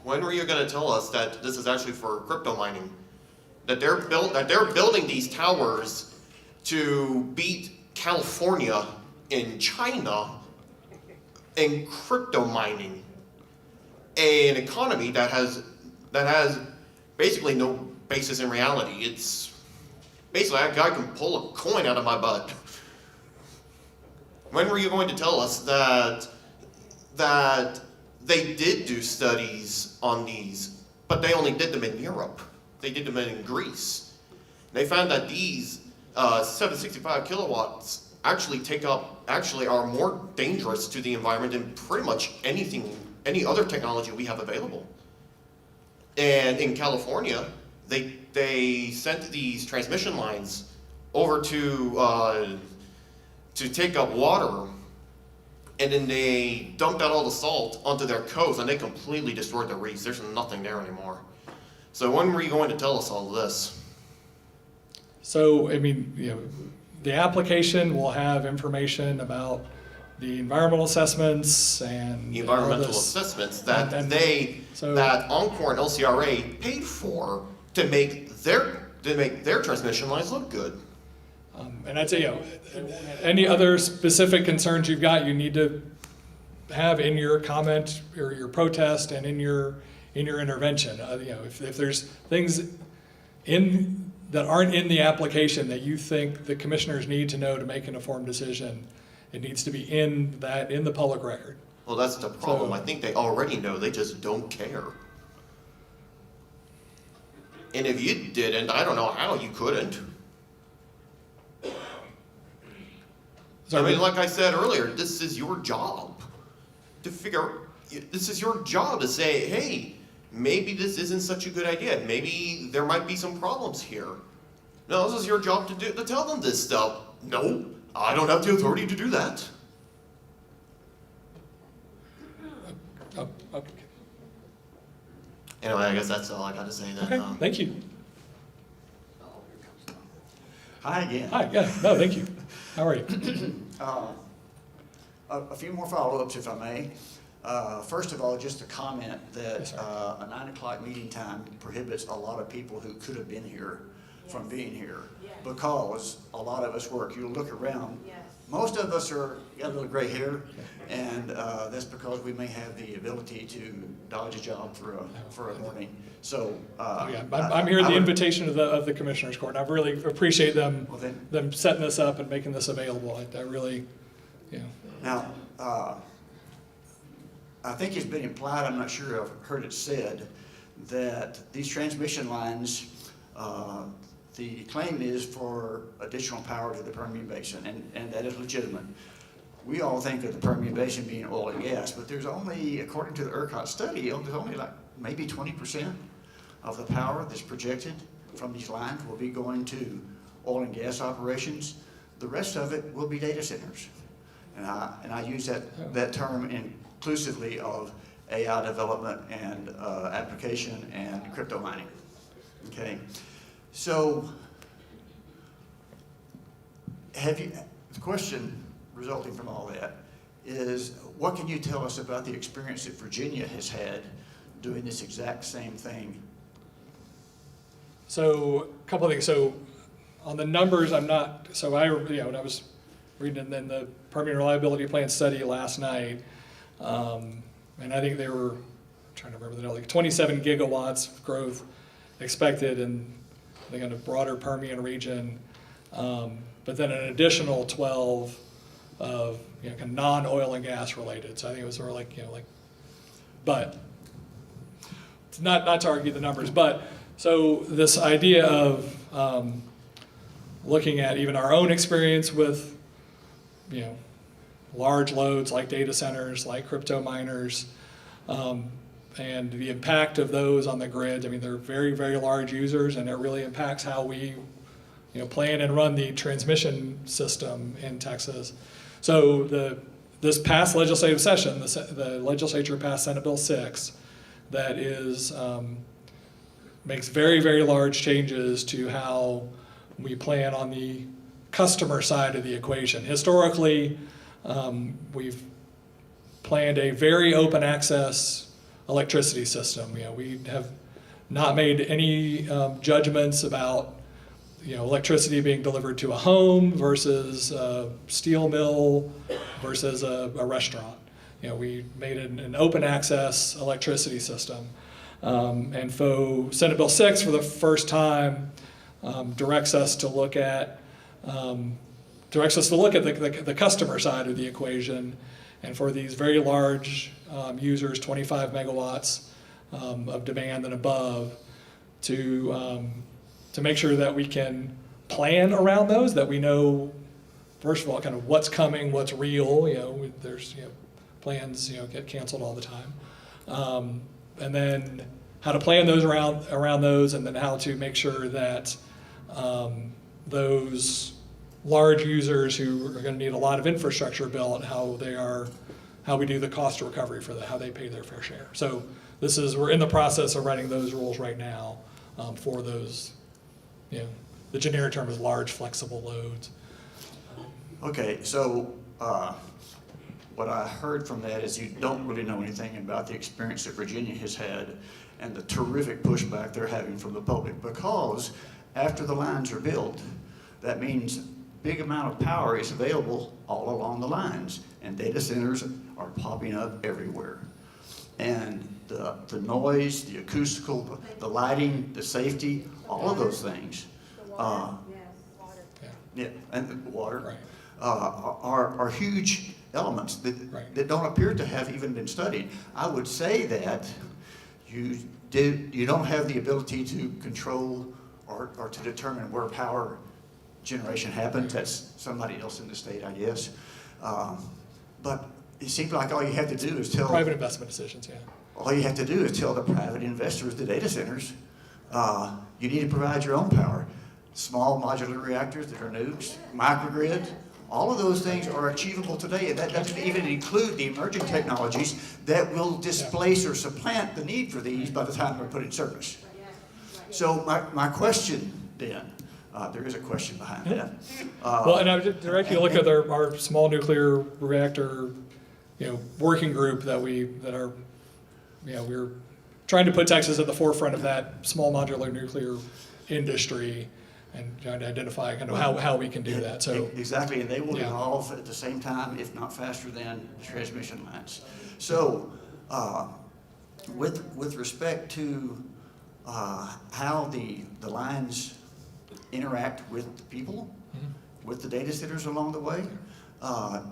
When were you going to tell us that this is actually for crypto mining? That they're building these towers to beat California in China in crypto mining, an economy that has basically no basis in reality. It's basically that guy can pull a coin out of my butt. When were you going to tell us that they did do studies on these, but they only did them in Europe? They did them in Greece. They found that these 765 kilowatts actually are more dangerous to the environment than pretty much any other technology we have available. And in California, they sent these transmission lines over to take up water, and then they dumped out all the salt onto their coast, and they completely destroyed the reefs. There's nothing there anymore. So when were you going to tell us all this? So, I mean, the application will have information about the environmental assessments and Environmental assessments that that Encore and LCRA paid for to make their transmission lines look good. And I'd say, any other specific concerns you've got, you need to have in your comment or your protest and in your intervention. If there's things that aren't in the application that you think the commissioners need to know to make an informed decision, it needs to be in the public record. Well, that's the problem. I think they already know, they just don't care. And if you didn't, I don't know how you couldn't. I mean, like I said earlier, this is your job to figure. This is your job to say, hey, maybe this isn't such a good idea. Maybe there might be some problems here. No, this is your job to tell them this stuff. No, I don't have the authority to do that. Oh, okay. Anyway, I guess that's all I got to say then. Okay, thank you. Hi again. Hi, yeah, no, thank you. How are you? A few more follow-ups, if I may. First of all, just a comment that a 9 o'clock meeting time prohibits a lot of people who could have been here from being here because a lot of us work. You look around. Most of us got a little gray hair, and that's because we may have the ability to dodge a job for a morning. So I'm here at the invitation of the Commissioners Court, and I really appreciate them setting this up and making this available. I really, you know. Now, I think it's been implied, I'm not sure I've heard it said, that these transmission lines, the claim is for additional power to the Permian Basin, and that is legitimate. We all think of the Permian Basin being oil and gas, but there's only, according to the ERCOT study, there's only like maybe 20% of the power that's projected from these lines will be going to oil and gas operations. The rest of it will be data centers. And I use that term inclusively of AI development and application and crypto mining. Okay, so the question resulting from all that is, what can you tell us about the experience that Virginia has had doing this exact same thing? So a couple of things. So on the numbers, when I was reading in the Permian Reliability Plan study last night, and I think they were, I'm trying to remember the number, like 27 gigawatts of growth expected in the kind of broader Permian region, but then an additional 12 of kind of non-oil and gas related. So I think it was sort of but it's not to argue the numbers, but so this idea of looking at even our own experience with large loads like data centers, like crypto miners, and the impact of those on the grid. I mean, they're very, very large users, and it really impacts how we plan and run the transmission system in Texas. So this past legislative session, the legislature passed Senate Bill 6 that makes very, very large changes to how we plan on the customer side of the equation. Historically, we've planned a very open access electricity system. We have not made any judgments about electricity being delivered to a home versus a steel mill versus a restaurant. We made an open access electricity system. And so Senate Bill 6 for the first time directs us to look at the customer side of the equation, and for these very large users, 25 megawatts of demand and above, to make sure that we can plan around those, that we know, first of all, kind of what's coming, what's real. There's plans get canceled all the time, and then how to plan those around those, and then how to make sure that those large users who are going to need a lot of infrastructure built, how we do the cost of recovery for that, how they pay their fair share. So we're in the process of writing those rules right now for those, the generic term is large flexible loads. Okay, so what I heard from that is you don't really know anything about the experience that Virginia has had and the terrific pushback they're having from the public, because after the lines are built, that means big amount of power is available all along the lines, and data centers are popping up everywhere. And the noise, the acoustical, the lighting, the safety, all of those things, and the water, are huge elements that don't appear to have even been studied. I would say that you don't have the ability to control or to determine where power generation happens. That's somebody else in the state, I guess. But it seems like all you have to do is tell private investment decisions, all you have to do is tell the private investors, the data centers, you need to provide your own power. Small modular reactors that are nukes, microgrid, all of those things are achievable today, and that doesn't even include the emerging technologies that will displace or supplant the need for these by the time they're put in service. So my question then, there is a question behind that. Well, and I would direct you to look at our small nuclear reactor, working group we're trying to put Texas at the forefront of that small modular nuclear industry and trying to identify kind of how we can do that. So exactly, and they will evolve at the same time, if not faster than transmission lines. So with respect to how the lines interact with the people, with the data centers along the way, I've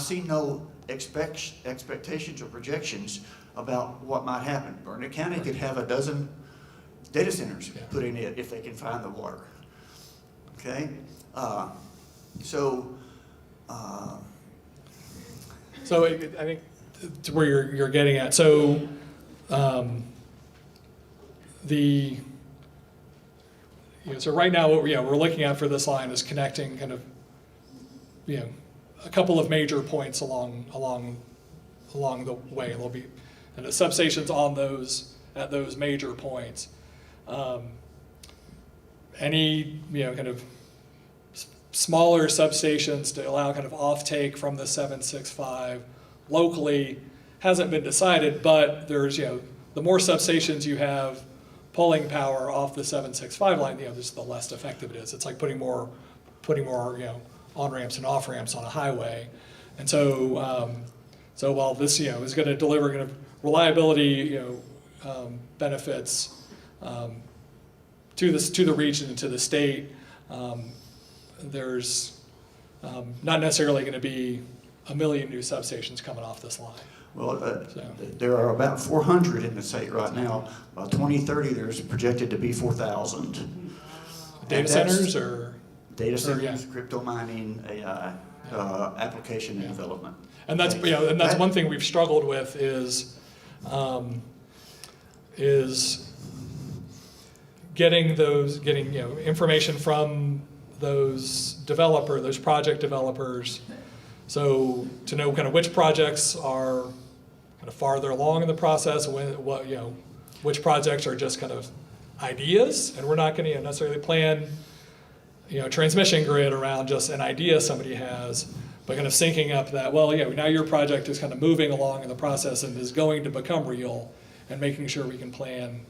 seen no expectations or projections about what might happen. Burnett County could have a dozen data centers put in it if they can find the water. Okay, so I think to where you're getting at. So so right now what we're looking at for this line is connecting kind of a couple of major points along the way. There'll be and the substations at those major points. Any kind of smaller substations to allow kind of offtake from the 765 locally hasn't been decided, but there's the more substations you have pulling power off the 765 line, the less effective it is. It's like putting more on-ramps and off-ramps on a highway. And so while this is going to deliver kind of reliability benefits to the region and to the state, there's not necessarily going to be 1 million new substations coming off this line. Well, there are about 400 in the state right now. By 2030, there's projected to be 4,000. Data centers or? Data centers, crypto mining, AI, application and development. And that's one thing we've struggled with is getting information from those project developers, so to know kind of which projects are kind of farther along in the process, which projects are just kind of ideas, and we're not going to necessarily plan transmission grid around just an idea somebody has, but kind of syncing up that, now your project is kind of moving along in the process and is going to become real, and making sure we can plan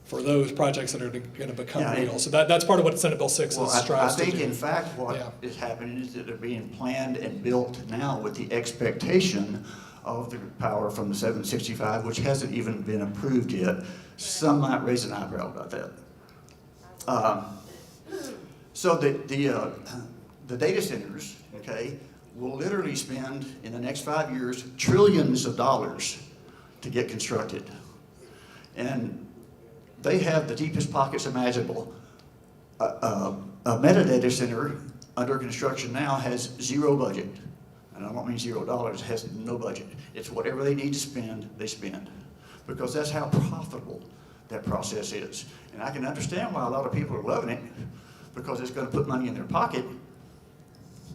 for those projects that are going to become real. So that's part of what Senate Bill 6 strives to do. I think, in fact, what is happening is that they're being planned and built now with the expectation of the power from the 765, which hasn't even been approved yet. Some might raise an eyebrow about that. So the data centers, will literally spend in the next 5 years trillions of dollars to get constructed, and they have the deepest pockets imaginable. A metadata center under construction now has zero budget, and I don't mean $0. It has no budget. It's whatever they need to spend, they spend, because that's how profitable that process is. And I can understand why a lot of people are loving it, because it's going to put money in their pocket,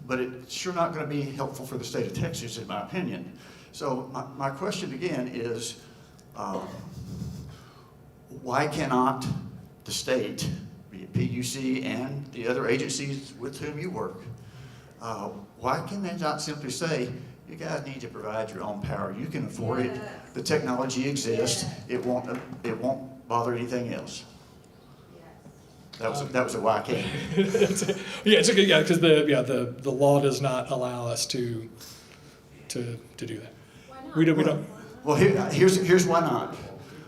but it's sure not going to be helpful for the state of Texas, in my opinion. So my question again is, why cannot the state, be it PUC and the other agencies with whom you work, why can they not simply say, you guys need to provide your own power, you can afford it, the technology exists, it won't bother anything else? That was a why can't. Because the law does not allow us to do that. Why not? We don't. Well, here's why not.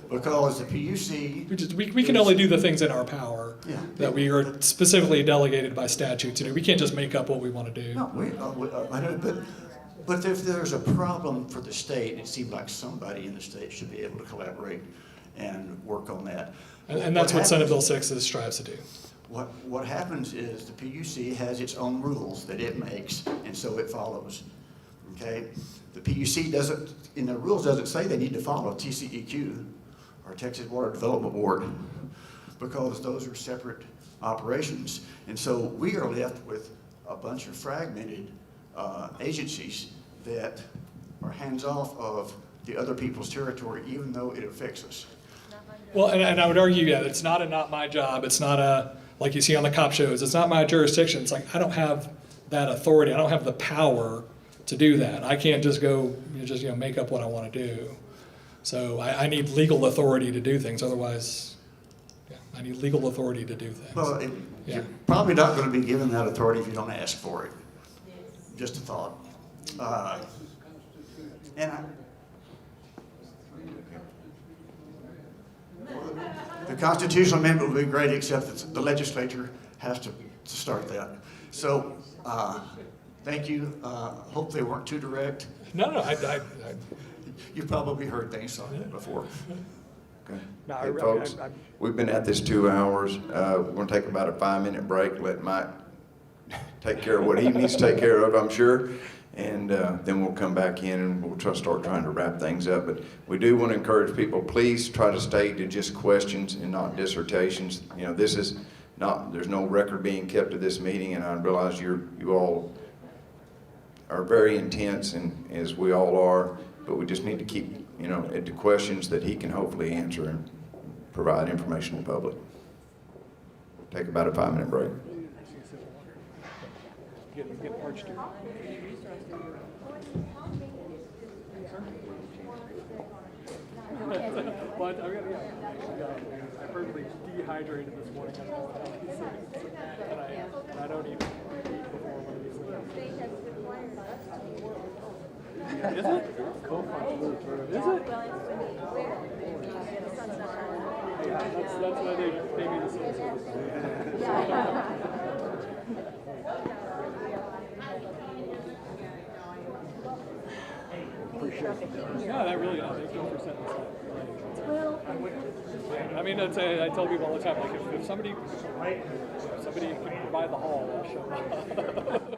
Because the PUC... We can only do the things in our power that we are specifically delegated by statute to do. We can't just make up what we want to do. No, but if there's a problem for the state, it seems like somebody in the state should be able to collaborate and work on that. And that's what Senate Bill 6 strives to do. What happens is the PUC has its own rules that it makes, and so it follows. okay? The PUC doesn't, in the rules doesn't say they need to follow TCEQ or Texas Water Development Board because those are separate operations. And so we are left with a bunch of fragmented agencies that are hands-off of the other people's territory, even though it affects us. Well, and I would argue, yeah, it's not a not my job. It's not a, like you see on the cop shows, it's not my jurisdiction. It's like, I don't have that authority. I don't have the power to do that. I can't just go, make up what I want to do. So I need legal authority to do things. Otherwise, yeah, I need legal authority to do things. Well, you're probably not going to be given that authority if you don't ask for it. Just a thought. The constitutional amendment would be great, except that the legislature has to start that. So, thank you. Hope they weren't too direct. No, You've probably heard things like that before. Okay. No, Hey, folks, we've been at this 2 hours. We're going to take about a 5-minute break. Let Mike take care of what he needs to take care of, I'm sure. And then we'll come back in and we'll start trying to wrap things up. But we do want to encourage people, please try to stay to just questions and not dissertations. This is not, there's no record being kept of this meeting, and I realize you all are very intense, and as we all are, but we just need to keep, at the questions that he can hopefully answer and provide information to the public. Take about a 5-minute break. Get parched here. Well, I'm perfectly dehydrated this morning. And I don't even eat before one of these things. Is it? Is it? Yeah, that's why they pay me the same. Yeah, that really is. Thank you for setting this up. I mean, I tell people all the time, like, if somebody can provide the hall, I'll show up.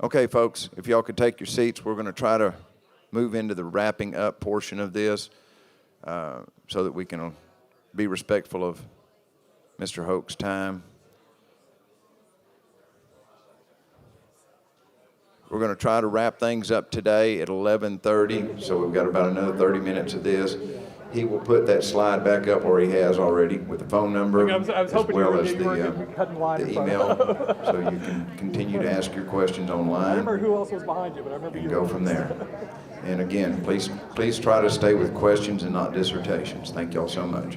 Okay, folks, if y'all could take your seats, we're going to try to move into the wrapping up portion of this so that we can be respectful of Mr. Hoke's time. We're going to try to wrap things up today at 11:30, so we've got about another 30 minutes of this. He will put that slide back up where he has already with the phone number, I was as hoping well you as weren't cutting the line the in front. email, so you can continue to ask your questions I online remember who else was behind you, but I remember and you. go from there. And again, please try to stay with questions and not dissertations. Thank y'all so much.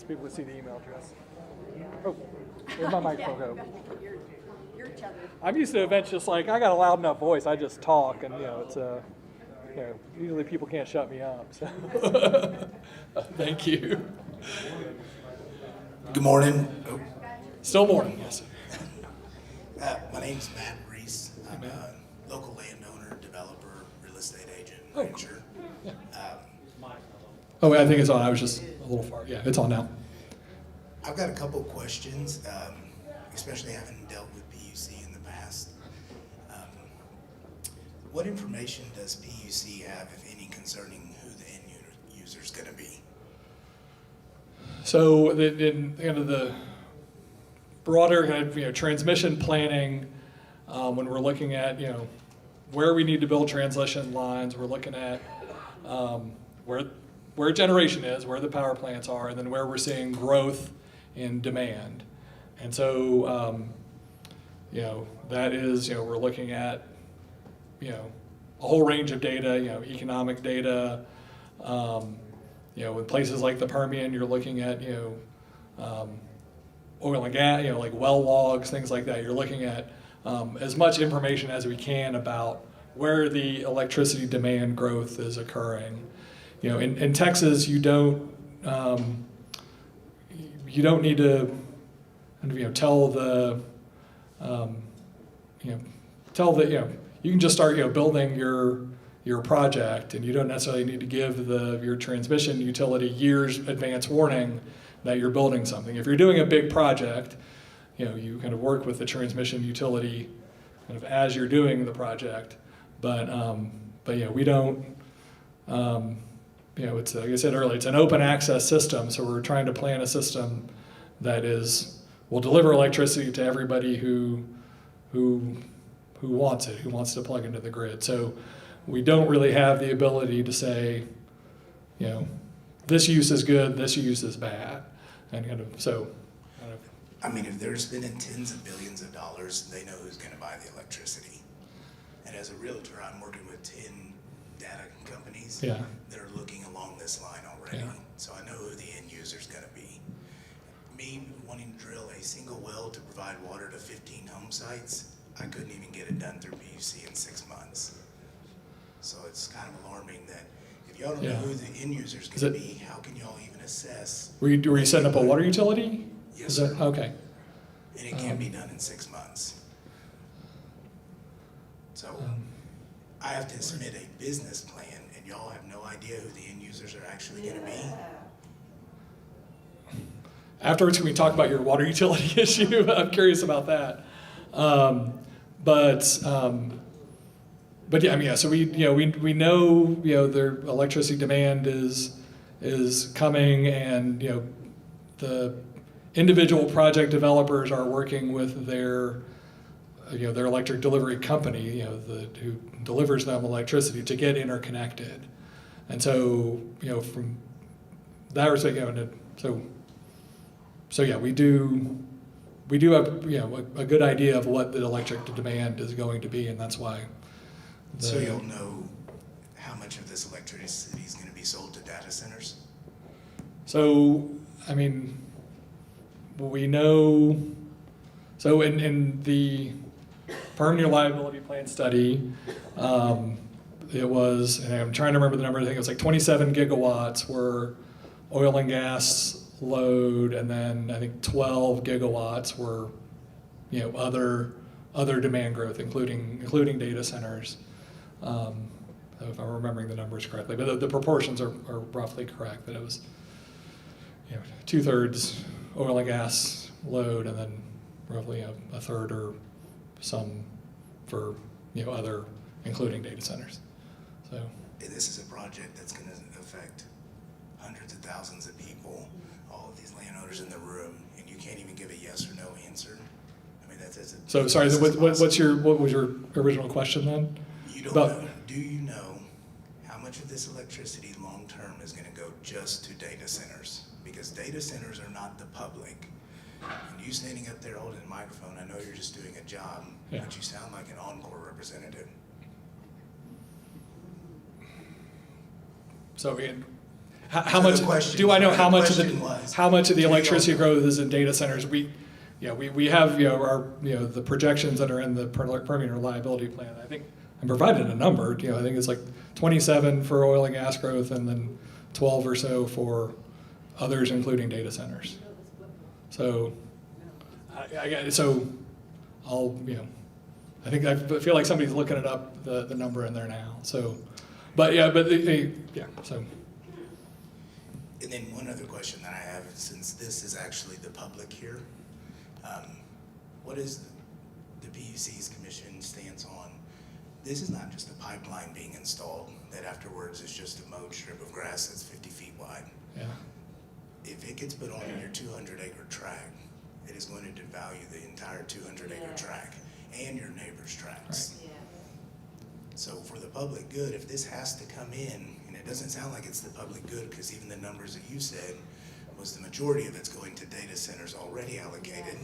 People can see the email address. Oh, where's my microphone go? I'm used to events just like, I got a loud enough voice, I just talk, and it's usually people can't shut me up, so. Thank you. Good morning. Still morning, yes. My name's Matt Reese. I'm a local landowner, developer, real estate agent, rancher. Oh, wait, I think it's on. I was just a little far. Yeah, it's on now. I've got a couple of questions, especially having dealt with PUC in the past. What information does PUC have, if any, concerning who the end user is going to be? So, in kind of the broader kind of transmission planning, when we're looking at where we need to build transmission lines, we're looking at where generation is, where the power plants are, and then where we're seeing growth in demand. And so, that is, we're looking at, a whole range of data, economic data. In places like the Permian, you're looking at, oil and gas, like well logs, things like that. You're looking at as much information as we can about where the electricity demand growth is occurring. In Texas, you don't need to, tell the, you can just start, building your project, and you don't necessarily need to give your transmission utility years advance warning that you're building something. If you're doing a big project, you kind of work with the transmission utility kind of as you're doing the project. But we don't. It's like I said earlier, it's an open access system, so we're trying to plan a system that will deliver electricity to everybody who wants it, who wants to plug into the grid. So we don't really have the ability to say, this use is good, this use is bad, and I mean, if they're spending tens of billions of dollars, they know who's going to buy the electricity. And as a realtor, I'm working with 10 data companies that are looking along this line already. Yeah. So I know who the end user is going to be. Me wanting to drill a single well to provide water to 15 home sites, I couldn't even get it done through PUC in 6 months. So it's kind of alarming that if y'all don't know who the end user is going to be, how can y'all even assess? Were you setting up a water utility? Yes, sir. Okay. And it can't be done in 6 months. So I have to submit a business plan, and y'all have no idea who the end users are actually going to be. Afterwards, can we talk about your water utility issue? I'm curious about that. But yeah, I mean, so we know, their electricity demand is coming, and, the individual project developers are working with their electric delivery company, who delivers them electricity to get interconnected. And so, from that perspective, so yeah, we do have, a good idea of what the electric demand is going to be, and that's why. So you'll know how much of this electricity is going to be sold to data centers? So, I mean, we know, so in the Permian Reliability Plan study, it was, and I'm trying to remember the number, I think it was like 27 gigawatts were oil and gas load, and then I think 12 gigawatts were, other demand growth, including data centers. So if I'm remembering the numbers correctly, but the proportions are roughly correct, that it was, 2/3 oil and gas load, and then roughly a third or some for, other, including data centers. So. This is a project that's going to affect hundreds of thousands of people, all of these landowners in the room, and you can't even give a yes or no answer. I mean, that's a So sorry, what was your original question then? You don't know. Do you know how much of this electricity long-term is going to go just to data centers? Because data centers are not the public. And you standing up there holding a microphone, I know you're just doing a job, but you sound like an Encore representative. So how much do I know how much of the electricity growth is in data centers? We have our the projections that are in the permitting reliability plan. I think I provided a number. I think it's like 27 for oil and gas growth, and then 12 or so for others, including data centers. So I feel like somebody's looking it up, the number in there now. So. So. And then one other question that I have, since this is actually the public here, what is the PUC's commission stance on? This is not just a pipeline being installed that afterwards is just a mowed strip of grass that's 50 feet wide. Yeah. If it gets put on your 200-acre tract, it is going to devalue the entire 200-acre tract and your neighbor's tracts. Right. So for the public good, if this has to come in, and it doesn't sound like it's the public good, because even the numbers that you said was the majority of it's going to data centers already allocated,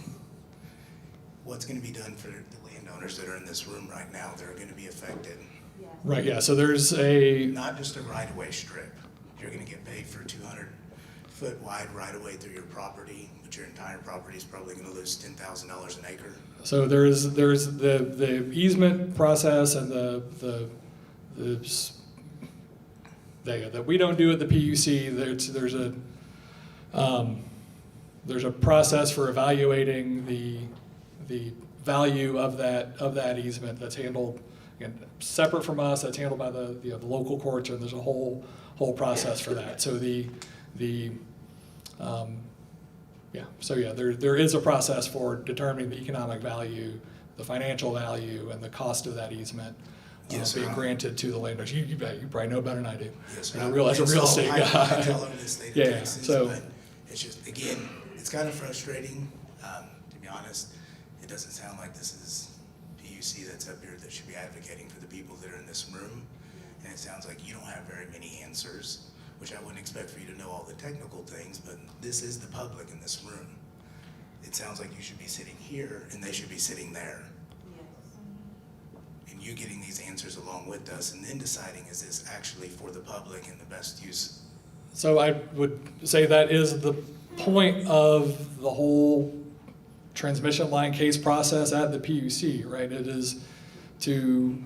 what's going to be done for the landowners that are in this room right now that are going to be affected? Right, yeah, so there's not just a right-of-way strip. You're going to get paid for 200-foot wide right-of-way through your property, but your entire property is probably going to lose $10,000 an acre. So there's the easement process and that we don't do at the PUC. There's a process for evaluating the value of that easement that's handled, again, separate from us. That's handled by the local courts, and there's a whole process for that. So there is a process for determining the economic value, the financial value, and the cost of that easement being granted to the landowners. You probably know better than I do. Yes, I realize a real estate guy. All over the state of Texas, but it's just, again, it's kind of frustrating. To be honest, it doesn't sound like this is PUC that's up here that should be advocating for the people that are in this room. And it sounds like you don't have very many answers, which I wouldn't expect for you to know all the technical things, but this is the public in this room. It sounds like you should be sitting here and they should be sitting there. And you getting these answers along with us and then deciding, is this actually for the public and the best use? So I would say that is the point of the whole transmission line case process at the PUC, right? It is to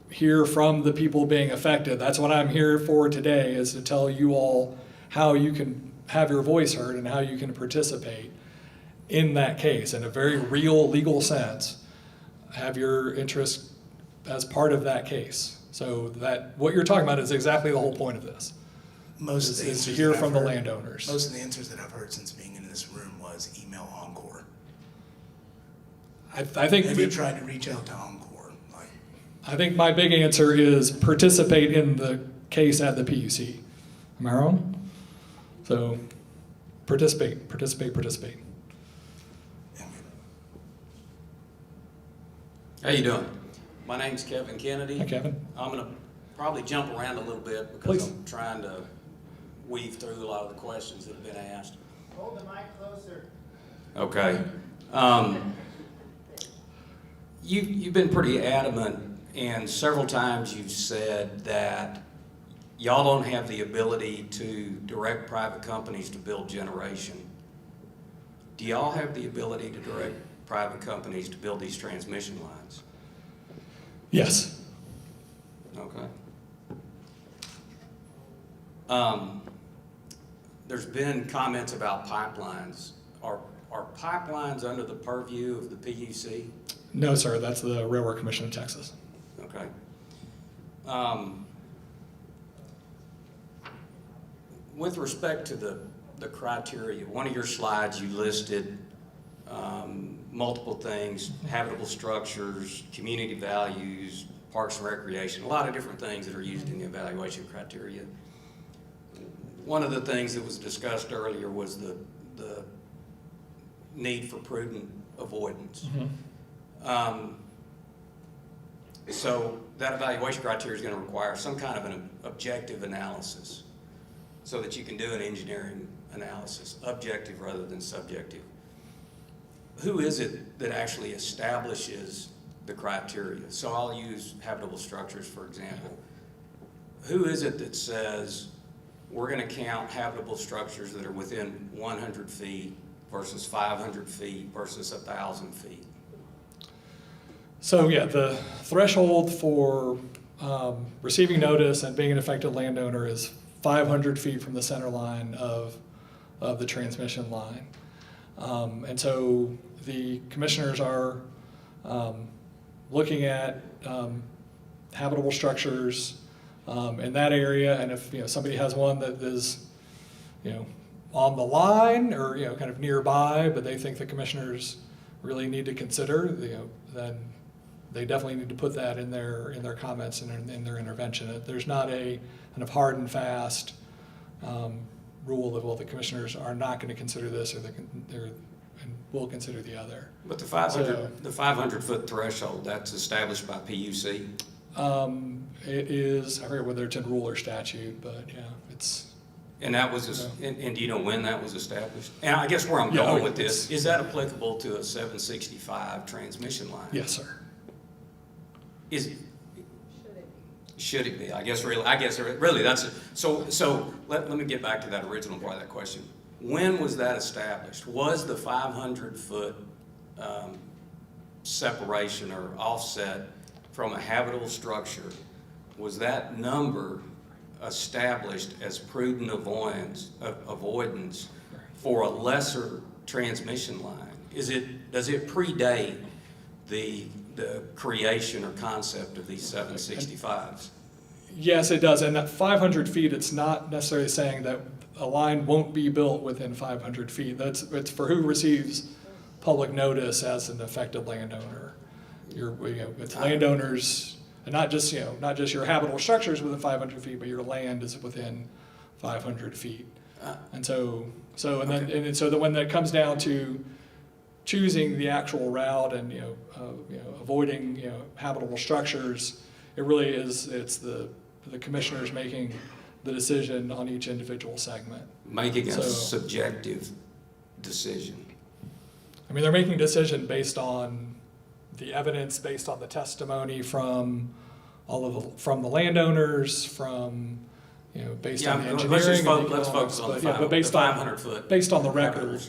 hear from the people being affected. That's what I'm here for today, is to tell you all how you can have your voice heard and how you can participate in that case in a very real legal sense. Have your interest as part of that case. So that what you're talking about is exactly the whole point of this. Most of the is to hear from the landowners. Most of the answers that I've heard since being in this room was email Encore. I think have you tried to reach out to Encore? I think my big answer is participate in the case at the PUC. Am I wrong? So participate. How you doing? My name's Kevin Kennedy. Hi, Kevin. I'm going to probably jump around a little bit because I'm trying to weave through a lot of the questions that have been asked. Hold the mic closer. Okay. You've been pretty adamant, and several times you've said that y'all don't have the ability to direct private companies to build generation. Do y'all have the ability to direct private companies to build these transmission lines? Yes. Okay. There's been comments about pipelines. Are pipelines under the purview of the PUC? No, sir. That's the Railroad Commission of Texas. Okay. With respect to the criteria, one of your slides you listed multiple things, habitable structures, community values, parks and recreation, a lot of different things that are used in the evaluation criteria. One of the things that was discussed earlier was the need for prudent avoidance. So that evaluation criteria is going to require some kind of an objective analysis so that you can do an engineering analysis, objective rather than subjective. Who is it that actually establishes the criteria? So I'll use habitable structures, for example. Who is it that says we're going to count habitable structures that are within 100 feet versus 500 feet versus 1,000 feet? So yeah, the threshold for receiving notice and being an affected landowner is 500 feet from the center line of the transmission line. And so the commissioners are looking at habitable structures in that area, and if somebody has one that is on the line or kind of nearby, but they think the commissioners really need to consider, then they definitely need to put that in their comments and in their intervention. There's not a kind of hard and fast rule that, well, the commissioners are not going to consider this or they're and will consider the other. But the 500-foot threshold, that's established by PUC? It is, I forget whether it's in rule or statute, but yeah, it's. And that was, and do you know when that was established? And I guess where I'm going with this, is that applicable to a 765 transmission line? Yes, sir. Should it be? I guess really that's it. So let me get back to that original part of that question. When was that established? Was the 500-foot separation or offset from a habitable structure, was that number established as prudent avoidance for a lesser transmission line? Does it predate the creation or concept of these 765s? Yes, it does. And that 500 feet, it's not necessarily saying that a line won't be built within 500 feet. It's for who receives public notice as an affected landowner. It's landowners, and not just your habitable structures within 500 feet, but your land is within 500 feet. And so when that comes down to choosing the actual route and avoiding habitable structures, it really is the commissioners making the decision on each individual segment. Making a subjective decision. I mean, they're making a decision based on the evidence, based on the testimony from from the landowners, from based on the engineering. Let's focus on the 500-foot. Based on the record.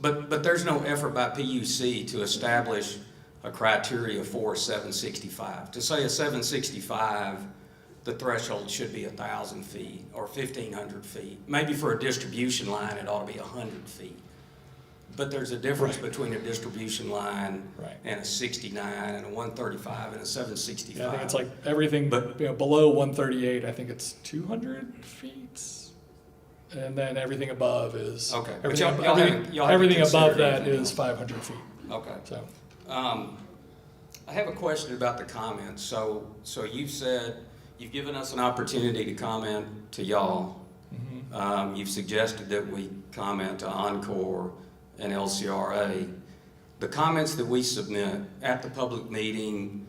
But there's no effort by PUC to establish a criteria for 765. To say a 765, the threshold should be 1,000 feet or 1,500 feet. Maybe for a distribution line, it ought to be 100 feet. But there's a difference between a distribution line and a 69 and a 135 and a 765. Yeah, I think it's like everything below 138, I think it's 200 feet. And then everything above is, everything above that is 500 feet. Okay. So, I have a question about the comments. So you've said, you've given us an opportunity to comment to y'all. You've suggested that we comment to Encore and LCRA. The comments that we submit at the public meeting,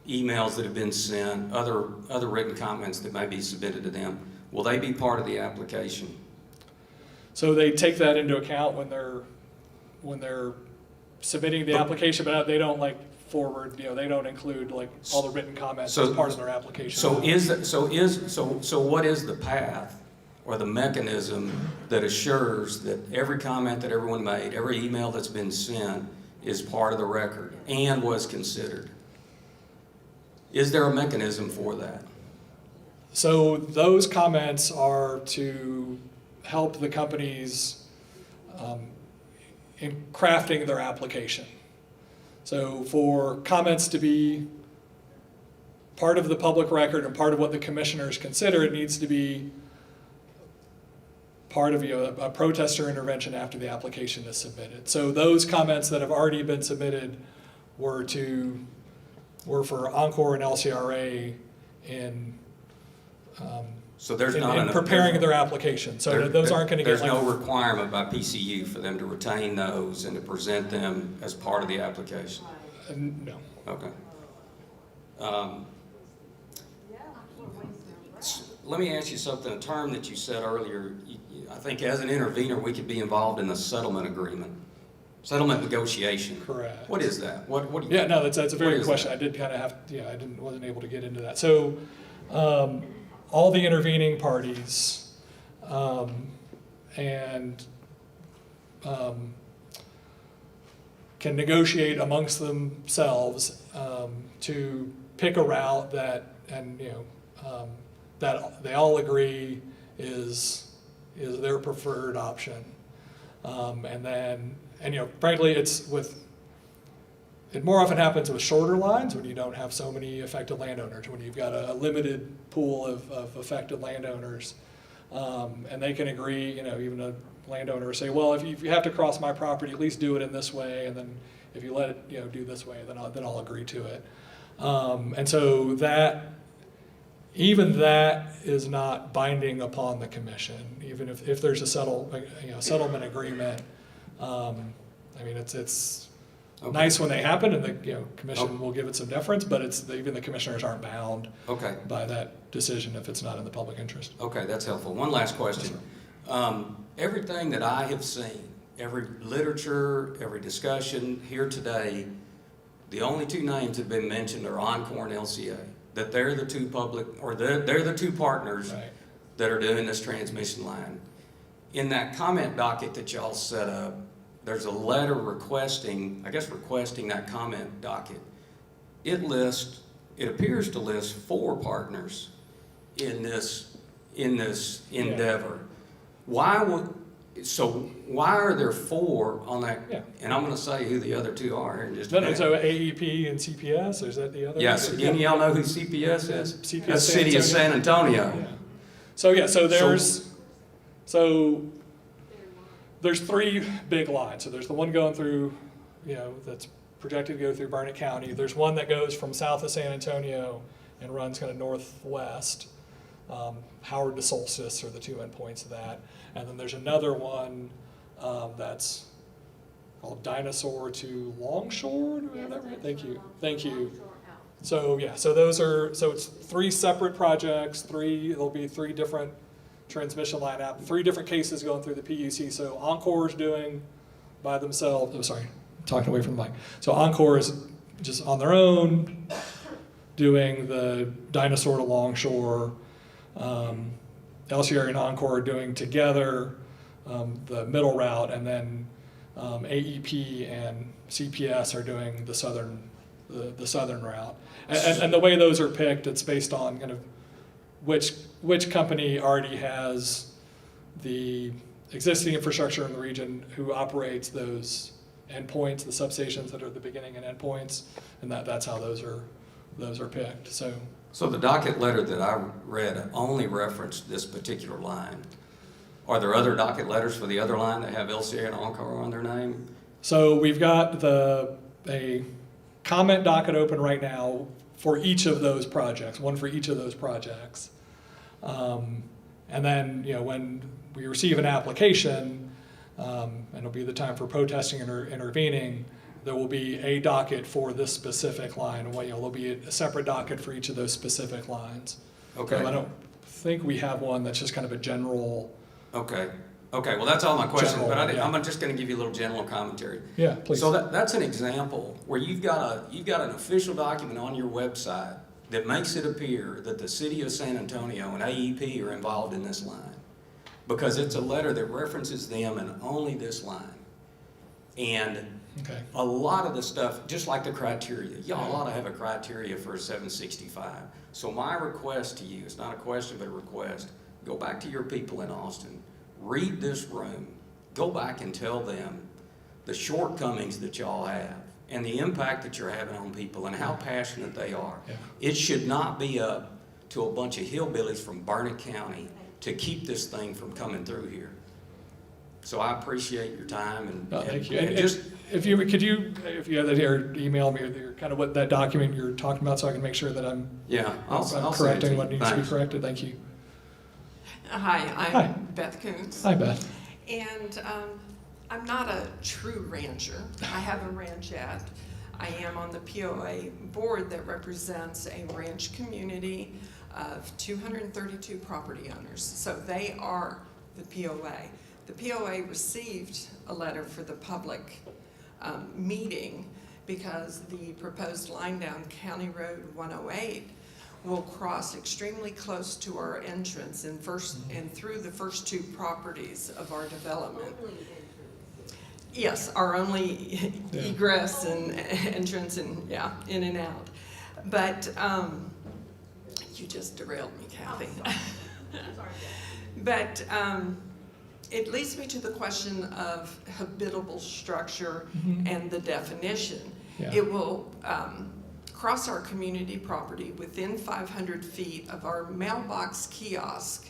emails that have been sent, other written comments that may be submitted to them, will they be part of the application? So they take that into account when they're submitting the application, but they don't forward. They don't include all the written comments as part of their application. So what is the path or the mechanism that assures that every comment that everyone made, every email that's been sent, is part of the record and was considered? Is there a mechanism for that? So those comments are to help the companies in crafting their application. So for comments to be part of the public record and part of what the commissioners consider. It needs to be part of a protester intervention after the application is submitted. So those comments that have already been submitted were for Encore and LCRA in So there's in, not in preparing their application. So those aren't going to get There's no requirement by PCU for them to retain those and to present them as part of the application? No. Okay. Let me ask you something. A term that you said earlier, I think as an intervener, we could be involved in the settlement agreement, settlement negotiation. Correct. What is that? What do you? Yeah, no, that's a very good question. That? I did kind of have, wasn't able to get into that. So, all the intervening parties, can negotiate amongst themselves to pick a route that that they all agree is their preferred option, frankly, it more often happens with shorter lines when you don't have so many affected landowners, when you've got a limited pool of affected landowners, and they can agree. Even a landowner say, well, if you have to cross my property, at least do it in this way, and then if you let it do this way, then I'll agree to it. And so even that is not binding upon the commission, even if there's a settlement agreement. It's okay. Nice when they happen, and the commission will give it some deference, but even the commissioners aren't bound by that decision if it's not in the public interest. Okay, that's helpful. One last question. Everything that I have seen, every literature, every discussion here today, the only two names that have been mentioned are Encore and LCA. That they're the two they're the two partners that are doing this transmission line. In that comment docket that y'all set up, there's a letter requesting that comment docket. It appears to list 4 partners in this endeavor. Why are there 4 on that? Yeah. And I'm going to say who the other 2 are here in just a minute. So AEP and CPS, or is that the other? Yes. Any of y'all know who CPS is? CPS That's City of San Antonio. Yeah. So there's 3 big lines. So there's the one going through, that's projected to go through Burnett County. There's one that goes from south of San Antonio and runs kind of northwest. Howard to Solstice are the 2 endpoints of that. And then there's another one that's called Dinosaur to Longshore. Thank you. So it's 3 separate projects. There'll be 3 different transmission line 3 different cases going through the PUC. So Encore is doing by themselves. Oh, sorry, I'm talking away from the mic. So Encore is just on their own doing the Dinosaur to Longshore. LCR and Encore are doing together the middle route, and then AEP and CPS are doing the southern route. And the way those are picked, it's based on kind of which company already has the existing infrastructure in the region, who operates those endpoints, the substations that are the beginning and endpoints, and that's how those are picked. So the docket letter that I read only referenced this particular line. Are there other docket letters for the other line that have LCA and Encore on their name? So we've got a comment docket open right now for each of those projects, one for each of those projects. And then, when we receive an application, and it'll be the time for protesting or intervening, there will be a docket for this specific line. There'll be a separate docket for each of those specific lines. Okay. I don't think we have one that's just kind of a general. Okay. Well, that's all my questions, but I'm just going to give you a little general commentary. Yeah, please. So that's an example where you've got an official document on your website that makes it appear that the City of San Antonio and AEP are involved in this line, because it's a letter that references them and only this line. And a lot of the stuff, just like the criteria, y'all ought to have a criteria for a 765. So my request to you, it's not a question but a request, go back to your people in Austin, read this room, go back and tell them the shortcomings that y'all have, and the impact that you're having on people and how passionate they are. Yeah. It should not be up to a bunch of hillbillies from Burnett County to keep this thing from coming through here. So I appreciate your time and, Thank you. and And just, if you have that here, email me or kind of what that document you're talking about so I can make sure that I'm yeah, I'll send it to correcting you. what needs to be Thanks. corrected. Thank you. Hi, I'm Hi. Beth Coons. Hi, Beth. And I'm not a true rancher. I have a ranchette. I am on the POA board that represents a ranch community of 232 property owners. So they are the POA. The POA received a letter for the public meeting because the proposed line down County Road 108 will cross extremely close to our entrance and through the first two properties of our development. Yes, our only egress and entrance and in and out. But you just derailed me, Kathy. But it leads me to the question of habitable structure and the definition. Yeah. It will cross our community property within 500 feet of our mailbox kiosk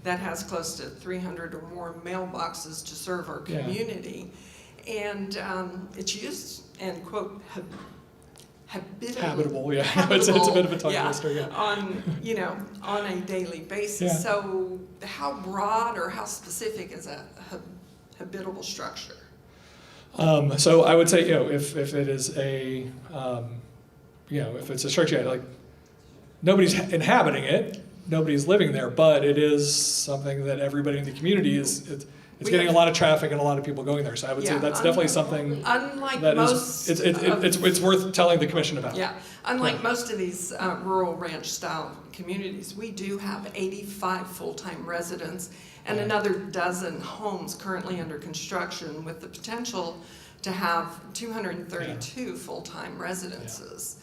that has close to 300 or more mailboxes to serve our community. And it's used and quote Habitable, yeah. It's a bit of a tongue twister, yeah. On a daily basis. Yeah. So how broad or how specific is a habitable structure? So I would say, if it is a, if it's a structure, like nobody's inhabiting it, nobody's living there, but it is something that everybody in the community it's getting a lot of traffic and a lot of people going there. So I would say that's definitely something unlike that most is, it's worth telling the commission about. Yeah, unlike most of these rural ranch style communities, we do have 85 full-time residents and another dozen homes currently under construction with the potential to have 232 full-time residences.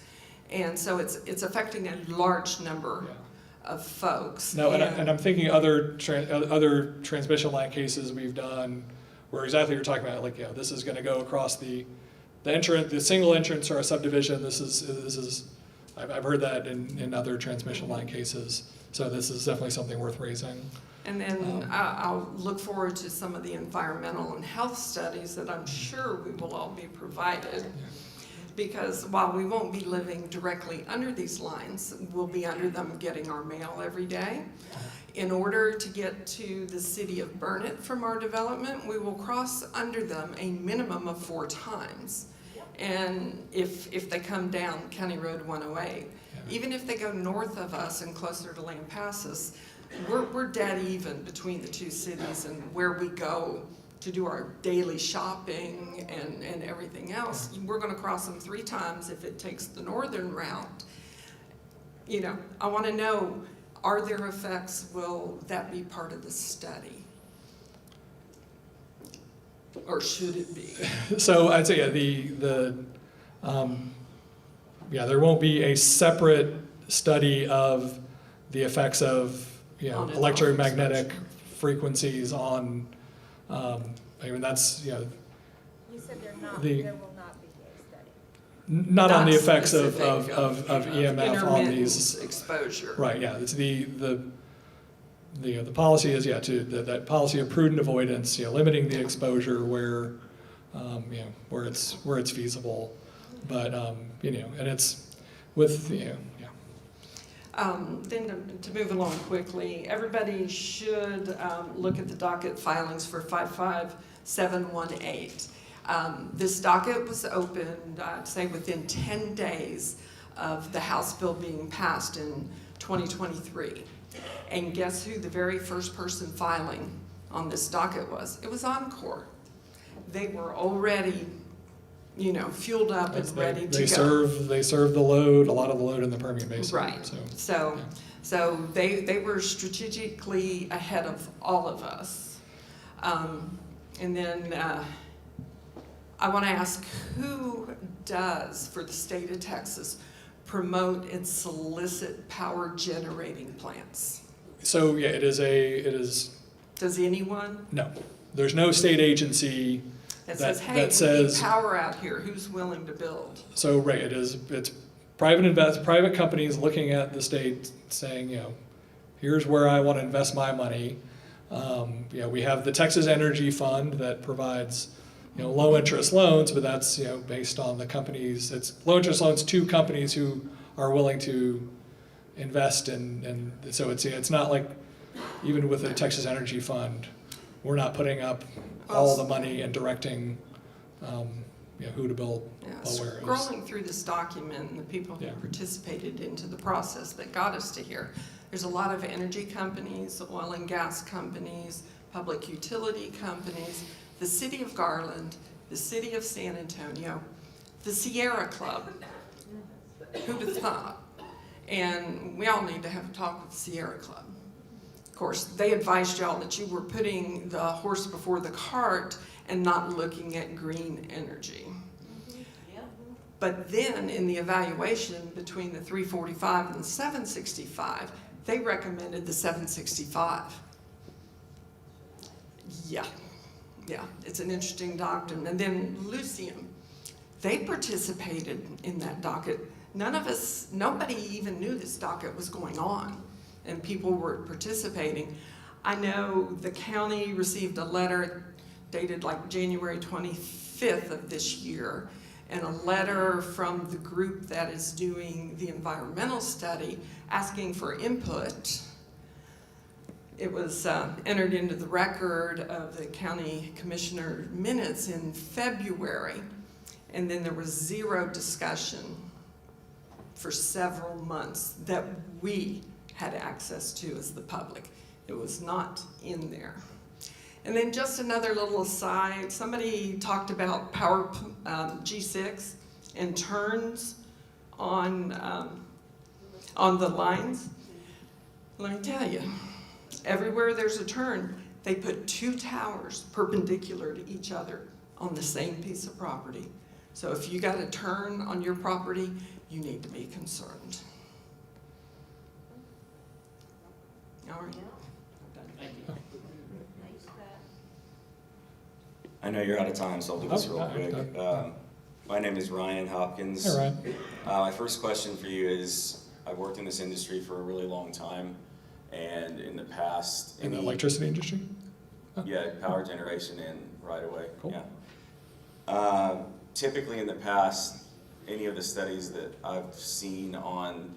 And so it's affecting a large number of folks. No, and I'm thinking other transmission line cases we've done where exactly you're talking about, like, this is going to go across the entrance, the single entrance or a subdivision. This is I've heard that in other transmission line cases. So this is definitely something worth raising. And then I'll look forward to some of the environmental and health studies that I'm sure we will all be provided. Because while we won't be living directly under these lines, we'll be under them getting our mail every day. In order to get to the city of Burnett from our development, we will cross under them a minimum of 4 times. And if they come down County Road 108, even if they go north of us and closer to Lampasas, we're dead even between the two cities and where we go to do our daily shopping and everything else. We're going to cross them 3 times if it takes the northern route. I want to know, are there effects? Will that be part of the study? Or should it be? So I'd say there won't be a separate study of the effects of electromagnetic frequencies on. That's You said there will not be a study. Not on the effects of specific EMF on these exposure. Right. Yeah. It's the policy is that policy of prudent avoidance. Limiting the exposure where where it's feasible, but and it's with Then to move along quickly, everybody should look at the docket filings for 55718. This docket was opened, say, within 10 days of the House bill being passed in 2023. And guess who the very first person filing on this docket was? It was Encore. They were already fueled up and ready to go. They serve the load, a lot of the load in the Permian Basin. Right. So they were strategically ahead of all of us. And then I want to ask, who does, for the state of Texas, promote and solicit power generating plants? So it is. Does anyone? No, there's no state agency That says, hey, we need power out here, who's willing to build? So, right, it's private companies looking at the state saying, here's where I want to invest my money. We have the Texas Energy Fund that provides, low interest loans, but that's, based on the companies. It's low interest loans to companies who are willing to invest in, and so it's not like, even with the Texas Energy Fund, we're not putting up all the money and directing, who to build. Scrolling through this document and the people who participated into the process that got us to here, there's a lot of energy companies, oil and gas companies, public utility companies, the City of Garland, the City of San Antonio, the Sierra Club. Who'd have thought? And we all need to have a talk with the Sierra Club. Of course, they advised y'all that you were putting the horse before the cart and not looking at green energy. But then in the evaluation between the 345 and the 765, they recommended the 765. Yeah, it's an interesting doctrine. And then Lucium, they participated in that docket. Nobody even knew this docket was going on, and people were participating. I know the county received a letter dated like January 25th of this year, and a letter from the group that is doing the environmental study asking for input. It was entered into the record of the county commissioner minutes in February, and then there was zero discussion for several months that we had access to as the public. It was not in there. And then just another little aside, somebody talked about power G6 and turns on the lines. Let me tell you, everywhere there's a turn, they put 2 towers perpendicular to each other on the same piece of property. So if you got a turn on your property, you need to be concerned. All right. Thank you. I know you're out of time, so I'll do this real quick. My name is Ryan Hopkins. Hey, Ryan. My first question for you is, I've worked in this industry for a really long time, and in the past... In the electricity industry? Yeah, power generation and right-of-way. Cool. Yeah. Typically in the past, any of the studies that I've seen on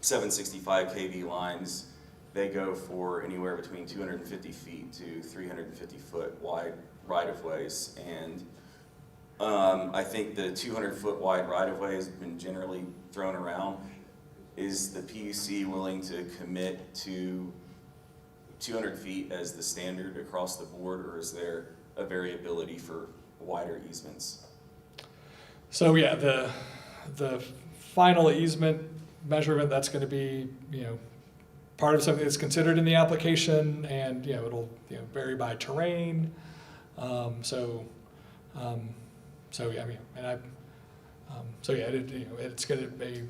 765 kV lines, they go for anywhere between 250 feet to 350 foot wide right-of-ways, and I think the 200-foot wide right-of-way has been generally thrown around. Is the PUC willing to commit to 200 feet as the standard across the board, or is there a variability for wider easements? So yeah, the final easement measurement, that's going to be, part of something that's considered in the application, and it'll vary by terrain. It's going to be,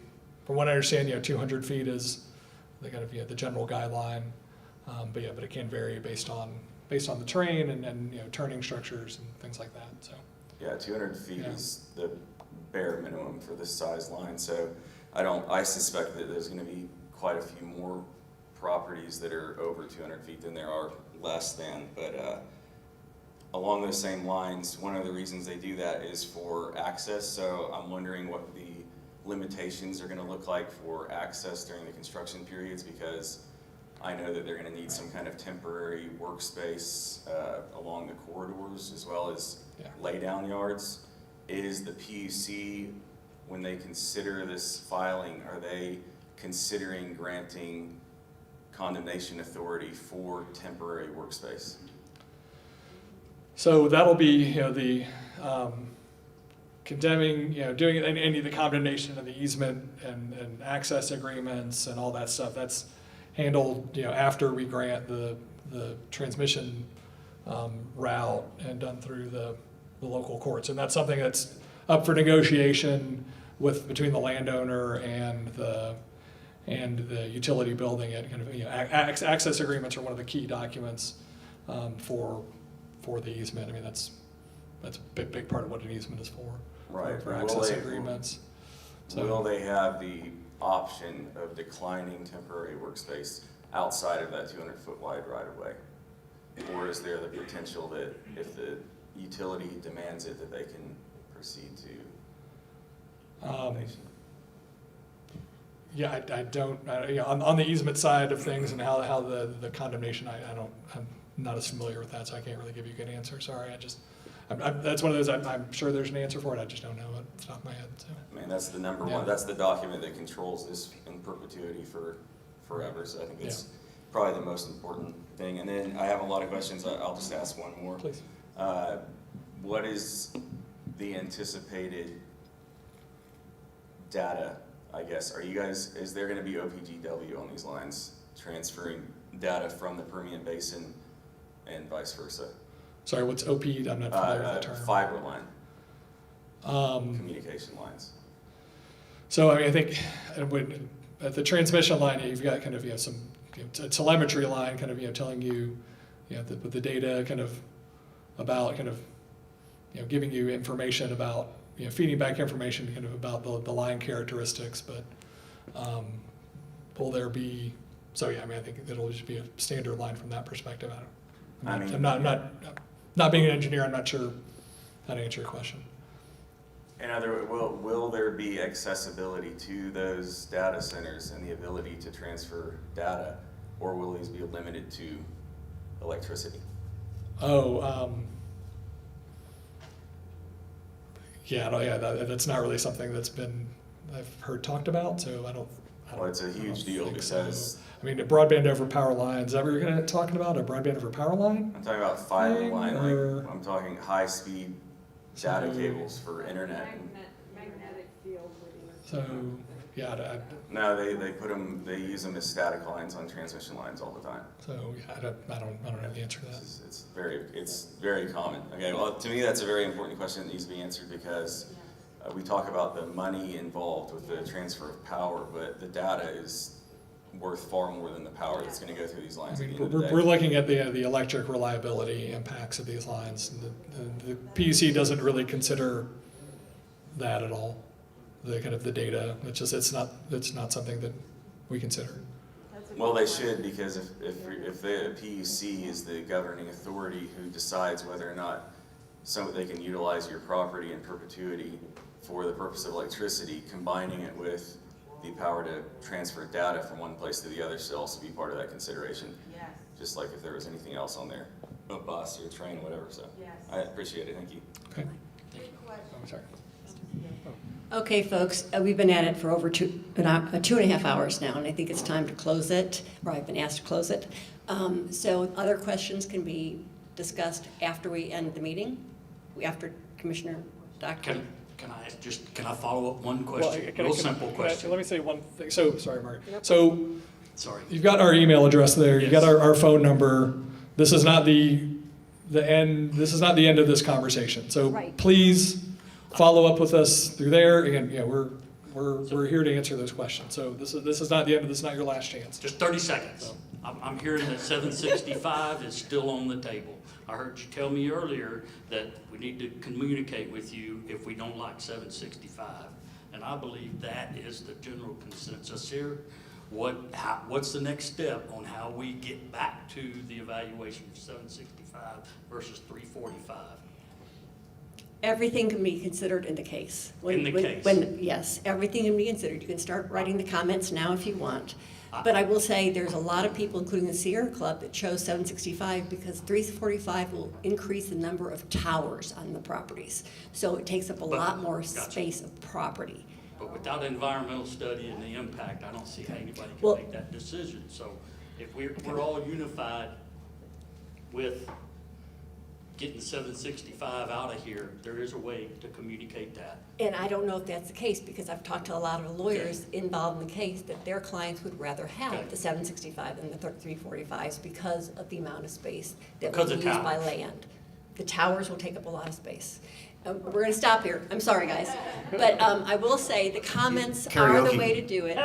from what I understand, 200 feet is the kind of the general guideline, but it can vary based on the terrain and turning structures and things like that. So yeah, 200 feet is the bare minimum for this size line. So I suspect that there's going to be quite a few more properties that are over 200 feet than there are less than, but along those same lines, one of the reasons they do that is for access. So I'm wondering what the limitations are going to look like for access during the construction periods, because I know that they're going to need some kind of temporary workspace along the corridors as well as lay down yards. Is the PUC, when they consider this filing, are they considering granting condemnation authority for temporary workspace? So that'll be, the condemning, doing any of the condemnation of the easement and access agreements and all that stuff. That's handled, after we grant the transmission route and done through the local courts. And that's something that's up for negotiation between the landowner and the utility building. And kind of, access agreements are one of the key documents for the easement. I mean, that's That's a big part of what an easement is for. Right. For Will access they- agreements. Will they have the option of declining temporary workspace outside of that 200-foot wide right-of-way? Or is there the potential that if the utility demands it, that they can proceed to condemnation? Yeah, I don't, you know, on the easement side of things and how the condemnation, I'm not as familiar with that, so I can't really give you a good answer, sorry, that's one of those, I'm sure there's an answer for it, I just don't know it off the top of my head, so. I mean, that's the number Yeah. one, that's the document that controls this in perpetuity for forever, so I think it's probably the most important thing. And then I have a lot of questions, I'll just ask one more. Please. What is the anticipated data, I guess? Is there gonna be OPGW on these lines, transferring data from the Permian Basin and vice versa? Sorry, what's OP? I'm not familiar with the term. Fiber line. Communication lines. So I mean, I think at the transmission line, you've got kind of some a telemetry line, kind of telling you, with the data kind of about giving you information about feeding back information kind of about the line characteristics. But will there be? So yeah, I mean, I think it'll just be a standard line from that perspective. I'm not being an engineer. I'm not sure how to answer your question. Will there be accessibility to those data centers and the ability to transfer data, or will these be limited to electricity? That's not really something I've heard talked about. So I don't. Well, it's a huge deal because. So. I mean, a broadband over power line. Is that what you're talking about? A broadband over power line? I'm talking about fiber line. Like, I'm talking high-speed data cables for internet. Magnetic field. So, yeah. No, they put them. They use them as static lines on transmission lines all the time. So yeah, I don't have the answer to that. It's very common. Okay, well, to me that's a very important question that needs to be answered because we talk about the money involved with the transfer of power, but the data is worth far more than the power that's going to go through these lines. I mean, we're looking at the electric reliability impacts of these lines. The PUC doesn't really consider that at all. The kind of the data. It's not something that we consider. Well, they should, because if the PUC is the governing authority who decides whether or not they can utilize your property in perpetuity for the purpose of electricity, combining it with the power to transfer data from one place to the other should also be part of that consideration. Yes. Just like if there was anything else on there, a bus or a train or whatever. So yes. I appreciate it. Thank you. Okay. Oh, sorry. Okay, folks, we've been at it for over 2.5 hours now, and I think it's time to close it, or I've been asked to close it. So other questions can be discussed after we end the meeting, after Commissioner Dr. Can I follow up one question? Real simple question. Let me say one thing. So, sorry, Mark. So, sorry. You've got our email address there. You've got our phone number. This is not the end. This is not the end of this conversation. So please follow up with us through there. Again, we're here to answer those questions. So this is not the end of this. Is not your last chance. Just 30 seconds. I'm hearing that 765 is still on the table. I heard you tell me earlier that we need to communicate with you if we don't like 765. And I believe that is the general consensus here. What's the next step on how we get back to the evaluation of 765 versus 345? Everything can be considered in the case. Case? Yes, everything can be considered. You can start writing the comments now if you want. But I will say there's a lot of people, including the Sierra Club, that chose 765 because 345 will increase the number of towers on the properties. So it takes up a lot more space of property. But without an environmental study and the impact, I don't see how anybody can make that decision. So if we're all unified with getting 765 out of here, there is a way to communicate that. And I don't know if that's the case because I've talked to a lot of lawyers involved in the case that their clients would rather have the 765 than the 345s because of the amount of space that will be used by land. The towers will take up a lot of space. We're going to stop here. I'm sorry, guys. But I will say the comments are the way to do it.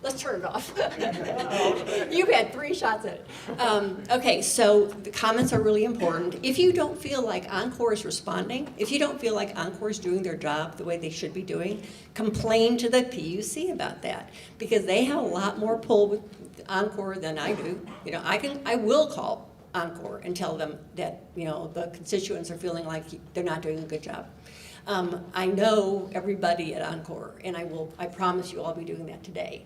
Let's turn it off. You've had 3 shots at it. Okay, so the comments are really important. If you don't feel like Encore is responding, if you don't feel like Encore is doing their job the way they should be doing, complain to the PUC about that, because they have a lot more pull with Encore than I do. You know, I will call Encore and tell them that, you know, the constituents are feeling like they're not doing a good job. I know everybody at Encore, and I promise you I'll be doing that today.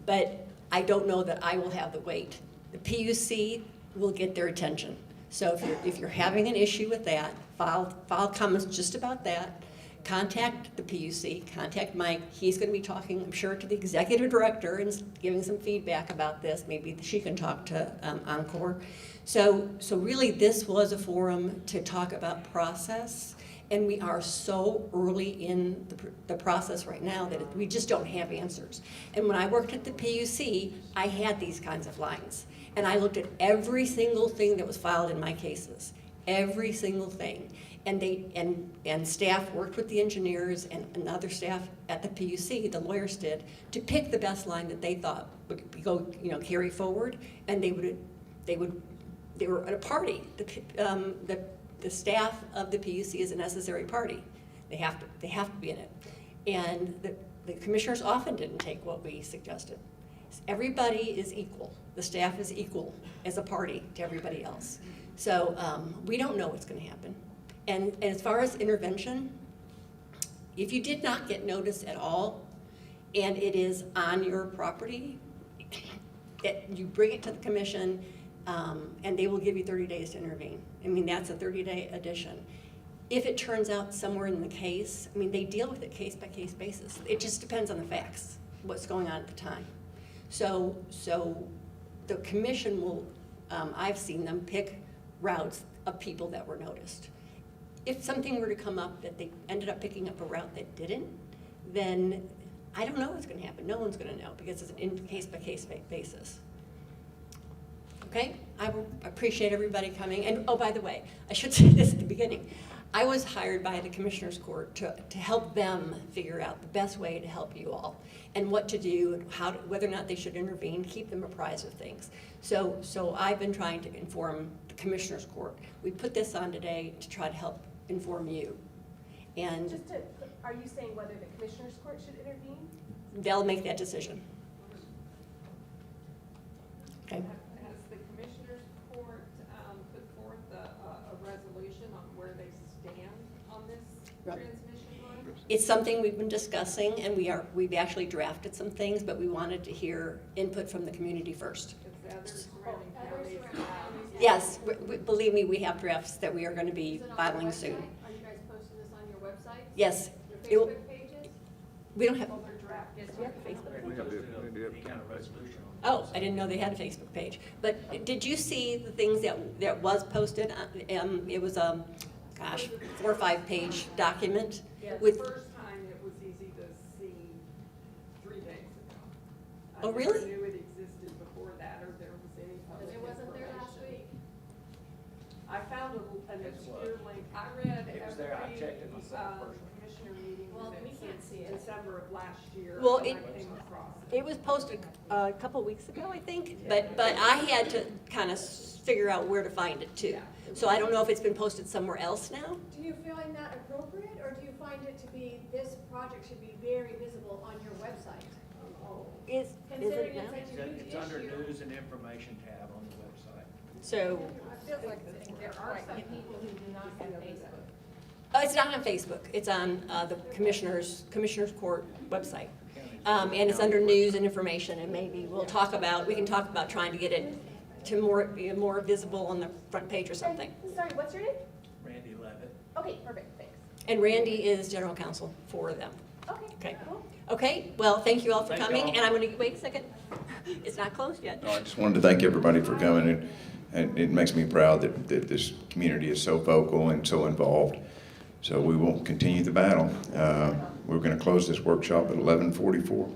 But I don't know that I will have the weight. The PUC will get their attention. So if you're having an issue with that, file comments just about that. Contact the PUC, contact Mike. He's going to be talking, I'm sure, to the executive director and giving some feedback about this. Maybe she can talk to Encore. So really this was a forum to talk about process, and we are so early in the process right now that we just don't have answers. And when I worked at the PUC, I had these kinds of lines. And I looked at every single thing that was filed in my cases, every single thing. And staff worked with the engineers and other staff at the PUC, the lawyers did, to pick the best line that they thought would go, you know, carry forward. And they were at a party. The staff of the PUC is a necessary party. They have to be in it. And the commissioners often didn't take what we suggested. Everybody is equal. The staff is equal as a party to everybody else. So we don't know what's going to happen. And as far as intervention, if you did not get notice at all, and it is on your property, you bring it to the commission, and they will give you 30 days to intervene. I mean, that's a 30-day addition. If it turns out somewhere in the case, I mean, they deal with it case-by-case basis. It just depends on the facts, what's going on at the time. So the commission will, I've seen them pick routes of people that were noticed. If something were to come up that they ended up picking up a route that didn't, then I don't know what's going to happen. No one's going to know because it's a case-by-case basis. Okay? I appreciate everybody coming. And oh, by the way, I should say this at the beginning. I was hired by the Commissioners Court to help them figure out the best way to help you all and what to do and whether or not they should intervene, keep them apprised of things. So I've been trying to inform the Commissioners Court. We put this on today to try to help inform you. And are you saying whether the Commissioners Court should intervene? They'll make that decision. Okay. Has the Commissioners Court put forth a resolution on where they stand on this transmission line? It's something we've been discussing, and we've actually drafted some things, but we wanted to hear input from the community first. Yes, believe me, we have drafts that we are going to be filing soon. Are you guys posting this on your website? Yes. Your Facebook pages? We don't have. Yes, we have a Facebook page. Oh, I didn't know they had a Facebook page. But did you see the things that was posted? It was a, 4 or 5 page document. Yeah, with. The first time it was easy to see 3 days ago. Oh, really? I never knew it existed before that, or there was any public It wasn't there last week. I found an obscure link. I read every commissioner meeting we can't see it. December of last year. Well, and I came across it was posted a couple weeks ago, I think, but I had to kind of figure out where to find it too. So I don't know if it's been posted somewhere else now. Do you find that appropriate, or do you find it to be, this project should be very visible on your website? Is Considering it it's now? such a huge It's under issue. news and information tab on the website. So. It feels like there are some people who do not have Facebook. It's not on Facebook. It's on the Commissioners Court website. And it's under news and information, and maybe we can talk about trying to get it to be more visible on the front page or something. Sorry, what's your name? Randy Levitt. Okay, perfect, thanks. And Randy is general counsel for them. Okay, cool. Okay, well, thank you all for Thank coming, y'all. and I'm going to, wait a second. It's not closed yet. No, I just wanted to thank everybody for coming, and it makes me proud that this community is so vocal and so involved. So we will continue the battle. We're going to close this workshop at 11:44.